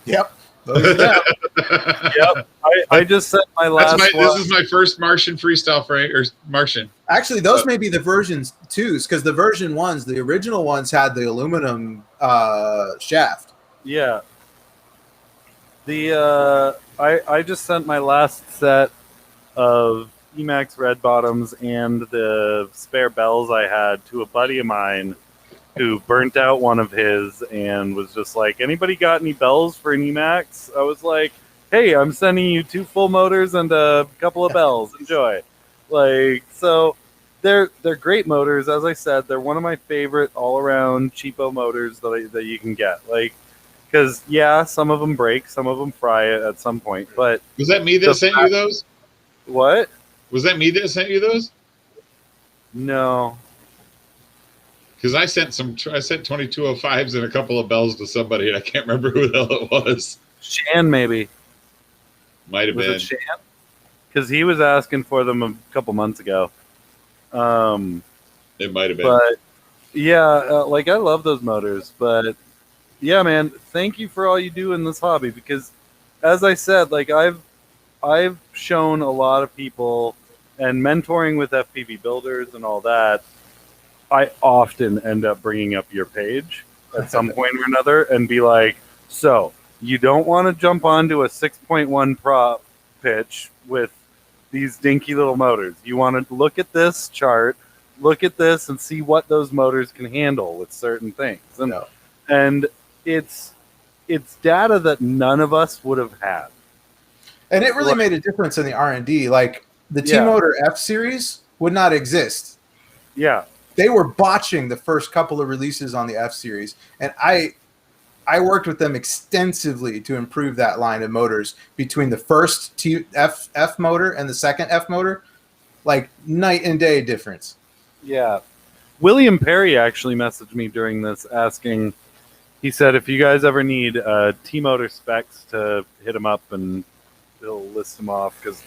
Yep. Yep. I just sent my last one. This is my first Martian freestyle frame, or Martian. Actually, those may be the versions 2s, because the version 1s, the original ones had the aluminum shaft. Yeah. I just sent my last set of Emax red bottoms and the spare bells I had to a buddy of mine who burnt out one of his and was just like, "Anybody got any bells for an Emax?" I was like, "Hey, I'm sending you 2 full motors and a couple of bells. Enjoy." So they're great motors. As I said, they're one of my favorite all-around cheapo motors that you can get. Because some of them break, some of them fry it at some point. But was that me that sent you those? What? Was that me that sent you those? No. Because I sent 2205s and a couple of bells to somebody, and I can't remember who the hell it was. Shan, maybe. Might have been. Was it Shan? Because he was asking for them a couple months ago. It might have been. But I love those motors. But yeah, man, thank you for all you do in this hobby. Because as I said, I've shown a lot of people, and mentoring with FPV builders and all that, I often end up bringing up your page at some point or another and be like, "So you don't want to jump onto a 6.1 prop pitch with these dinky little motors. You want to look at this chart, look at this, and see what those motors can handle with certain things." and it's data that none of us would have had. And it really made a difference in the R&D. Like the T-Motor F series would not exist. Yeah. They were botching the first couple of releases on the F series, and I worked with them extensively to improve that line of motors between the first F motor and the second F motor, like night and day difference. Yeah. William Perry actually messaged me during this asking, he said, if you guys ever need T-Motor specs, to hit him up and he'll list them off, because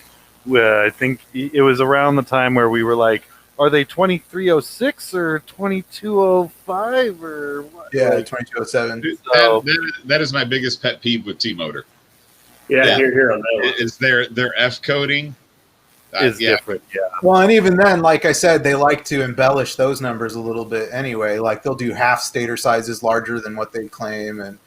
I think it was around the time where we were like, are they 2306 or 2205 or what? Yeah, like, 2207. That is my biggest pet peeve with T-Motor. Yeah, here on that one. Is their F coding is different. Yeah. Well, and even then, like I said, they like to embellish those numbers a little bit anyway. Like they'll do half stator sizes larger than what they claim, and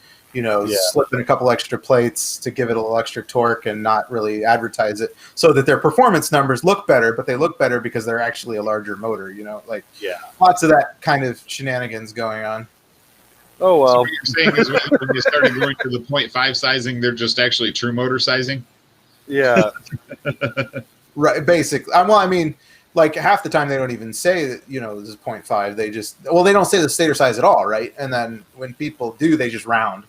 slip in a couple extra plates to give it a little extra torque and not really advertise it, so that their performance numbers look better, but they look better because they're actually a larger motor. Lots of that kind of shenanigans going on. Oh well. So what you're saying is when you started going to the 0.5 sizing, they're just actually true motor sizing. Yeah. Right. Basically, well, I mean, like half the time they don't even say that this is 0.5. They just they don't say the stator size at all, right? And then when people do, they just round.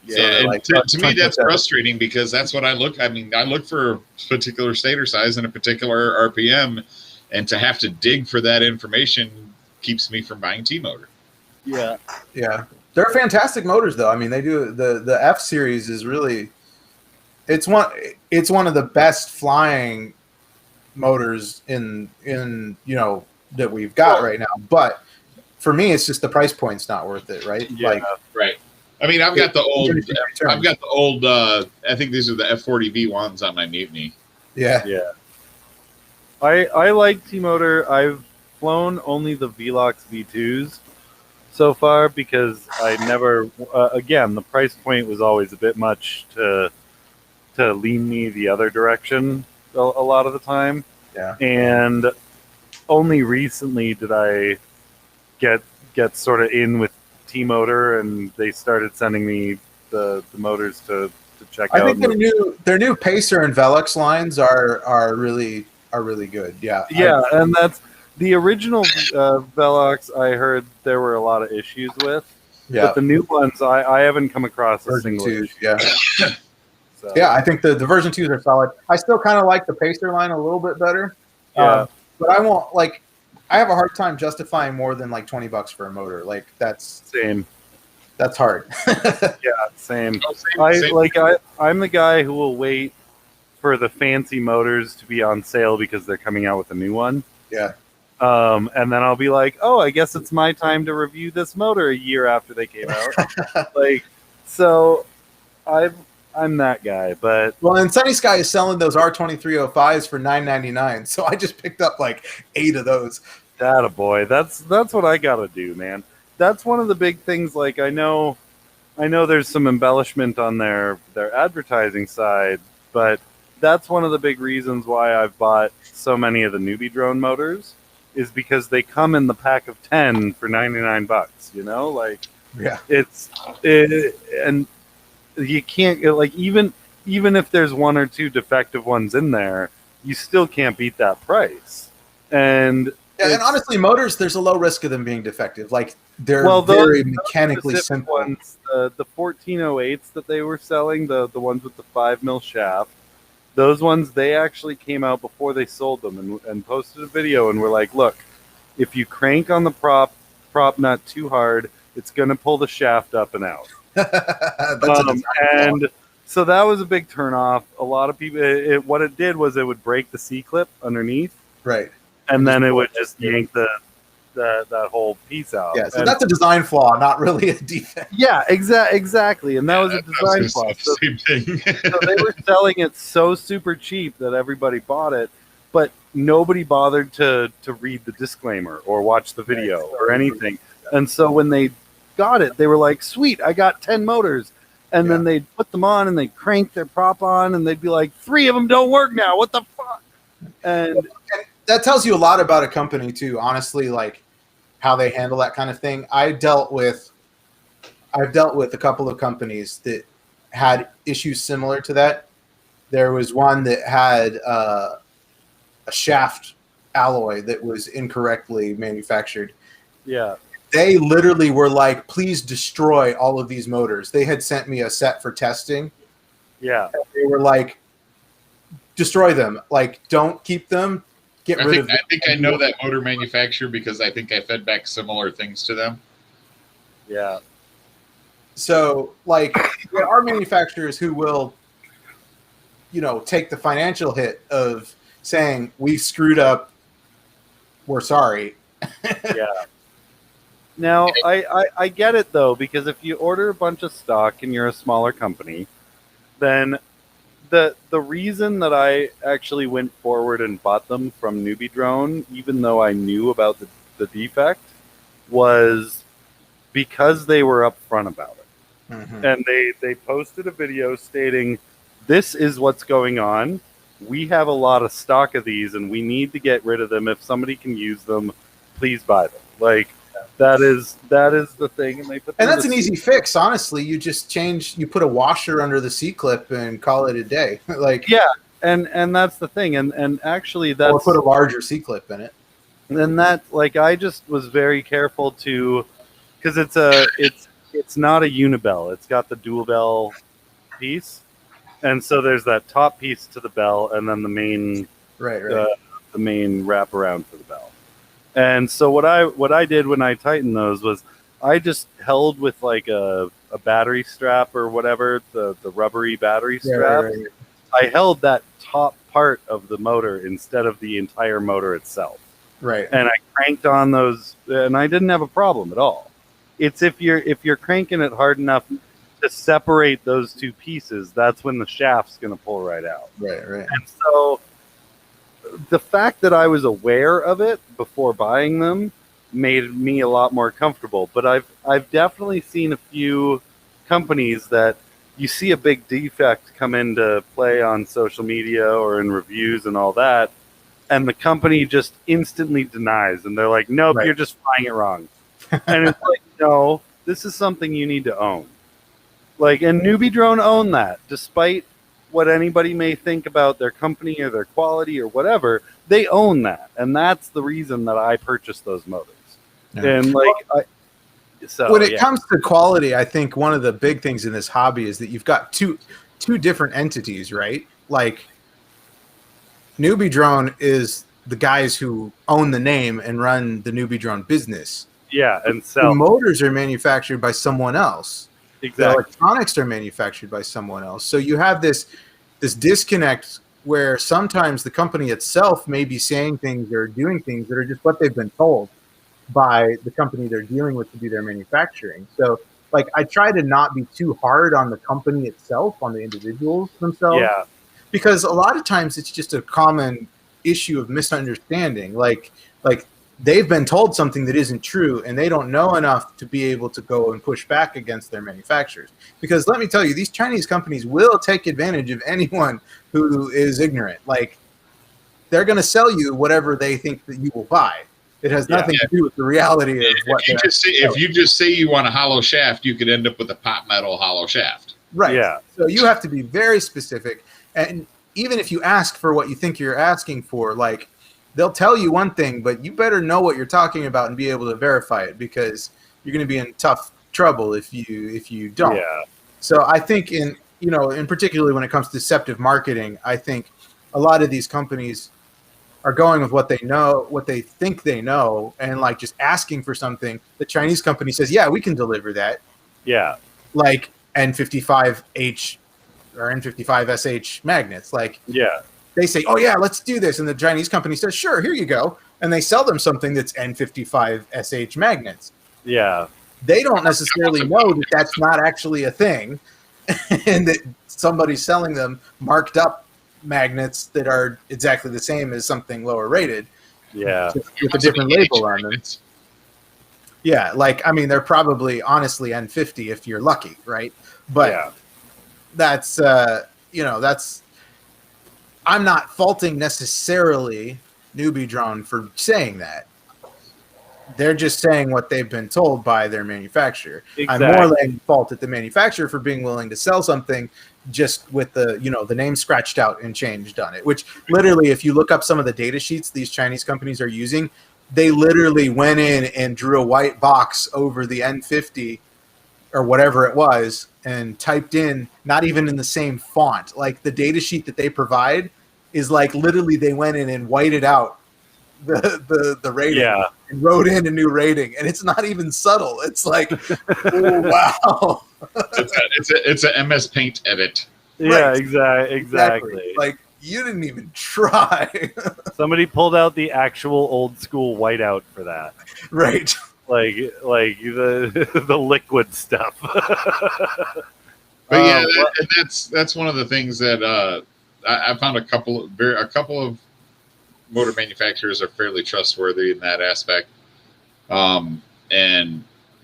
Yeah, to me that's frustrating, because that's what I look. I mean, I look for a particular stator size and a particular RPM, and to have to dig for that information keeps me from buying T-Motor. Yeah, they're fantastic motors, though. I mean, they do the F series is really it's one of the best flying motors in that we've got right now. But for me, it's just the price point's not worth it, right? Yeah, right. I mean, I've got the old. I think these are the F40 V1s on my Mutiny. Yeah. I like T-Motor. I've flown only the Velox V2s so far, because I never. Again, the price point was always a bit much to lean me the other direction a lot of the time. Yeah. And only recently did I get sort of in with T-Motor, and they started sending me the motors to check out. I think their new Pacer and Velox lines are really good. Yeah. Yeah, and that's the original Velox. I heard there were a lot of issues with. Yeah. But the new ones, I haven't come across a single issue. Yeah. So. Yeah, I think the version 2s are solid. I still kind of like the Pacer line a little bit better. Yeah. But I won't I have a hard time justifying more than like $20 for a motor. Like that's same. That's hard. Yeah, same. I'm the guy who will wait for the fancy motors to be on sale because they're coming out with a new one. Yeah. And then I'll be like, oh, I guess it's my time to review this motor a year after they came out. So I'm that guy, but and Sunny Sky is selling those R2305s for $9.99, so I just picked up like 8 of those. Atta boy, that's what I gotta do, man. That's one of the big things. Like I know there's some embellishment on their advertising side, but that's one of the big reasons why I've bought so many of the newbie drone motors, is because they come in the pack of 10 for $99. And you can't even if there's 1 or 2 defective ones in there, you still can't beat that price. And honestly, motors, there's a low risk of them being defective. Like they're very mechanically simple. Ones, the 1408s that they were selling, the ones with the 5 mil shaft, those ones, they actually came out before they sold them and posted a video and were like, look, if you crank on the prop nut too hard, it's going to pull the shaft up and out. And so that was a big turnoff. A lot of people, what it did was it would break the C-clip underneath. Right. And then it would just yank that whole piece out. Yeah, so that's a design flaw, not really a defect. Yeah, exactly. And that was a design flaw. Same thing. So they were selling it so super cheap that everybody bought it, but nobody bothered to read the disclaimer or watch the video or anything. And so when they got it, they were like, sweet, I got 10 motors. And then they'd put them on and they'd crank their prop on and they'd be like, 3 of them don't work now. What the fuck? And that tells you a lot about a company too, honestly, like how they handle that kind of thing. I dealt with I've dealt with a couple of companies that had issues similar to that. There was one that had a shaft alloy that was incorrectly manufactured. Yeah. They literally were like, please destroy all of these motors. They had sent me a set for testing. Yeah. They were like, destroy them. Like, don't keep them. Get rid of them. I think I know that motor manufacturer because I think I fed back similar things to them. Yeah. So, like, there are manufacturers who will, take the financial hit of saying, we screwed up, we're sorry. Yeah. Now, I get it, though, because if you order a bunch of stock and you're a smaller company, then the reason that I actually went forward and bought them from Newbie Drone, even though I knew about the defect, was because they were upfront about it. Mm-hmm. And they posted a video stating, this is what's going on. We have a lot of stock of these, and we need to get rid of them. If somebody can use them, please buy them. Like, that is the thing. And that's an easy fix, honestly. You just you put a washer under the C-clip and call it a day. Like, yeah, and that's the thing. And actually, that's, or put a larger C-clip in it. And that, like, I just was very careful to, because it's not a unibell. It's got the dual bell piece, and so there's that top piece to the bell, and then the main the main wraparound for the bell. And so what I did when I tightened those was I just held with like a battery strap or whatever, the rubbery battery strap. Right. I held that top part of the motor instead of the entire motor itself. Right. And I cranked on those, and I didn't have a problem at all. It's if you're cranking it hard enough to separate those two pieces, that's when the shaft's going to pull right out. Right. And so the fact that I was aware of it before buying them made me a lot more comfortable. But I've definitely seen a few companies that you see a big defect come into play on social media or in reviews and all that, and the company just instantly denies, and they're like, nope, You're just buying it wrong. And it's like, no, this is something you need to own. Like, and Newbie Drone owned that, despite what anybody may think about their company or their quality or whatever, they own that. And that's the reason that I purchased those motors. Yeah. And like, when it comes to quality, I think one of the big things in this hobby is that you've got two different entities, right? Like, Newbie Drone is the guys who own the name and run the Newbie Drone business. Yeah, and sell. The motors are manufactured by someone else. Exactly. The electronics are manufactured by someone else. So you have this disconnect where sometimes the company itself may be saying things or doing things that are just what they've been told by the company they're dealing with to do their manufacturing. So, like, I try to not be too hard on the company itself, on the individuals themselves. Yeah. Because a lot of times it's just a common issue of misunderstanding. Like they've been told something that isn't true, and they don't know enough to be able to go and push back against their manufacturers. Because let me tell you, these Chinese companies will take advantage of anyone who is ignorant. Like, they're going to sell you whatever they think that you will buy. It has nothing to do with the reality of what. If you just say you want a hollow shaft, you could end up with a pot metal hollow shaft. Right. Yeah. So you have to be very specific, and even if you ask for what you think you're asking for, like, they'll tell you one thing, but you better know what you're talking about and be able to verify it, because you're going to be in tough trouble if you don't. Yeah. So I think in particularly when it comes to deceptive marketing, I think a lot of these companies are going with what they know, what they think they know, and like just asking for something. The Chinese company says, yeah, we can deliver that. Yeah. Like N55H or N55SH magnets. Like, yeah. They say, oh, yeah, let's do this. And the Chinese company says, sure, here you go. And they sell them something that's N55SH magnets. Yeah. They don't necessarily know that that's not actually a thing and that somebody's selling them marked up magnets that are exactly the same as something lower rated. Yeah. With a different label on them. Yeah, like, I mean, they're probably honestly N50 if you're lucky, right? But that's, I'm not faulting necessarily Newbie Drone for saying that. They're just saying what they've been told by their manufacturer. Exactly. I'm more laying fault at the manufacturer for being willing to sell something just with the name scratched out and changed on it, which literally, if you look up some of the data sheets these Chinese companies are using, they literally went in and drew a white box over the N50 or whatever it was and typed in, not even in the same font. Like the data sheet that they provide is like literally they went in and whited out the rating and wrote in a new rating, and it's not even subtle. It's like, oh, wow. It's a MS Paint edit. Yeah, right. exactly. Like you didn't even try. Somebody pulled out the actual old school whiteout for that. Right. Like the liquid stuff. But yeah, that's one of the things that I found a couple of motor manufacturers are fairly trustworthy in that aspect. And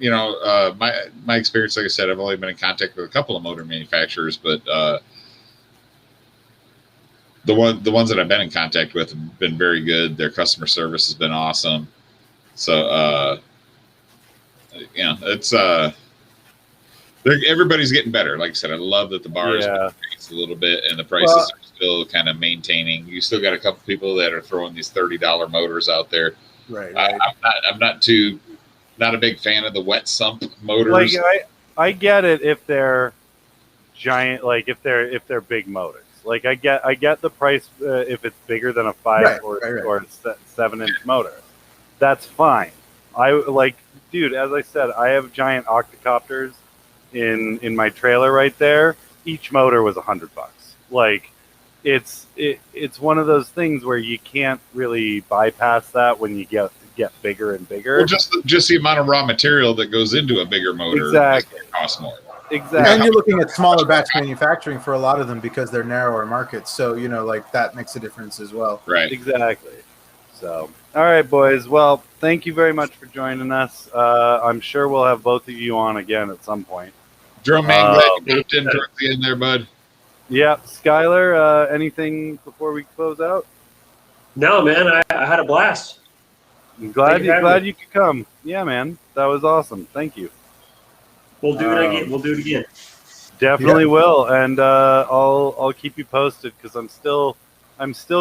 my experience, like I said, I've only been in contact with a couple of motor manufacturers, but the ones that I've been in contact with have been very good. Their customer service has been awesome. So it's everybody's getting better. Like I said, I love that the bar is increased a little bit and the prices are still kind of maintaining. You still got a couple people that are throwing these $30 motors out there. Right. I'm not a big fan of the wet sump motors. Like I get it if they're giant, like if they're big motors. Like I get the price if it's bigger than a 5 or 7-inch motor. That's fine. Dude, as I said, I have giant octocopters in my trailer right there. Each motor was $100. Like it's one of those things where you can't really bypass that when you get bigger and bigger. Well, just the amount of raw material that goes into a bigger motor costs more. Exactly. And you're looking at smaller batch manufacturing for a lot of them because they're narrower markets. So, like that makes a difference as well. Right. Exactly. So, all right, boys. Well, thank you very much for joining us. I'm sure we'll have both of you on again at some point. Drum man, glad you popped in towards the end there, bud. Yeah. Skyler, anything before we close out? No, man. I had a blast. I'm glad you could come. Yeah, man. That was awesome. Thank you. We'll do it again. We'll do it again. Definitely will, and I'll keep you posted because I'm still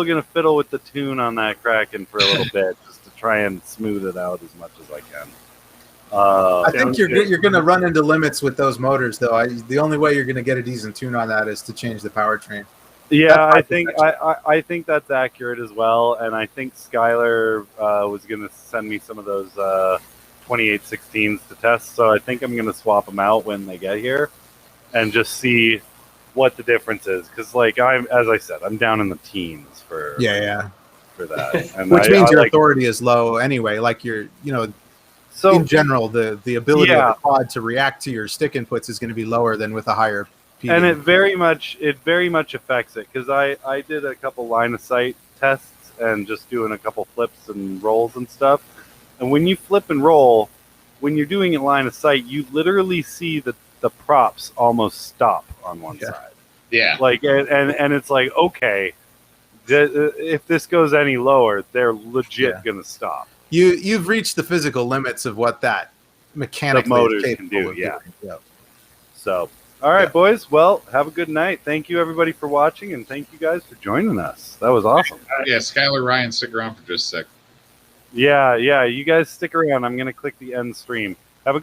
gonna fiddle with the tune on that Kraken for a little bit just to try and smooth it out as much as I can. I think you're going to run into limits with those motors, though. The only way you're going to get a decent tune on that is to change the powertrain. Yeah, I think that's accurate as well, and I think Skyler was going to send me some of those 2816s to test, so I think I'm going to swap them out when they get here and just see what the difference is, because as I said, I'm down in the teens for that, and which means your authority is low anyway. Like so in general, the ability of the quad to react to your stick inputs is going to be lower than with a higher PD. And it very much affects it, because I did a couple line of sight tests and just doing a couple flips and rolls and stuff. And when you flip and roll, when you're doing it line of sight, you literally see the props almost stop on one side. Yeah. And it's like, okay, if this goes any lower, they're legit going to stop. You've reached the physical limits of what that mechanically motors can do. Yeah. So, all right, boys. Well, have a good night. Thank you, everybody, for watching, and thank you guys for joining us. That was awesome. Yeah, Skyler, Ryan, stick around for just a sec. Yeah. You guys stick around. I'm going to click the end stream.